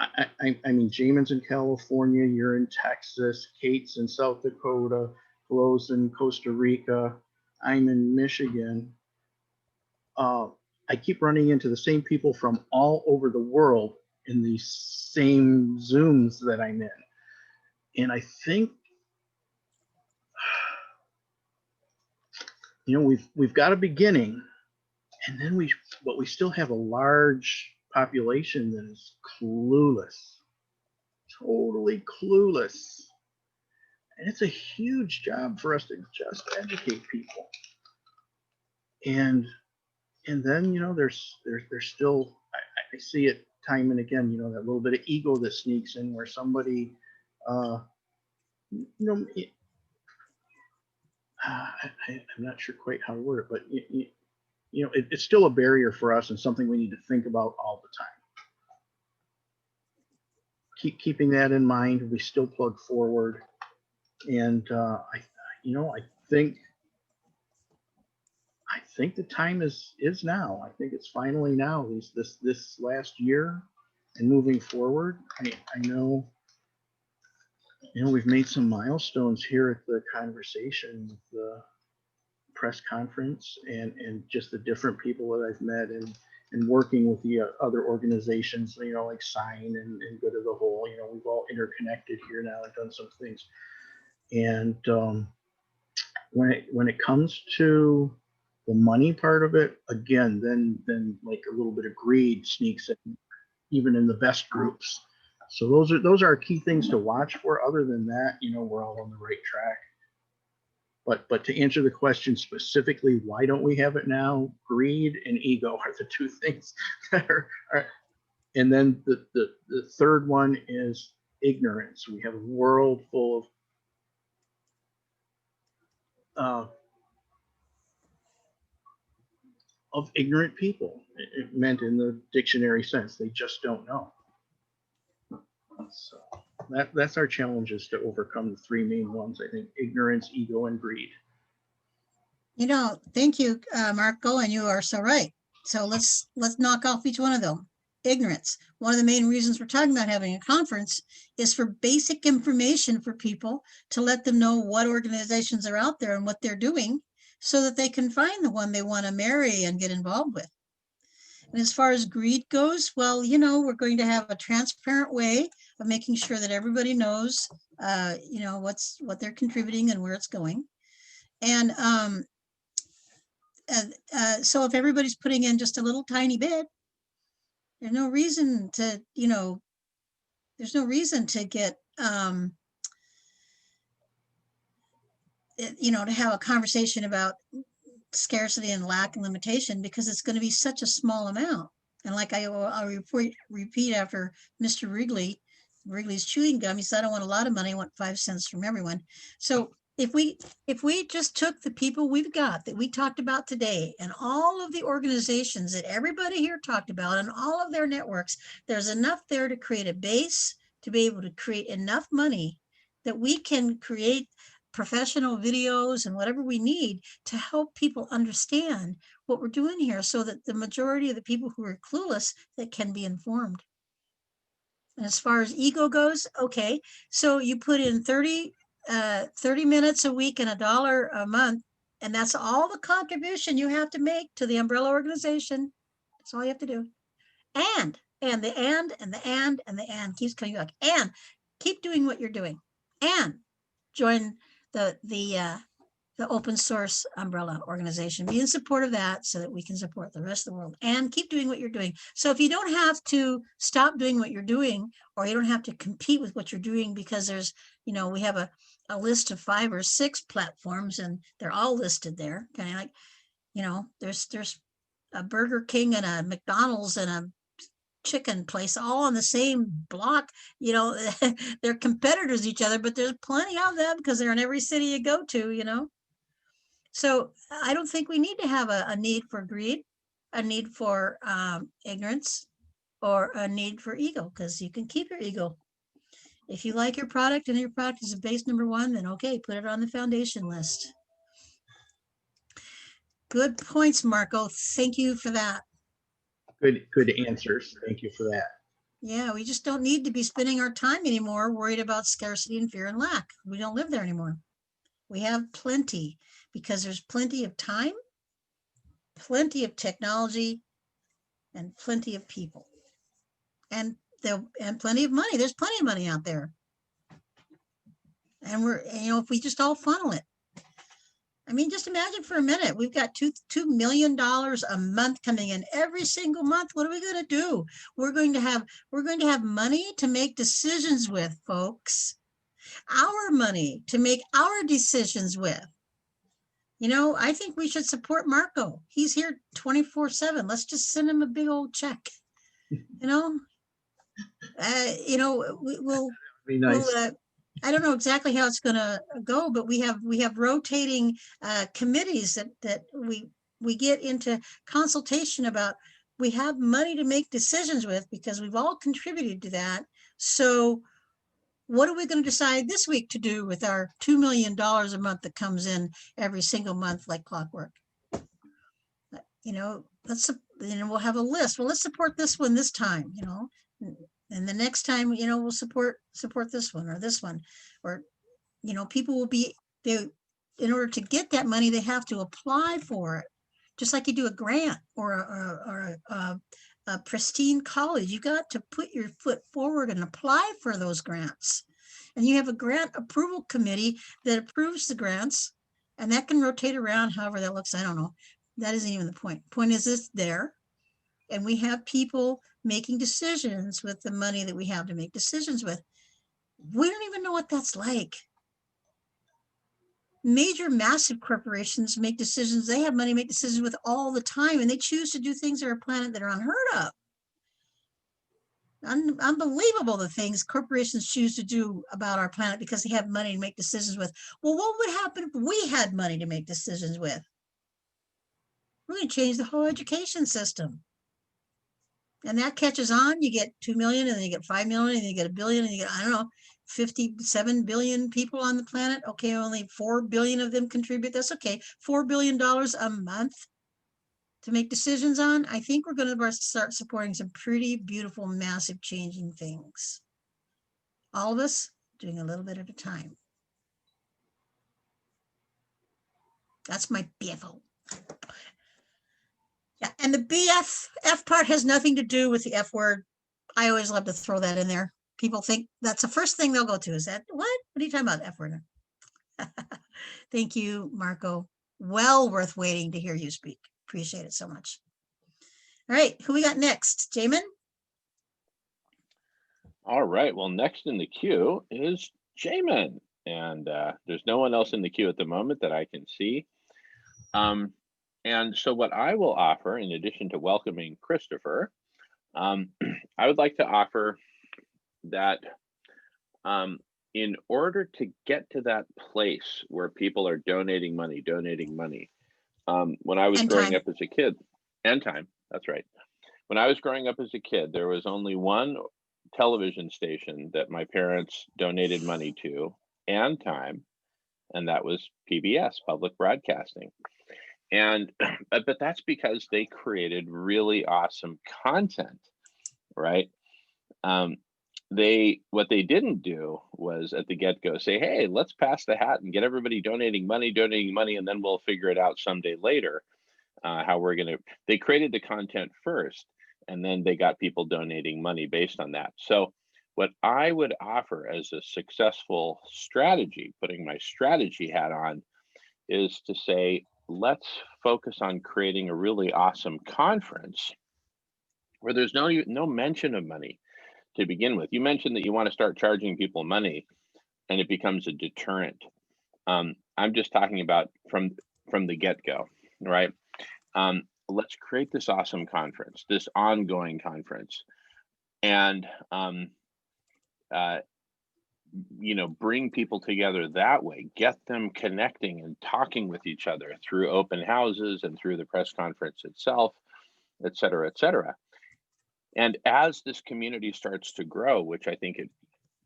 I mean, Jamin's in California, you're in Texas, Kate's in South Dakota, Flo's in Costa Rica, I'm in Michigan. I keep running into the same people from all over the world in these same Zooms that I'm in. And I think, you know, we've got a beginning, and then but we still have a large population that is clueless, totally clueless. And it's a huge job for us to just educate people. And then, you know, there's still, I see it time and again, you know, that little bit of ego that sneaks in where somebody, you know, I'm not sure quite how to word it, but you know, it's still a barrier for us and something we need to think about all the time. Keeping that in mind, we still plug forward. And you know, I think the time is now. I think it's finally now. This last year and moving forward. I know, you know, we've made some milestones here at the conversation with the press conference and just the different people that I've met and working with the other organizations, you know, like Sign and Good of the Whole. You know, we've all interconnected here now and done some things. And when it comes to the money part of it, again, then like a little bit of greed sneaks in, even in the best groups. So those are key things to watch for. Other than that, you know, we're all on the right track. But to answer the question specifically, why don't we have it now? Greed and ego are the two things that are and then the third one is ignorance. We have a world full of ignorant people, it meant in the dictionary sense. They just don't know. So that's our challenges to overcome the three main ones, I think: ignorance, ego, and greed. You know, thank you, Marco, and you are so right. So let's knock off each one of them. Ignorance. One of the main reasons we're talking about having a conference is for basic information for people, to let them know what organizations are out there and what they're doing, so that they can find the one they want to marry and get involved with. And as far as greed goes, well, you know, we're going to have a transparent way of making sure that everybody knows, you know, what they're contributing and where it's going. And so if everybody's putting in just a little tiny bit, there's no reason to, you know, there's no reason to get, you know, to have a conversation about scarcity and lack and limitation, because it's going to be such a small amount. And like I'll repeat after Mr. Wrigley's chewing gum, he said, I don't want a lot of money, I want 5 cents from everyone. So if we just took the people we've got that we talked about today and all of the organizations that everybody here talked about and all of their networks, there's enough there to create a base to be able to create enough money that we can create professional videos and whatever we need to help people understand what we're doing here, so that the majority of the people who are clueless, that can be informed. And as far as ego goes, okay, so you put in 30 minutes a week and $1 a month, and that's all the contribution you have to make to the umbrella organization. That's all you have to do. And the and keeps coming back. And keep doing what you're doing. And join the open source umbrella organization. Be in support of that so that we can support the rest of the world, and keep doing what you're doing. So if you don't have to stop doing what you're doing, or you don't have to compete with what you're doing, because there's, you know, we have a list of 5 or 6 platforms and they're all listed there. Kind of like, you know, there's a Burger King and a McDonald's and a chicken place all on the same block. You know, they're competitors each other, but there's plenty of them because they're in every city you go to, you know. So I don't think we need to have a need for greed, a need for ignorance, or a need for ego, because you can keep your ego. If you like your product and your product is a base number one, then okay, put it on the foundation list. Good points, Marco. Thank you for that. Good answers. Thank you for that. Yeah, we just don't need to be spending our time anymore worried about scarcity and fear and lack. We don't live there anymore. We have plenty because there's plenty of time, plenty of technology, and plenty of people. And plenty of money. There's plenty of money out there. And if we just all funnel it. I mean, just imagine for a minute, we've got $2 million a month coming in every single month. What are we going to do? We're going to have money to make decisions with, folks. Our money to make our decisions with. You know, I think we should support Marco. He's here 24/7. Let's just send him a big old check. You know, we'll Be nice. I don't know exactly how it's going to go, but we have rotating committees that we get into consultation about. We have money to make decisions with because we've all contributed to that. So what are we going to decide this week to do with our $2 million a month that comes in every single month like clockwork? You know, we'll have a list. Well, let's support this one this time, you know. And the next time, you know, we'll support this one or this one, or, you know, people will be, in order to get that money, they have to apply for it. Just like you do a grant or a pristine college, you got to put your foot forward and apply for those grants. And you have a grant approval committee that approves the grants, and that can rotate around however that looks. I don't know. That isn't even the point. Point is it's there. And we have people making decisions with the money that we have to make decisions with. We don't even know what that's like. Major, massive corporations make decisions. They have money to make decisions with all the time, and they choose to do things on our planet that are unheard of. Unbelievable the things corporations choose to do about our planet because they have money to make decisions with. Well, what would happen if we had money to make decisions with? We're going to change the whole education system. And that catches on, you get 2 million, and then you get 5 million, and then you get 1 billion, and you get, I don't know, 57 billion people on the planet. Okay, only 4 billion of them contribute. That's okay. $4 billion a month to make decisions on. I think we're going to start supporting some pretty beautiful, massive changing things. All of us doing a little bit at a time. That's my BFO. Yeah, and the BF part has nothing to do with the F word. I always love to throw that in there. People think that's the first thing they'll go to is that, what? What are you talking about, F word? Thank you, Marco. Well worth waiting to hear you speak. Appreciate it so much. All right, who we got next? Jamin? All right, well, next in the queue is Jamin. And there's no one else in the queue at the moment that I can see. And so what I will offer, in addition to welcoming Christopher, I would like to offer that in order to get to that place where people are donating money, when I was growing up as a kid, and time, that's right. When I was growing up as a kid, there was only one television station that my parents donated money to and time, and that was PBS, Public Broadcasting. And but that's because they created really awesome content, right? What they didn't do was at the get-go say, hey, let's pass the hat and get everybody donating money, and then we'll figure it out someday later how we're going to. They created the content first, and then they got people donating money based on that. So what I would offer as a successful strategy, putting my strategy hat on, is to say, let's focus on creating a really awesome conference where there's no mention of money to begin with. You mentioned that you want to start charging people money and it becomes a deterrent. I'm just talking about from the get-go, right? Let's create this awesome conference, this ongoing conference and bring people together that way, get them connecting and talking with each other through open houses and through the press conference itself, et cetera, et cetera. And as this community starts to grow, which I think it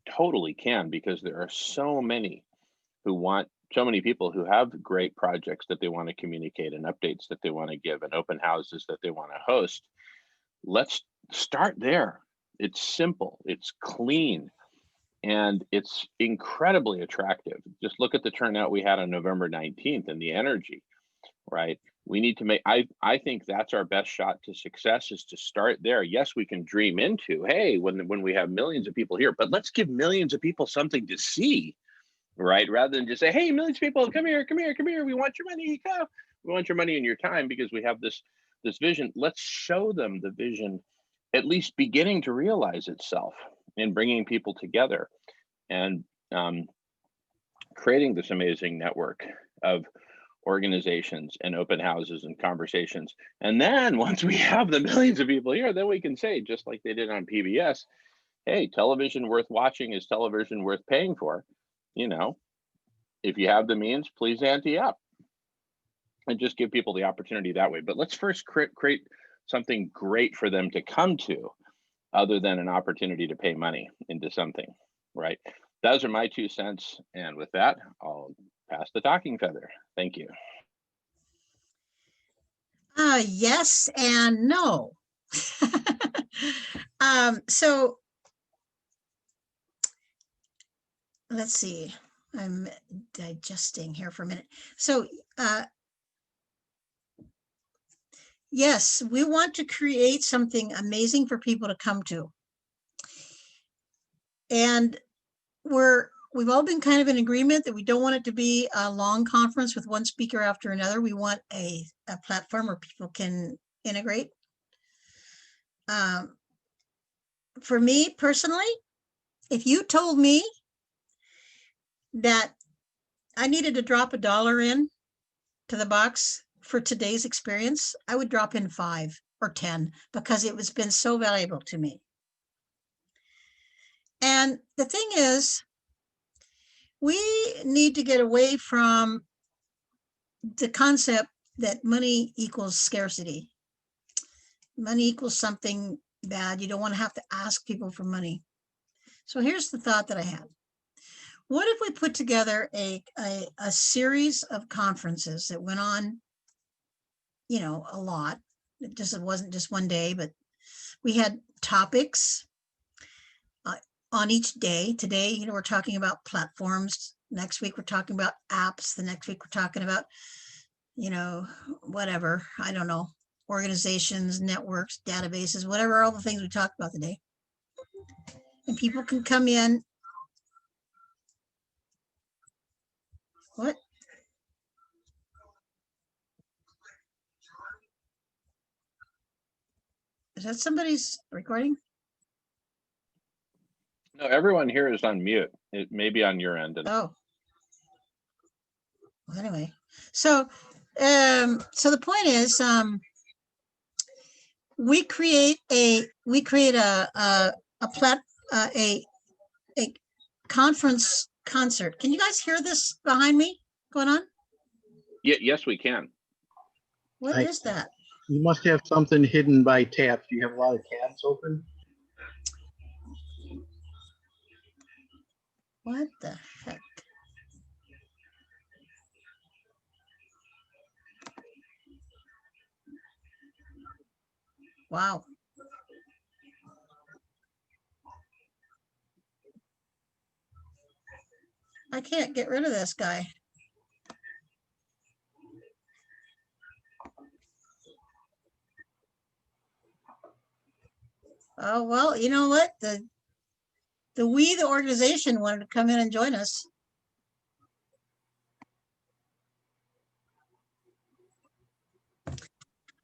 totally can, because there are so many people who have great projects that they want to communicate and updates that they want to give and open houses that they want to host. Let's start there. It's simple, it's clean, and it's incredibly attractive. Just look at the turnout we had on November 19th and the energy, right? We need to make, I think that's our best shot to success, is to start there. Yes, we can dream into, hey, when we have millions of people here, but let's give millions of people something to see, right? Rather than just say, hey, millions of people, come here, come here, come here. We want your money, come. We want your money and your time because we have this vision. Let's show them the vision at least beginning to realize itself in bringing people together and creating this amazing network of organizations and open houses and conversations. And then once we have the millions of people here, then we can say, just like they did on PBS, hey, television worth watching is television worth paying for. If you have the means, please ante up and just give people the opportunity that way. But let's first create something great for them to come to, other than an opportunity to pay money into something, right? Those are my 2 cents. And with that, I'll pass the talking feather. Thank you. Yes and no. So let's see. I'm digesting here for a minute. So yes, we want to create something amazing for people to come to. And we've all been kind of in agreement that we don't want it to be a long conference with one speaker after another. We want a platform where people can integrate. For me personally, if you told me that I needed to drop $1 in to the box for today's experience, I would drop in 5 or 10 because it has been so valuable to me. And the thing is, we need to get away from the concept that money equals scarcity. Money equals something bad. You don't want to have to ask people for money. So here's the thought that I had. What if we put together a series of conferences that went on, a lot. It wasn't just one day, but we had topics on each day. Today, we're talking about platforms. Next week, we're talking about apps. The next week, we're talking about, whatever, I don't know, organizations, networks, databases, whatever, all the things we talked about today. And people can come in. What? Is that somebody's recording? No, everyone here is on mute. It may be on your end. Oh. Well, anyway, so the point is, we create a conference concert. Can you guys hear this behind me going on? Yes, we can. What is that? You must have something hidden by tabs. Do you have a lot of tabs open? What the heck? Wow. I can't get rid of this guy. Oh, well, you know what? The organization wanted to come in and join us.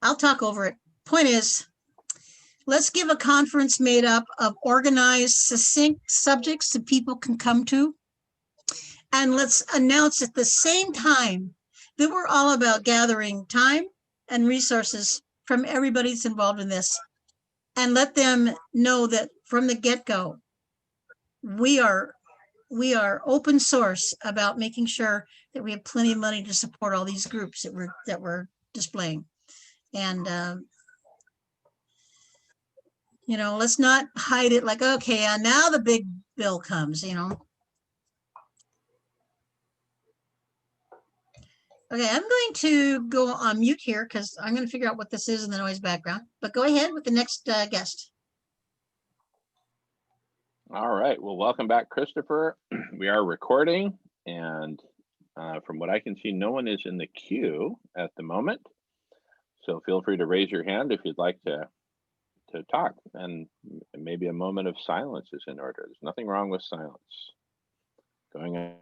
I'll talk over it. Point is, let's give a conference made up of organized, succinct subjects that people can come to. And let's announce at the same time that we're all about gathering time and resources from everybody that's involved in this and let them know that from the get-go, we are open source about making sure that we have plenty of money to support all these groups that we're displaying. And you know, let's not hide it like, okay, now the big bill comes, you know. Okay, I'm going to go on mute here because I'm going to figure out what this is in the noise background. But go ahead with the next guest. All right, well, welcome back, Christopher. We are recording, and from what I can see, no one is in the queue at the moment. So feel free to raise your hand if you'd like to talk, and maybe a moment of silence is in order. There's nothing wrong with silence. Going on.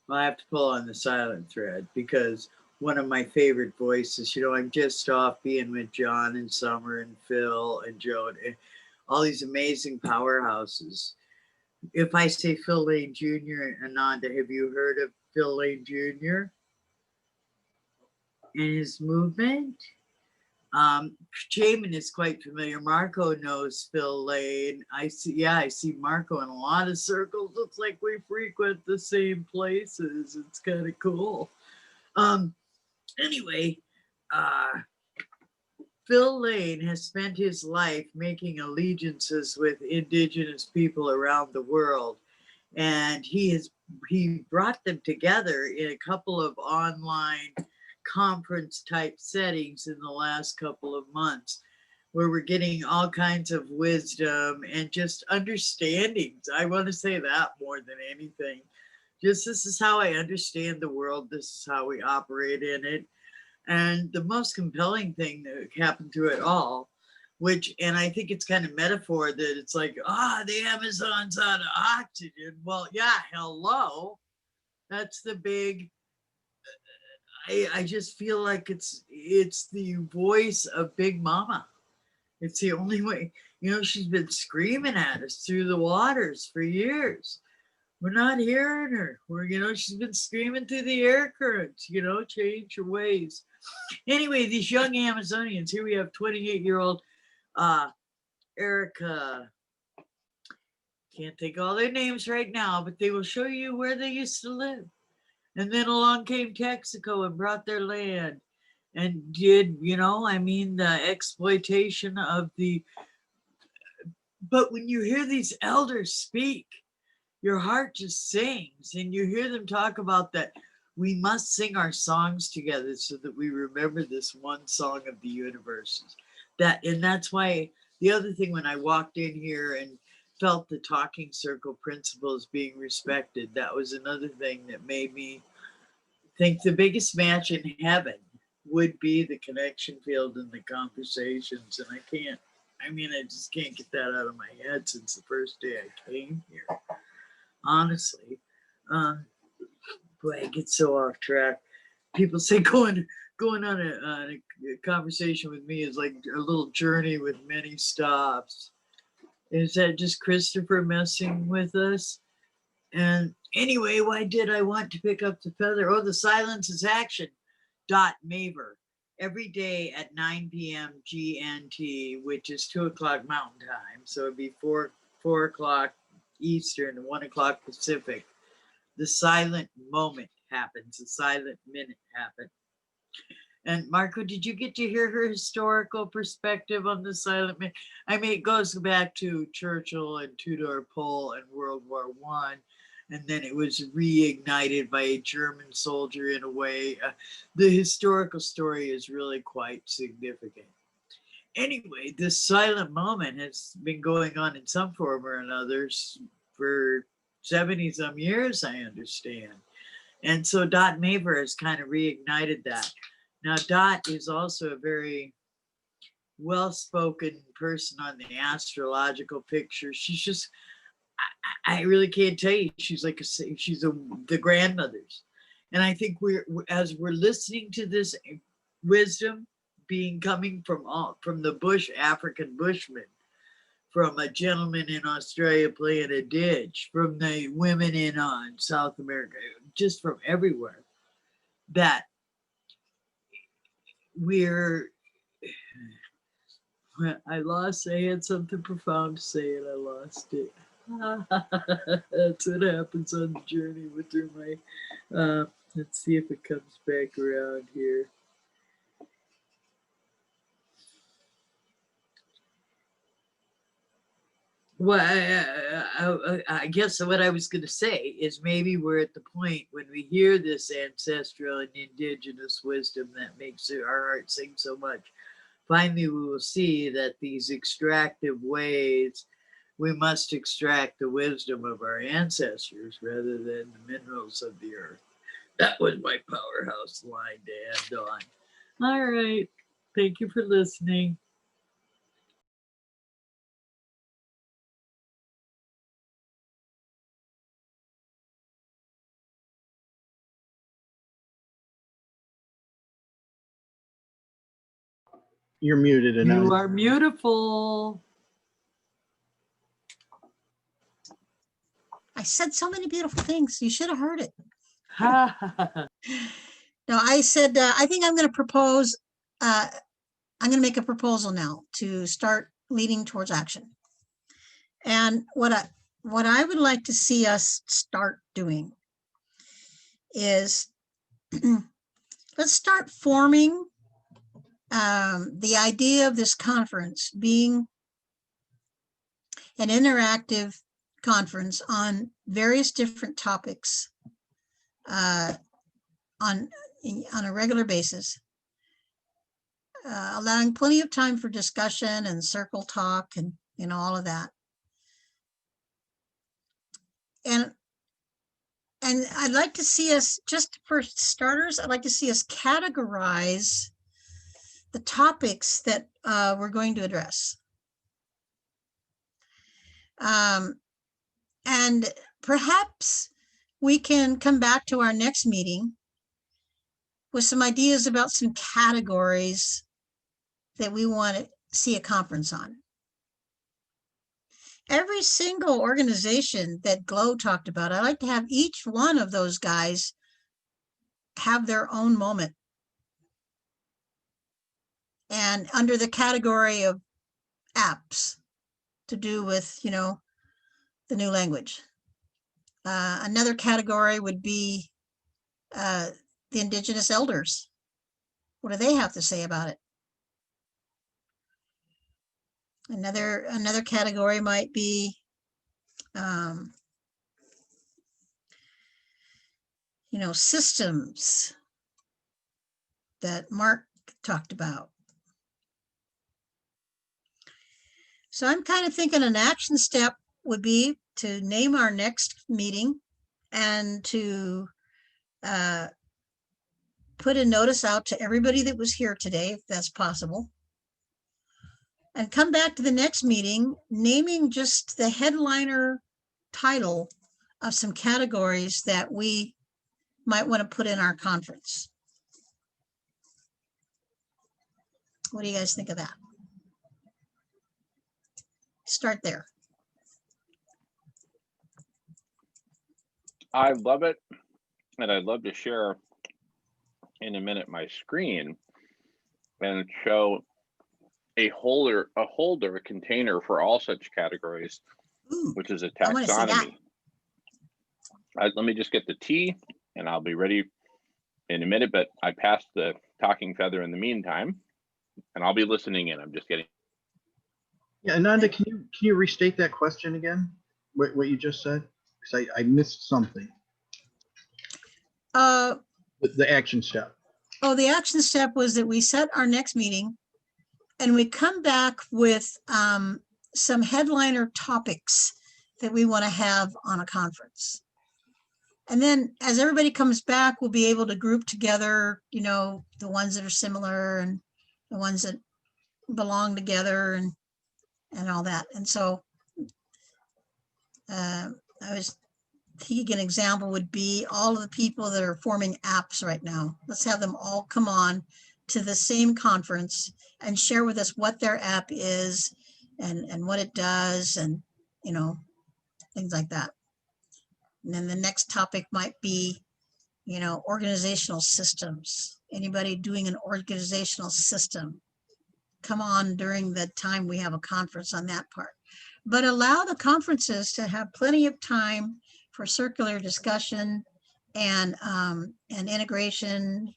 I have to pull on the silent thread because one of my favorite voices, you know, I'm just off being with John and Summer and Phil and Joe and all these amazing powerhouses. If I say Phil Lane Jr., Ananda, have you heard of Phil Lane Jr. and his movement? Jamin is quite familiar. Marco knows Phil Lane. I see Marco in a lot of circles. Looks like we frequent the same places. It's kind of cool. Anyway, Phil Lane has spent his life making allegiances with indigenous people around the world. And he brought them together in a couple of online conference type settings in the last couple of months, where we're getting all kinds of wisdom and just understandings. I want to say that more than anything. Just this is how I understand the world. This is how we operate in it. And the most compelling thing that happened through it all, and I think it's kind of metaphor that it's like, the Amazon's out of oxygen. Well, yeah, hello. That's the big, I just feel like it's the voice of Big Mama. It's the only way, you know, she's been screaming at us through the waters for years. We're not hearing her. She's been screaming through the air currents, change your ways. Anyway, these young Amazonians, here we have 28-year-old Erica. Can't think all their names right now, but they will show you where they used to live. And then along came Texaco and brought their land and did, the exploitation of but when you hear these elders speak, your heart just sings, and you hear them talk about that we must sing our songs together so that we remember this one song of the universes. And that's why the other thing, when I walked in here and felt the talking circle principles being respected, that was another thing that made me think the biggest match in heaven would be the connection field and the conversations. And I just can't get that out of my head since the first day I came here. Honestly, boy, I get so off track. People say going on a conversation with me is like a little journey with many stops. Is that just Christopher messing with us? And anyway, why did I want to pick up the feather? Oh, the silence is action. .maver every day at 9 p.m. GNT, which is 2 o'clock Mountain Time. So it'd be 4 o'clock Eastern and 1 o'clock Pacific. The silent moment happens. The silent minute happens. And Marco, did you get to hear her historical perspective on the silent minute? It goes back to Churchill and Tudor Pole and World War I. And then it was reignited by a German soldier in a way. The historical story is really quite significant. Anyway, this silent moment has been going on in some form or another for 70-some years, I understand. And so Dot Maver has kind of reignited that. Now, Dot is also a very well-spoken person on the astrological picture. She's just, I really can't tell you. She's like the grandmothers. And I think as we're listening to this wisdom coming from the African Bushmen, from a gentleman in Australia playing a ditch, from the women in South America, just from everywhere, that we're, I had something profound to say and I lost it. That's what happens on the journey with through my, let's see if it comes back around here. Well, I guess what I was going to say is maybe we're at the point when we hear this ancestral and indigenous wisdom that makes our heart sing so much. Finally, we will see that these extractive ways, we must extract the wisdom of our ancestors rather than the minerals of the earth. That was my powerhouse line to end on. All right. Thank you for listening. You're muted, Ananda. You are beautiful. I said so many beautiful things. You should have heard it. Ha. No, I said, I think I'm going to propose, I'm going to make a proposal now to start leading towards action. And what I would like to see us start doing is let's start forming the idea of this conference being an interactive conference on various different topics on a regular basis, allowing plenty of time for discussion and circle talk and all of that. And I'd like to see us, just for starters, I'd like to see us categorize the topics that we're going to address. And perhaps we can come back to our next meeting with some ideas about some categories that we want to see a conference on. Every single organization that Glow talked about, I like to have each one of those guys have their own moment. And under the category of apps to do with, the new language. Another category would be the indigenous elders. What do they have to say about it? Another category might be, systems that Mark talked about. So I'm kind of thinking an action step would be to name our next meeting and to put a notice out to everybody that was here today, if that's possible. And come back to the next meeting, naming just the headliner title of some categories that we might want to put in our conference. What do you guys think of that? Start there. I love it. And I'd love to share in a minute my screen and show a container for all such categories, which is a taxonomy. Let me just get the tea and I'll be ready in a minute, but I passed the talking feather in the meantime and I'll be listening in. I'm just getting. Yeah, Ananda, can you restate that question again? What you just said? Because I missed something. The action step. Oh, the action step was that we set our next meeting and we come back with some headliner topics that we want to have on a conference. And then as everybody comes back, we'll be able to group together, the ones that are similar and the ones that belong together and all that. And so I was thinking an example would be all of the people that are forming apps right now. Let's have them all come on to the same conference and share with us what their app is and what it does, and you know, things like that. And then the next topic might be, you know, organizational systems. Anybody doing an organizational system, come on during the time we have a conference on that part. But allow the conferences to have plenty of time for circular discussion and integration,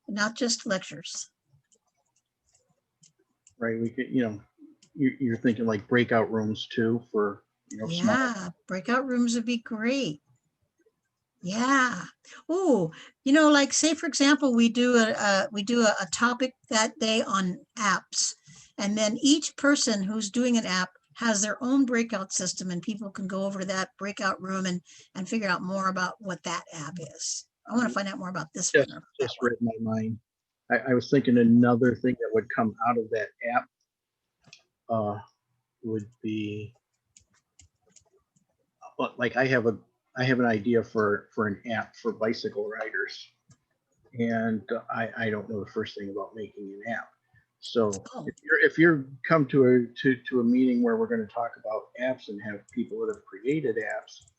not just lectures. Right, we could, you know, you're thinking like breakout rooms too for, you know, small. Yeah, breakout rooms would be great. Yeah. Oh, you know, like say for example, we do a topic that day on apps, and then each person who's doing an app has their own breakout system, and people can go over to that breakout room and figure out more about what that app is. I want to find out more about this one. or that Just read my mind. I was thinking another thing that would come out of that app would be, but like I have an idea for an app for bicycle riders, and I don't know the first thing about making an app. So if you're come to a meeting where we're going to talk about apps and have people that have created apps,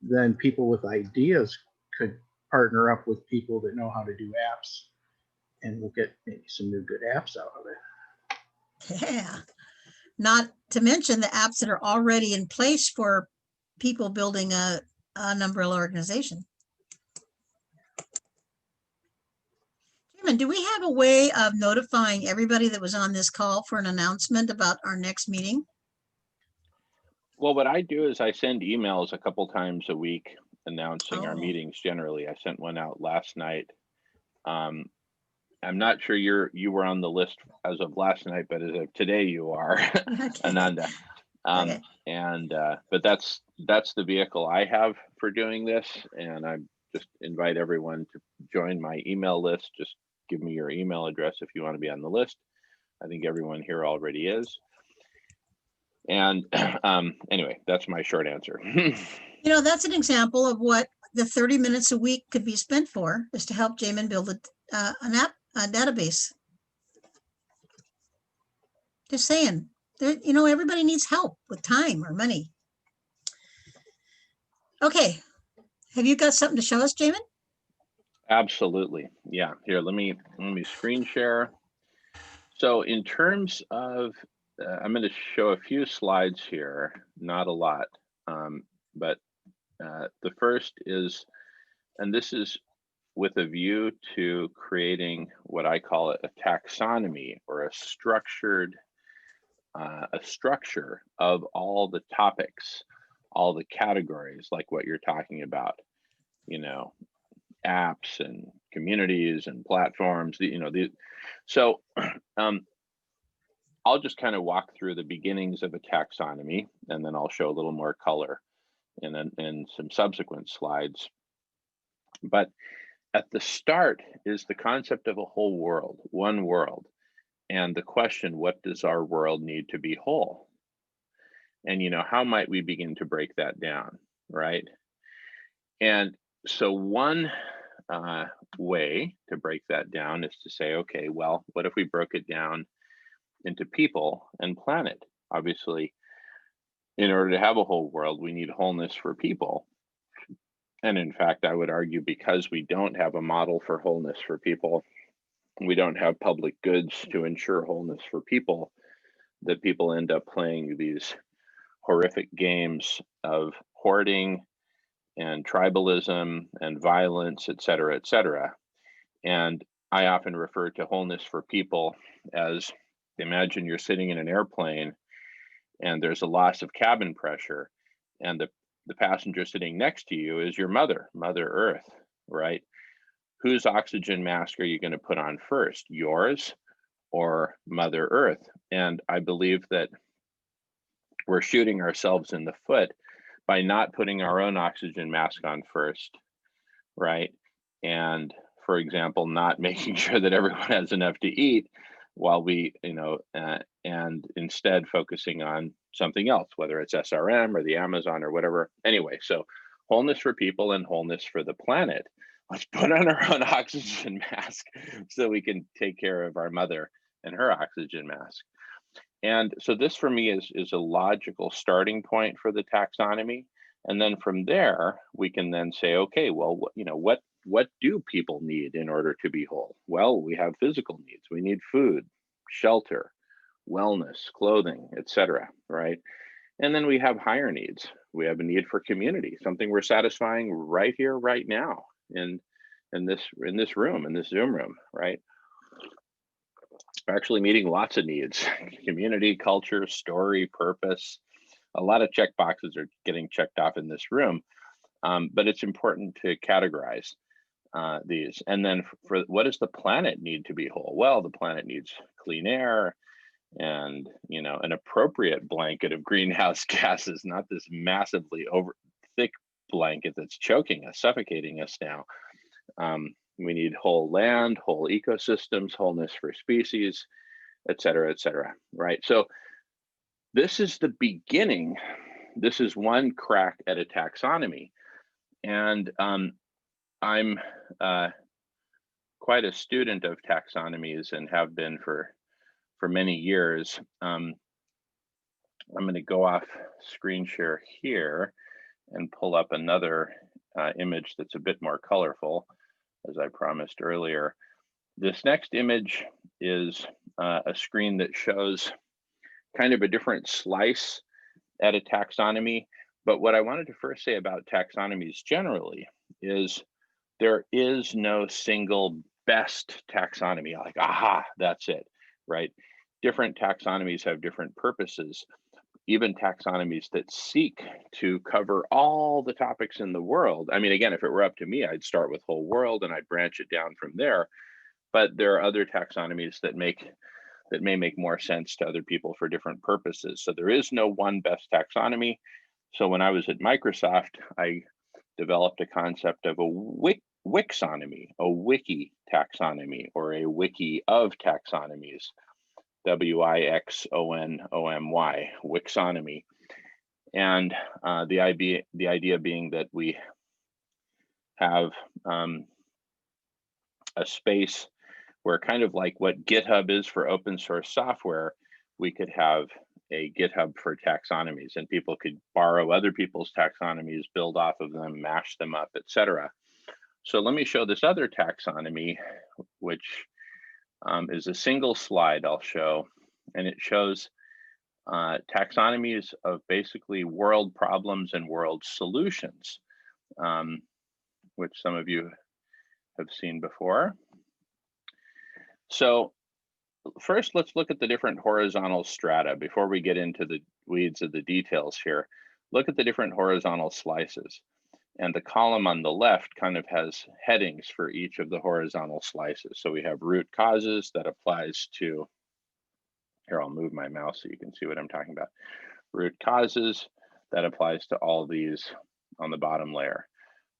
then people with ideas could partner up with people that know how to do apps, and we'll get maybe some new good apps out of it. Yeah. Not to mention the apps that are already in place for people building an umbrella organization. Chairman, do we have a way of notifying everybody that was on this call for an announcement about our next meeting? Well, what I do is I send emails a couple times a week announcing our Oh. meetings. Generally, I sent one out last night. I'm not sure you were on the list as of last night, but as of today you are, Okay. Ananda. Okay. But that's the vehicle I have for doing this, and I just invite everyone to join my email list. Just give me your email address if you want to be on the list. I think everyone here already is. And anyway, that's my short answer. You know, that's an example of what the 30 minutes a week could be spent for, is to help Jamin build an app, a database. Just saying, you know, everybody needs help with time or money. Okay, have you got something to show us, Jamin? Absolutely. Yeah. Here, let me screen share. So in terms of, I'm going to show a few slides here, not a lot, but the first is, and this is with a view to creating what I call a taxonomy, or a structure of all the topics, all the categories, like what you're talking about, you know, apps and communities and platforms, so I'll just kind of walk through the beginnings of a taxonomy, and then I'll show a little more color in some subsequent slides. But at the start is the concept of a whole world, one world, and the question, what does our world need to be whole? And, you know, how might we begin to break that down, right? And so one way to break that down is to say, okay, well, what if we broke it down into people and planet? Obviously, in order to have a whole world, we need wholeness for people. And in fact, I would argue, because we don't have a model for wholeness for people, we don't have public goods to ensure wholeness for people, that people end up playing these horrific games of hoarding and tribalism and violence, et cetera, et cetera. And I often refer to wholeness for people as, imagine you're sitting in an airplane and there's a loss of cabin pressure, and the passenger sitting next to you is your Mother Earth, right? Whose oxygen mask are you going to put on first, yours or Mother Earth? And I believe that we're shooting ourselves in the foot by not putting our own oxygen mask on first, right? And for example, not making sure that everyone has enough to eat, while we, and instead focusing on something else, whether it's SRM or the Amazon or whatever. Anyway, so wholeness for people and wholeness for the planet. Let's put on our own oxygen mask so we can take care of our mother and her oxygen mask. And so this for me is a logical starting point for the taxonomy. And then from there, we can then say, okay, well, what do people need in order to be whole? Well, we have physical needs. We need food, shelter, wellness, clothing, etc. Right? And then we have higher needs. We have a need for community, something we're satisfying right here, right now, in this room, in this Zoom room, right? We're actually meeting lots of needs: community, culture, story, purpose. A lot of check boxes are getting checked off in this room, but it's important to categorize these. And then for what does the planet need to be whole? Well, the planet needs clean air and an appropriate blanket of greenhouse gases, not this massively thick blanket that's choking us, suffocating us now. We need whole land, whole ecosystems, wholeness for species, et cetera, right? So this is the beginning. This is one crack at a taxonomy. And I'm quite a student of taxonomies and have been for many years. I'm going to go off screen share here and pull up another image that's a bit more colorful, as I promised earlier. This next image is a screen that shows kind of a different slice at a taxonomy. But what I wanted to first say about taxonomies generally is there is no single best taxonomy, like, aha, that's it, right? Different taxonomies have different purposes. Even taxonomies that seek to cover all the topics in the world. I mean, again, if it were up to me, I'd start with whole world and I'd branch it down from there. But there are other taxonomies that may make more sense to other people for different purposes. So there is no one best taxonomy. So when I was at Microsoft, I developed a concept of a Wixonomy, a wiki taxonomy, or a wiki of taxonomies. Wixonomy, Wixonomy. And the idea being that we have a space where, kind of like what GitHub is for open source software, we could have a GitHub for taxonomies, and people could borrow other people's taxonomies, build off of them, mash them up, etc. So let me show this other taxonomy, which is a single slide I'll show, and it shows taxonomies of basically world problems and world solutions, which some of you have seen before. So first, let's look at the different horizontal strata before we get into the weeds of the details here. Look at the different horizontal slices. And the column on the left kind of has headings for each of the horizontal slices. So we have root causes that applies to, here, I'll move my mouse so you can see what I'm talking about. Root causes, that applies to all these on the bottom layer.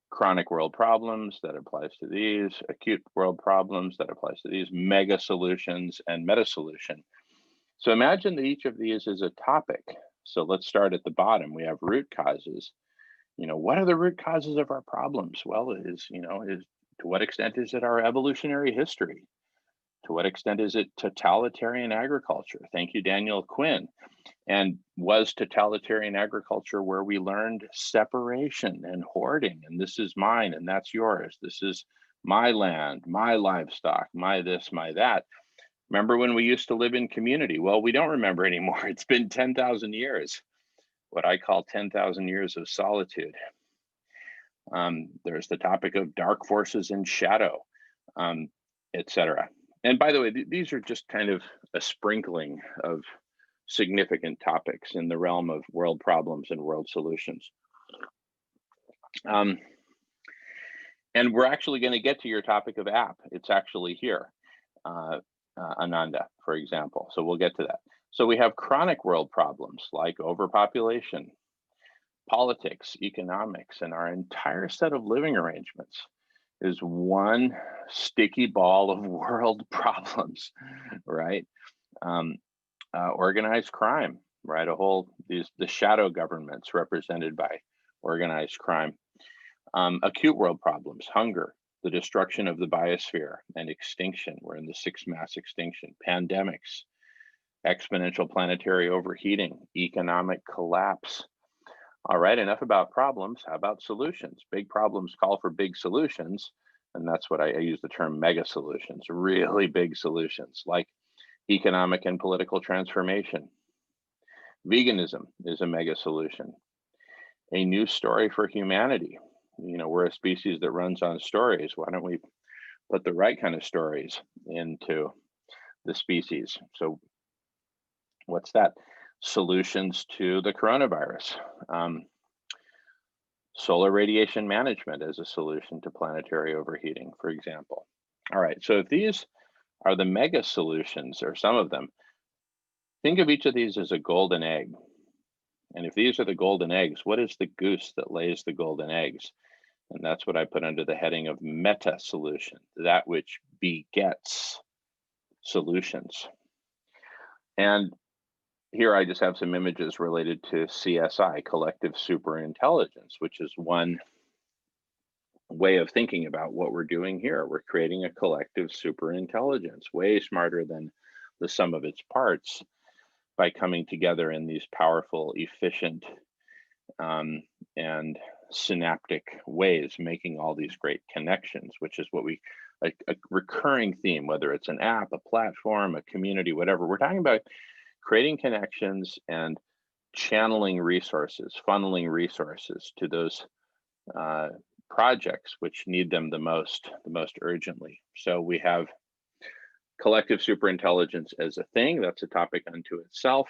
Chronic world problems, that applies to these. Acute world problems, that applies to these. Mega solutions and meta solution. So imagine that each of these is a topic. So let's start at the bottom. We have root causes. What are the root causes of our problems? Well, is to what extent is it our evolutionary history? To what extent is it totalitarian agriculture? Thank you, Daniel Quinn. And was totalitarian agriculture where we learned separation and hoarding, and this is mine and that's yours. This is my land, my livestock, my this, my that. Remember when we used to live in community? Well, we don't remember anymore. It's been 10,000 years. What I call 10,000 years of solitude. There's the topic of dark forces and shadow, etc. And by the way, these are just kind of a sprinkling of significant topics in the realm of world problems and world solutions. And we're actually going to get to your topic of app. It's actually here, Ananda, for example. So we'll get to that. So we have chronic world problems like overpopulation, politics, economics, and our entire set of living arrangements is one sticky ball of world problems, right? Organized crime, right? The shadow governments represented by organized crime. Acute world problems, hunger, the destruction of the biosphere, and extinction. We're in the sixth mass extinction. Pandemics, exponential planetary overheating, economic collapse. All right, enough about problems. How about solutions? Big problems call for big solutions. And that's what I use the term mega solutions, really big solutions like economic and political transformation. Veganism is a mega solution. A new story for humanity. You know, we're a species that runs on stories. Why don't we put the right kind of stories into the species? So what's that? Solutions to the coronavirus. Solar radiation management as a solution to planetary overheating, for example. All right, so if these are the mega solutions, or some of them, think of each of these as a golden egg. And if these are the golden eggs, what is the goose that lays the golden eggs? And that's what I put under the heading of meta solution, that which begets solutions. And here I just have some images related to CSI, collective superintelligence, which is one way of thinking about what we're doing here. We're creating a collective superintelligence, way smarter than the sum of its parts, by coming together in these powerful, efficient, and synaptic ways, making all these great connections, which is what we, like a recurring theme, whether it's an app, a platform, a community, whatever. We're talking about creating connections and channeling resources, funneling resources to those projects which need them the most urgently. So we have collective superintelligence as a thing. That's a topic unto itself.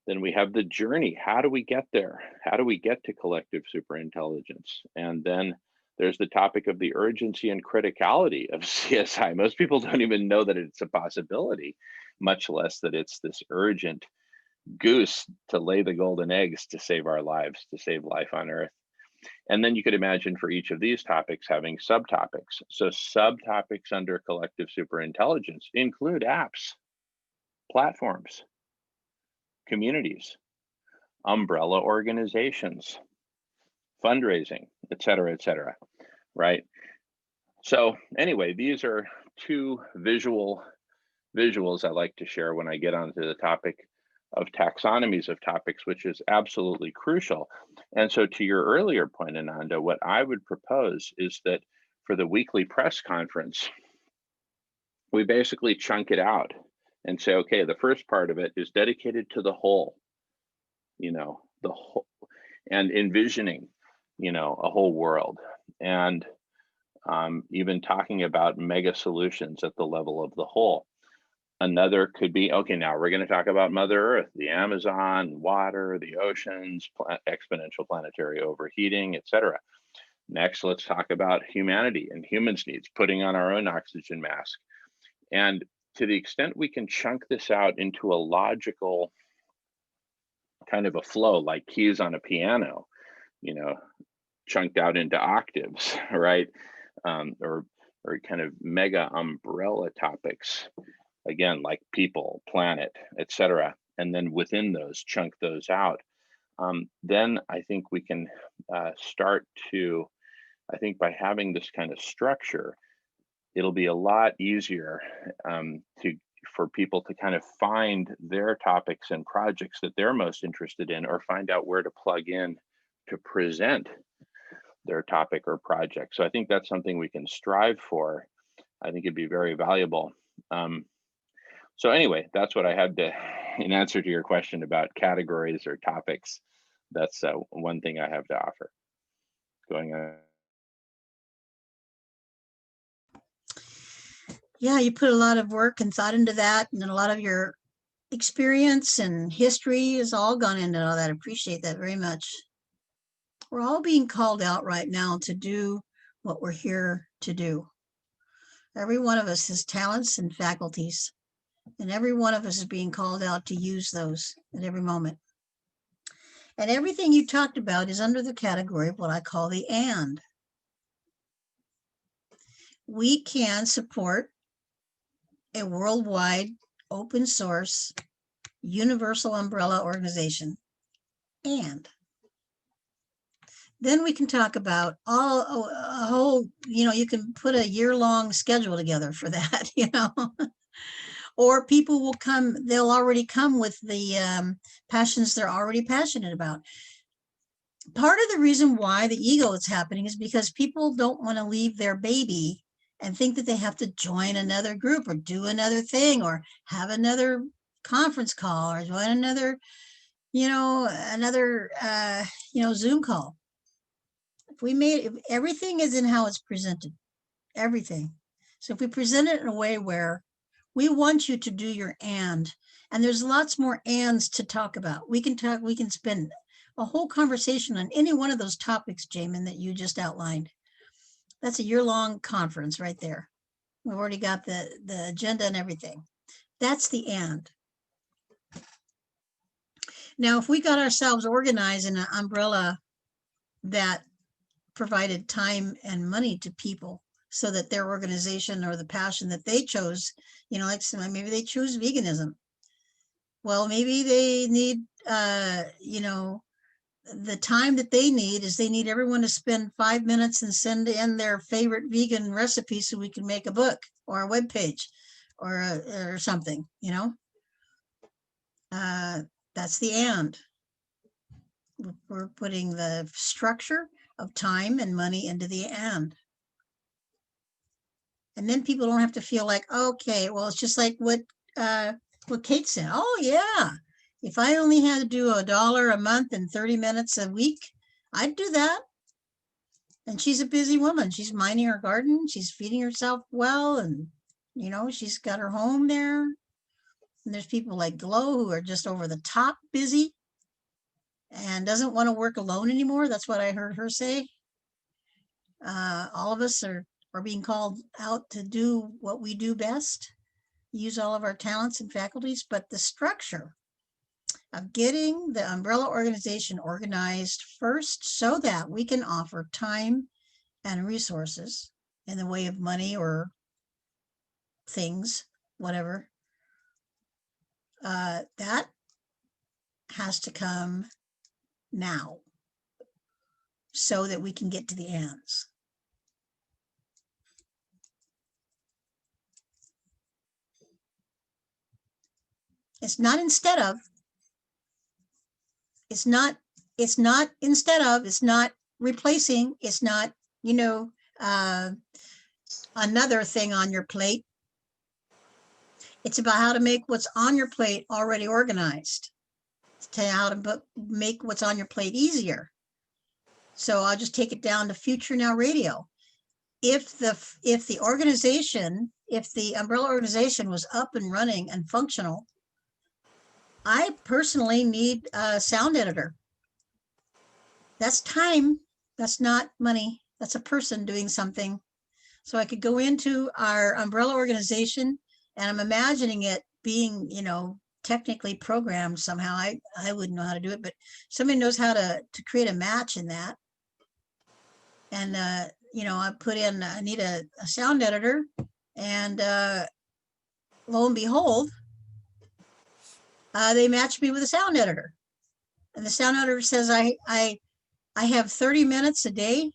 Then we have the journey. How do we get there? How do we get to collective superintelligence? And then there's the topic of the urgency and criticality of CSI. Most people don't even know that it's a possibility, much less that it's this urgent goose to lay the golden eggs to save our lives, to save life on Earth. And then you could imagine for each of these topics having subtopics. So subtopics under collective superintelligence include apps, platforms, communities, umbrella organizations, fundraising, et cetera, right? So anyway, these are two visuals I like to share when I get onto the topic of taxonomies of topics, which is absolutely crucial. And so to your earlier point, Ananda, what I would propose is that for the weekly press conference, we basically chunk it out and say, okay, the first part of it is dedicated to the whole, you know, the whole, and envisioning, you know, a whole world, and even talking about mega solutions at the level of the whole. Another could be, okay, now we're going to talk about Mother Earth, the Amazon, water, the oceans, exponential planetary overheating, etc. Next, let's talk about humanity and humans' needs, putting on our own oxygen mask. And to the extent we can chunk this out into a logical kind of a flow, like keys on a piano, you know, chunked out into octaves, right? Or kind of mega umbrella topics, again, like people, planet, etc. And then within those, chunk those out. Then I think we can start to, I think by having this kind of structure, it'll be a lot easier for people to kind of find their topics and projects that they're most interested in, or find out where to plug in to present their topic or project. So I think that's something we can strive for. I think it'd be very valuable. So anyway, that's what I had to, in answer to your question about categories or topics. That's one thing I have to offer. Going on. Yeah, you put a lot of work and thought into that, and a lot of your experience and history has all gone into all that. I appreciate that very much. We're all being called out right now to do what we're here to do. Every one of us has talents and faculties, and every one of us is being called out to use those at every moment. And everything you talked about is under the category of what I call the and. We can support a worldwide open source universal umbrella organization. And then we can talk about a whole, you know, you can put a year-long schedule together for that, you know. or people will come, they'll already come with the passions they're already passionate about. Part of the reason why the ego is happening is because people don't want to leave their baby and think that they have to join another group or do another thing or have another conference call or join another, Zoom call. If everything is in how it's presented, everything. So if we present it in a way where we want you to do your and there's lots more ands to talk about. We can spend a whole conversation on any one of those topics, Jamin, that you just outlined. That's a year-long conference right there. We've already got the agenda and everything. That's the and. Now, if we got ourselves organized in an umbrella that provided time and money to people so that their organization or the passion that they chose, like maybe they choose veganism. Well, maybe they need, the time that they need everyone to spend 5 minutes and send in their favorite vegan recipe so we can make a book or a web page or something, that's the and. We're putting the structure of time and money into the and. And then people don't have to feel like, okay, well, it's just like what Kate said. Oh yeah, if I only had to do $1 a month and 30 minutes a week, I'd do that. And she's a busy woman. She's minding her garden. She's feeding herself well. And, she's got her home there. And there's people like Glow who are just over the top busy and doesn't want to work alone anymore. That's what I heard her say. All of us are being called out to do what we do best, use all of our talents and faculties, but the structure of getting the umbrella organization organized first so that we can offer time and resources in the way of money or things, whatever, that has to come now so that we can get to the ands. It's not instead of, it's not instead of, it's not replacing, it's not, another thing on your plate. It's about how to make what's on your plate already organized, to how to make what's on your plate easier. So I'll just take it down to Future Now Radio. If the organization, if the umbrella organization was up and running and functional, I personally need a sound editor. That's time. That's not money. That's a person doing something. So I could go into our umbrella organization and I'm imagining it being, technically programmed somehow. I wouldn't know how to do it, but somebody knows how to create a match in that. And, I put in, I need a sound editor, and lo and behold, they matched me with a sound editor. And the sound editor says, I have 30 minutes a day,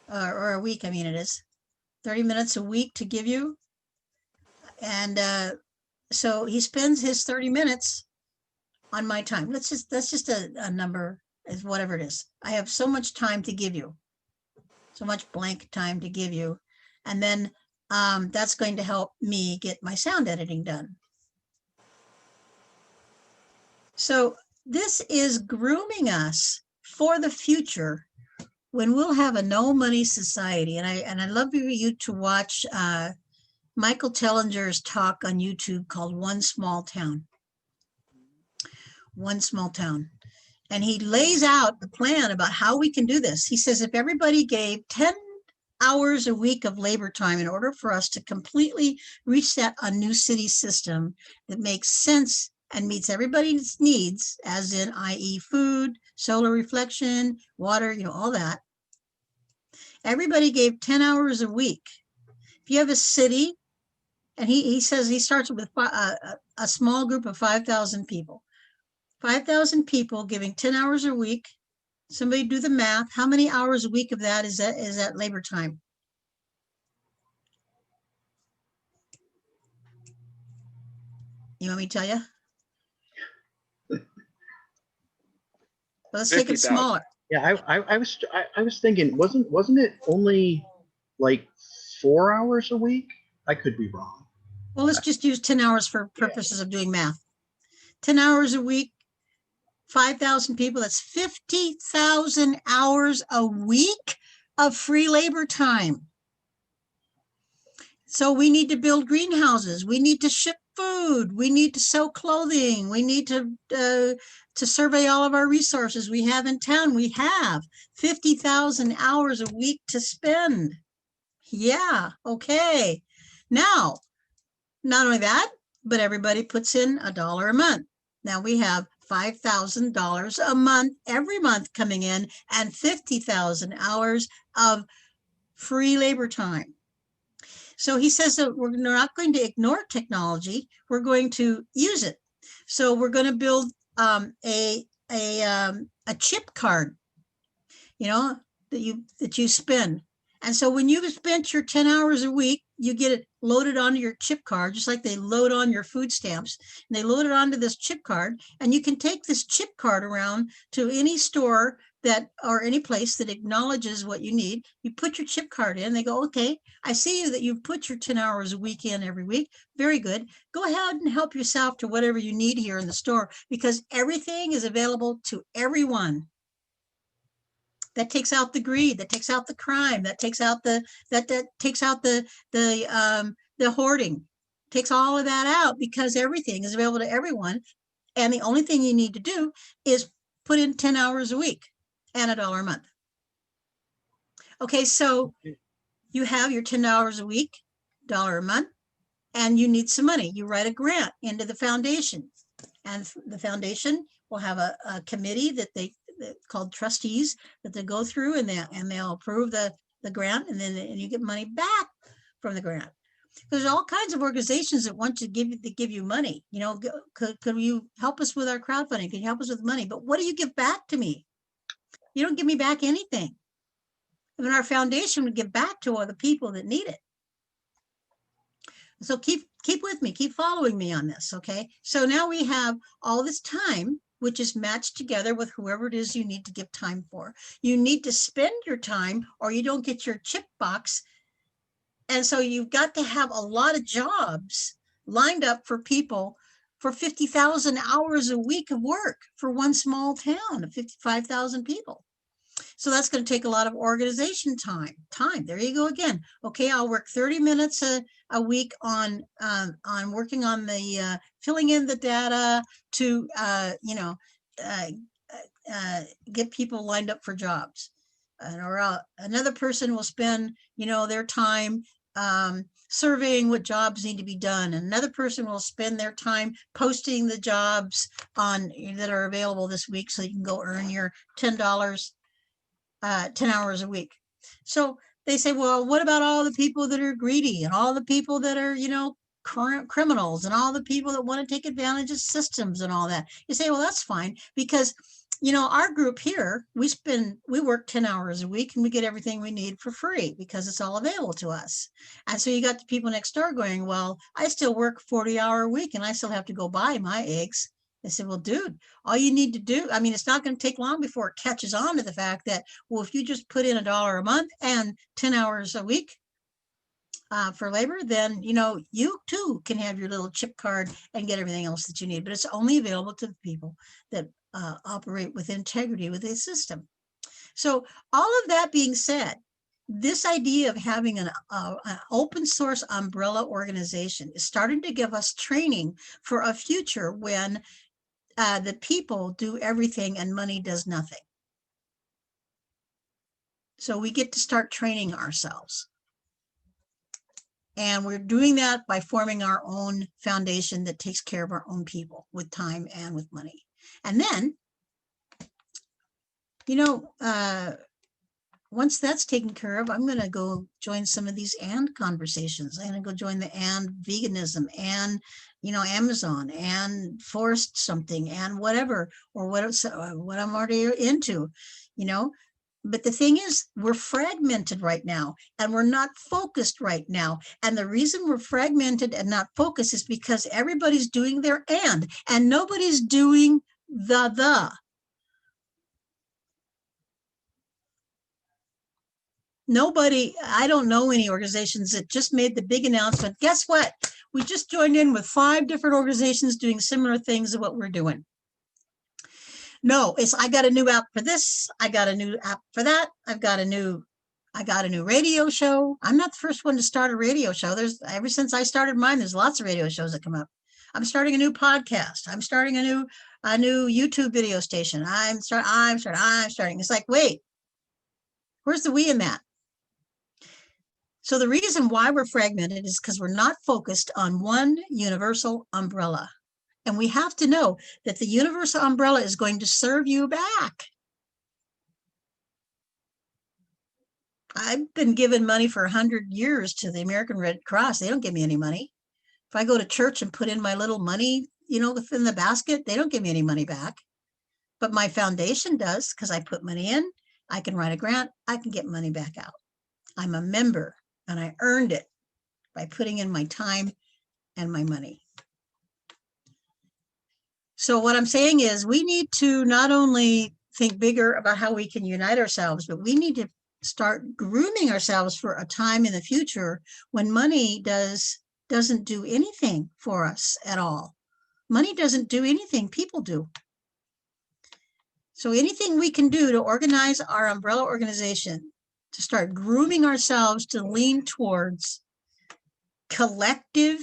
or a week, it is 30 minutes a week to give you. And so he spends his 30 minutes on my time. That's just a number, is whatever it is. I have so much time to give you, so much blank time to give you. And then that's going to help me get my sound editing done. So this is grooming us for the future when we'll have a no money society. And I'd love for you to watch Michael Tellinger's talk on YouTube called One Small Town. One Small Town. And he lays out the plan about how we can do this. He says, if everybody gave 10 hours a week of labor time in order for us to completely reset a new city system that makes sense and meets everybody's needs, as in, i.e. food, solar reflection, water, all that. Everybody gave 10 hours a week. If you have a city, and he says he starts with a small group of 5,000 people. 5,000 people giving 10 hours a week. Somebody do the math. How many hours a week of that is that labor time? You want me to tell you? Well, let's take it 50,000. smaller. Yeah, I was thinking, wasn't it only like 4 hours a week? I could be wrong. Well, let's just use 10 hours for purposes of doing math. 10 hours a week, 5,000 people, that's 50,000 hours a week of free labor time. So we need to build greenhouses. We need to ship food. We need to sew clothing. We need to survey all of our resources we have in town. We have 50,000 hours a week to spend. Yeah, okay. Now, not only that, but everybody puts in $1 a month. Now we have $5,000 a month, every month coming in, and 50,000 hours of free labor time. So he says that we're not going to ignore technology. We're going to use it. So we're going to build a chip card, you know, that you spend. And so when you've spent your 10 hours a week, you get it loaded onto your chip card, just like they load on your food stamps. And they load it onto this chip card, and you can take this chip card around to any store that, or any place that acknowledges what you need. You put your chip card in, they go, okay, I see that you've put your 10 hours a week in every week. Very good. Go ahead and help yourself to whatever you need here in the store, because everything is available to everyone. That takes out the greed, that takes out the crime, that takes out the hoarding, takes all of that out, because everything is available to everyone. And the only thing you need to do is put in 10 hours a week and $1 a month. Okay, so you have your 10 hours a week, $1 a month, and you need some money. You write a grant into the foundation, and the foundation will have a committee that called trustees that they go through, and they'll approve the grant, and then you get money back from the grant. There's all kinds of organizations that want to give you money. You know, could you help us with our crowdfunding? Can you help us with money? But what do you give back to me? You don't give me back anything. I mean, our foundation would give back to all the people that need it. So keep with me, keep following me on this, okay? So now we have all this time, which is matched together with whoever it is you need to give time for. You need to spend your time, or you don't get your chip box. And so you've got to have a lot of jobs lined up for people for 50,000 hours a week of work for one small town of 55,000 people. So that's going to take a lot of organization time. There you go again. Okay, I'll work 30 minutes a week on working on the filling in the data to get people lined up for jobs. Or another person will spend their time surveying what jobs need to be done. Another person will spend their time posting the jobs that are available this week, so you can go earn your $10 10 hours a week. So they say, well, what about all the people that are greedy, and all the people that are, criminals, and all the people that want to take advantage of systems and all that? You say, well, that's fine, because our group here, we work 10 hours a week, and we get everything we need for free because it's all available to us. And so you got the people next door going, well, I still work 40-hour a week and I still have to go buy my eggs. I said, well, dude, all you need to do, I mean, it's not going to take long before it catches on to the fact that, well, if you just put in $1 a month and 10 hours a week for labor, then, you too can have your little chip card and get everything else that you need. But it's only available to the people that operate with integrity with the system. So all of that being said, this idea of having an open source umbrella organization is starting to give us training for a future when the people do everything and money does nothing. So we get to start training ourselves. And we're doing that by forming our own foundation that takes care of our own people with time and with money. And then, once that's taken care of, I'm going to go join some of these and conversations. I'm going to go join the and veganism and, Amazon and forest something and whatever, or what I'm already into, But the thing is, we're fragmented right now and we're not focused right now. And the reason we're fragmented and not focused is because everybody's doing their and nobody's doing the. Nobody, I don't know any organizations that just made the big announcement. Guess what? We just joined in with 5 different organizations doing similar things to what we're doing. No, it's I got a new app for this. I got a new app for that. I got a new radio show. I'm not the first one to start a radio show. There's ever since I started mine, there's lots of radio shows that come up. I'm starting a new podcast. I'm starting a new YouTube video station. I'm starting. It's like, wait, where's the we in that? So the reason why we're fragmented is because we're not focused on one universal umbrella. And we have to know that the universal umbrella is going to serve you back. I've been given money for 100 years to the American Red Cross. They don't give me any money. If I go to church and put in my little money, within the basket, they don't give me any money back. But my foundation does, because I put money in. I can write a grant. I can get money back out. I'm a member and I earned it by putting in my time and my money. So what I'm saying is we need to not only think bigger about how we can unite ourselves, but we need to start grooming ourselves for a time in the future when money doesn't do anything for us at all. Money doesn't do anything, people do. So anything we can do to organize our umbrella organization, to start grooming ourselves to lean towards collective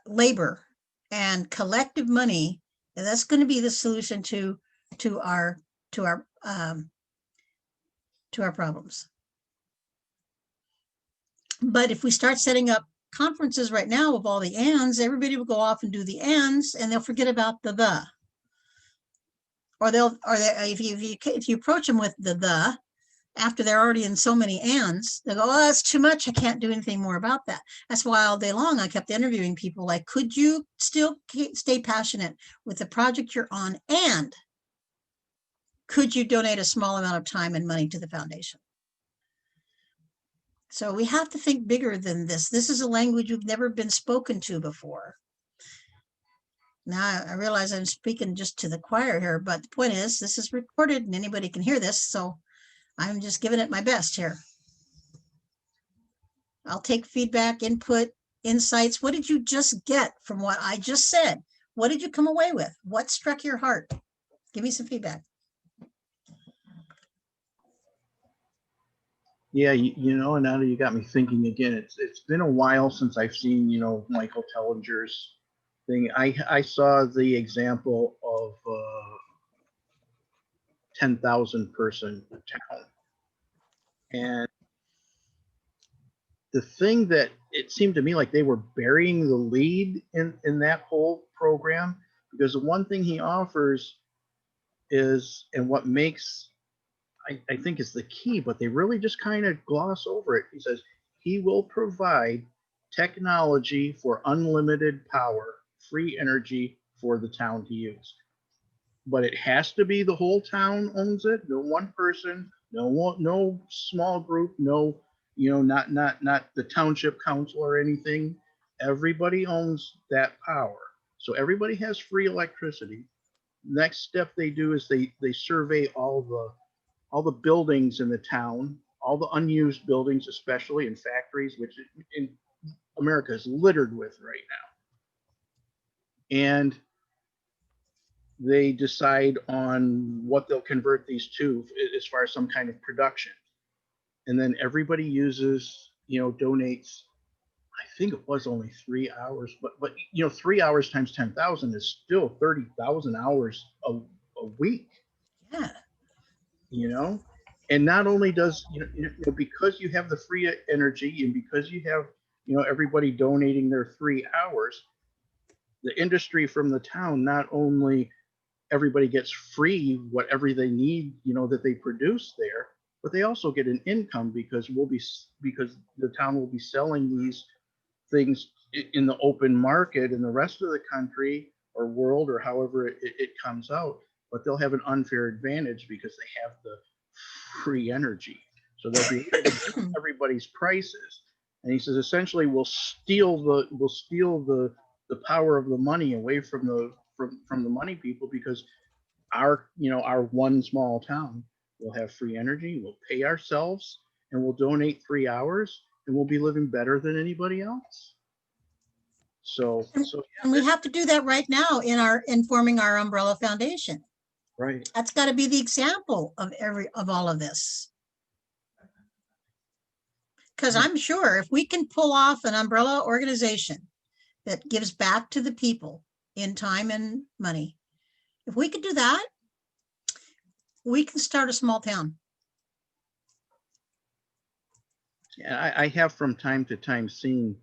labor and collective money, and that's going to be the solution to our problems. But if we start setting up conferences right now of all the ands, everybody will go off and do the ands, and they'll forget about the. Or if you approach them with the after they're already in so many ands, they go, oh, that's too much. I can't do anything more about that. That's why all day long I kept interviewing people like, could you still stay passionate with the project you're on? And could you donate a small amount of time and money to the foundation? So we have to think bigger than this. This is a language we've never been spoken to before. Now I realize I'm speaking just to the choir here, but the point is this is recorded and anybody can hear this. So I'm just giving it my best here. I'll take feedback, input, insights. What did you just get from what I just said? What did you come away with? What struck your heart? Give me some feedback. Yeah, Ananda, you got me thinking again. It's been a while since I've seen, Michael Tellinger's thing. I saw the example of 10,000 person town. And the thing that it seemed to me like they were burying the lead in that whole program, because the one thing he offers is, and what makes, I think is the key, but they really just kind of gloss over it. He says he will provide technology for unlimited power, free energy for the town to use. But it has to be the whole town owns it. No one person, no small group, no, not the township council or anything. Everybody owns that power. So everybody has free electricity. Next step they do is they survey all the buildings in the town, all the unused buildings, especially in factories, which in America is littered with right now. And they decide on what they'll convert these to as far as some kind of production. And then everybody uses, donates, I think it was only 3 hours, but 3 hours times 10,000 is still 30,000 hours a week. Yeah. And not only does, because you have the free energy and because you have, everybody donating their 3 hours, the industry from the town, not only everybody gets free whatever they need, that they produce there, but they also get an income because the town will be selling these things in the open market in the rest of the country or world or however it comes out. but they'll have an unfair advantage because they have the free energy. So they'll be able to beat everybody's prices. And he says, essentially, we'll steal the power of the money away from the money people, because our one small town will have free energy, we'll pay ourselves, and we'll donate 3 hours, and we'll be living better than anybody else. So And we have to do that right now in forming our umbrella foundation. right. That's got to be the example of all of this. Because I'm sure if we can pull off an umbrella organization that gives back to the people in time and money, if we could do that, we can start a small town. Yeah, I have from time to time seen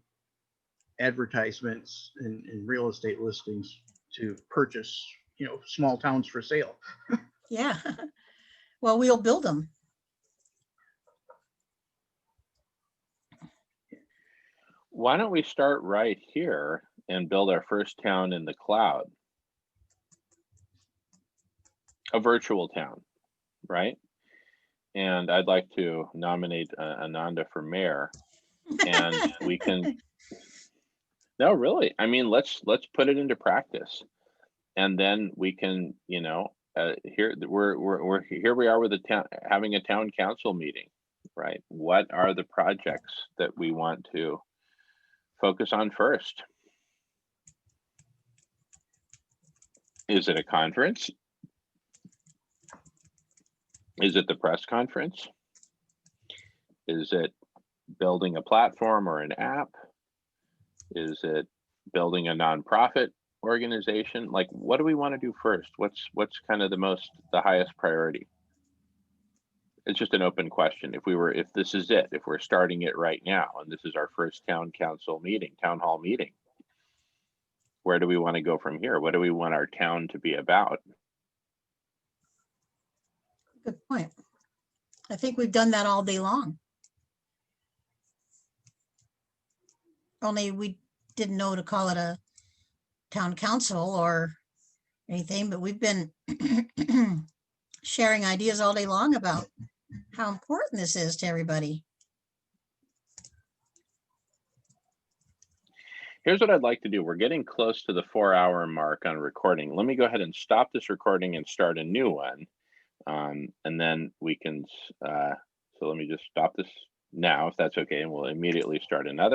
advertisements in real estate listings to purchase, small towns for sale. Yeah. Well, we'll build them. Why don't we start right here and build our first town in the cloud? A virtual town, right? And I'd like to nominate Ananda for mayor, and we can. No, really. I mean, let's put it into practice, and then we can, here here we are with a town, having a town council meeting, right? What are the projects that we want to focus on first? Is it a conference? Is it the press conference? Is it building a platform or an app? Is it building a nonprofit organization? Like, what do we want to do first? What's kind of the highest priority? It's just an open question. If this is it, if we're starting it right now, and this is our first town hall meeting, where do we want to go from here? What do we want our town to be about? Good point. I think we've done that all day long. Only we didn't know to call it a town council or anything, but we've been sharing ideas all day long about how important this is to everybody. Here's what I'd like to do. We're getting close to the 4-hour mark on recording. Let me go ahead and stop this recording and start a new one. And then we can, so let me just stop this now, if that's okay, and we'll immediately start another.